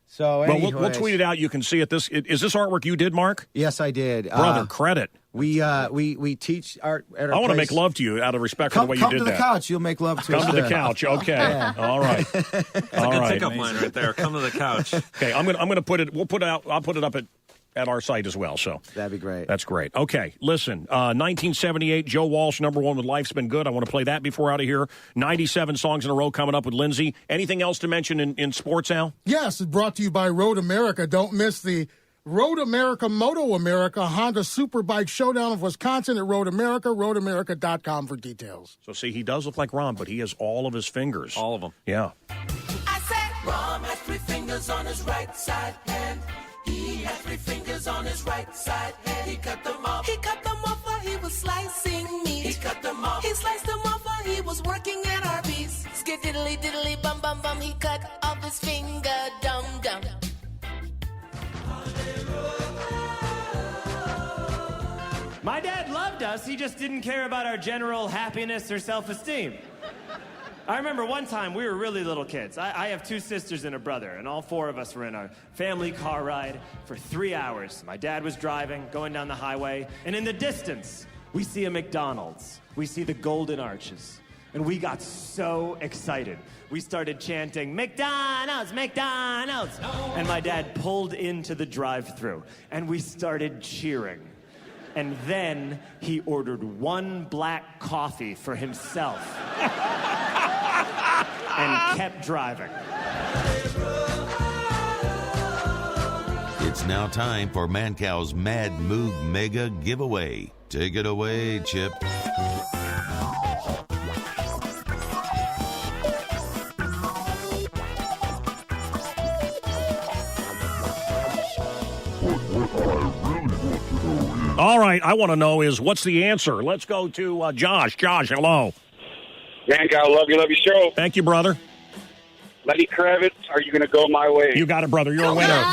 So, well, we'll tweet it out. You can see it. Is this artwork you did, Mark? Yes, I did. Brother, credit. We teach art at our I want to place. make love to you out of respect for the way you did that. Come to the couch. You'll make love to us. Come to the couch. Okay. Yeah. All right. That's a good pickup line right there. Come to the couch. Okay, I'm gonna put it. I'll put it up at at our site as well. So that'd be great. That's great. Okay, listen. 1978, Joe Walsh, #1 with Life's Been Good. I want to play that before we're out of here. 97 songs in a row coming up with Lindsay. Anything else to mention in sports, Al? Yes, it's brought to you by Road America. Don't miss the Road America, Moto America, Honda Superbike Showdown of Wisconsin at Road America, roadamerica.com for details. So, see, he does look like Ron, but he has all of his fingers. All of them. Yeah. I said Ron had 3 fingers on his right side hand. He had 3 fingers on his right side hand. He cut them off. He cut them off while he was slicing meat. He cut them off. He sliced them off while he was working at Arby's. Skididdly diddly bum bum bum. He cut off his finger dum dum. My dad loved us, he just didn't care about our general happiness or self-esteem. I remember one time we were really little kids. I have 2 sisters and a brother, and all 4 of us were in our family car ride for 3 hours. My dad was driving, going down the highway, and in the distance, we see a McDonald's. We see the Golden Arches. And we got so excited. We started chanting, McDonald's, McDonald's! And my dad pulled into the drive-thru, and we started cheering. And then he ordered 1 black coffee for himself and kept driving. It's now time for Mancow's Mad Moog Mega Giveaway. Take it away, Chip. All right, I want to know is what's the answer? Let's go to Josh. Josh, hello. Mancow, love your show. Thank you, brother. Lenny Kravitz, are you going to go my way? You got it, brother. You're a winner.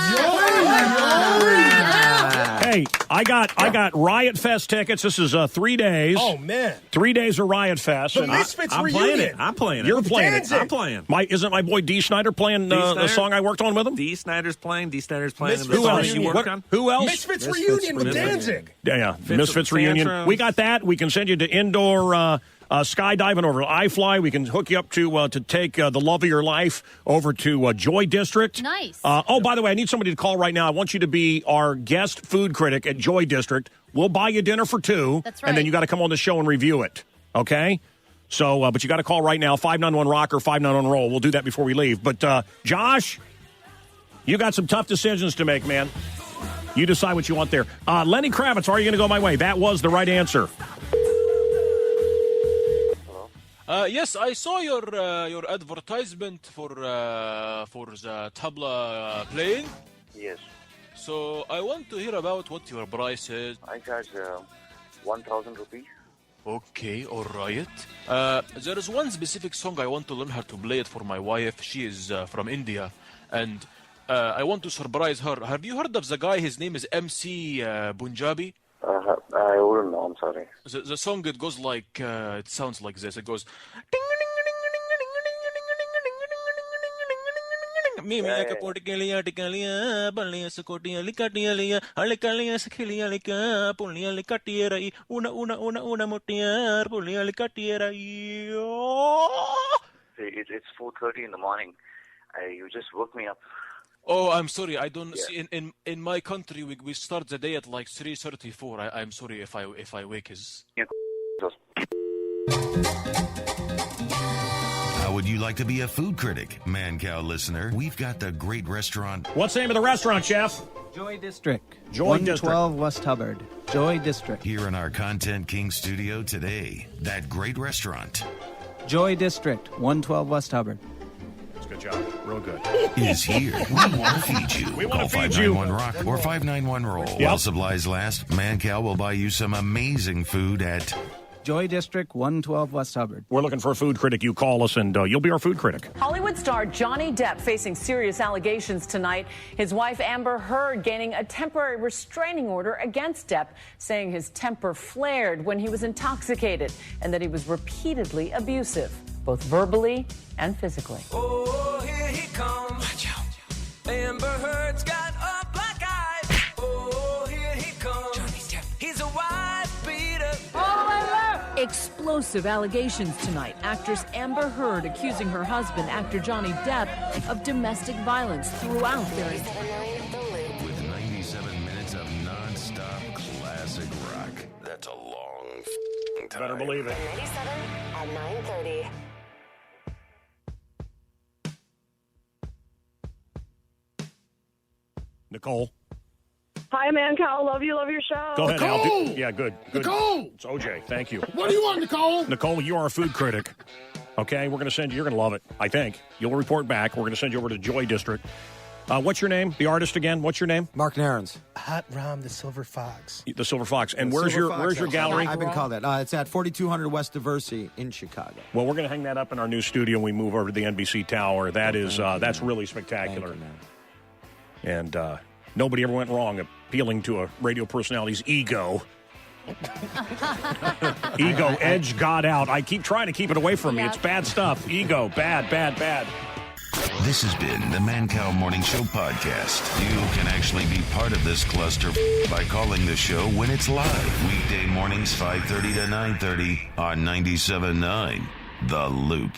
Hey, I got Riot Fest tickets. This is 3 days. Oh, man. 3 days of Riot Fest. The Misfits I'm reunion. playing it. I'm playing it. You're playing Dancing. it. I'm playing. Isn't my boy D. Snyder playing the song I worked on with him? D. Snyder's playing. D. Snyder's playing. Misfits The song reunion. you worked on. Who else? Misfits reunion with Danzig. Yeah. Misfits reunion. Tantrums. We got that. We can send you to indoor skydiving over iFly. We can hook you up to take the love of your life over to Joy District. Nice. Oh, by the way, I need somebody to call right now. I want you to be our guest food critic at Joy District. We'll buy you dinner for 2. That's right. And then you got to come on the show and review it. Okay? So, but you got to call right now, 591-ROCK or 591-ROLL. We'll do that before we leave. But, Josh, you got some tough decisions to make, man. You decide what you want there. Lenny Kravitz, are you going to go my way? That was the right answer. Yes, I saw your advertisement for the tabla playing. Yes. So I want to hear about what your price is. I charge 1,000 rupees. Okay, all right. There is one specific song I want to learn how to play it for my wife. She is from India, and I want to surprise her. Have you heard of the guy? His name is MC Punjabi. I wouldn't know, I'm sorry. The song, it goes like, it sounds like this. It goes... It's 4:30 in the morning. You just woke me up. Oh, I'm sorry. I don't see in my country we start the day at like 3:34. I'm sorry if I wake his. How would you like to be a food critic, Mancow listener? We've got the great restaurant. What's the name of the restaurant, Chef? Joy District. Joy 112 District. West Hubbard. Joy District. Here in our Content King studio today, that great restaurant Joy District. 112 West Hubbard. Good job. Real good. is here. We want to feed you. We want Call to feed you. 591-ROCK or 591-ROLL. Yep. While supplies last, Mancow will buy you some amazing food at Joy District, 112 West Hubbard. We're looking for a food critic. You call us, and you'll be our food critic. Hollywood star Johnny Depp facing serious allegations tonight. His wife Amber Heard gaining a temporary restraining order against Depp, saying his temper flared when he was intoxicated and that he was repeatedly abusive, both verbally and physically. Oh, here he comes. Watch out. Amber Heard's got a black eye. Oh, here he comes. Johnny Depp. He's a wife beater. Explosive allegations tonight. Actress Amber Heard accusing her husband, actor Johnny Depp, of domestic violence throughout their... with 97 minutes of of non-stop classic rock. That's a long time. Better believe it. 97 at 9:30. Nicole. Hi, Mancow. Love you. Love your show. Go ahead, Al. Nicole! Yeah, good. Nicole! It's OJ. Thank you. What do you want, Nicole? Nicole, you are a food critic. Okay, we're going to send you. You're going to love it, I think. You'll report back. We're going to send you over to Joy District. What's your name? The artist again? What's your name? Mark Narens. Hot Rom, the Silver Fox. The Silver Fox. And The where's Silver your Fox, gallery? I've been called that. It's at 4200 West Diversity in Chicago. Well, we're going to hang that up in our new studio when we move over to the NBC Tower. That is that's really spectacular. And nobody ever went wrong appealing to a radio personality's ego. Ego, edge God out. I keep trying to keep it away from me. It's bad stuff. Ego, bad, bad, bad. This has been the Mancow Morning Show podcast. You can actually be part of this cluster by calling the show when it's live. Weekday mornings 5:30 to 9:30 on 97.9 The Loop.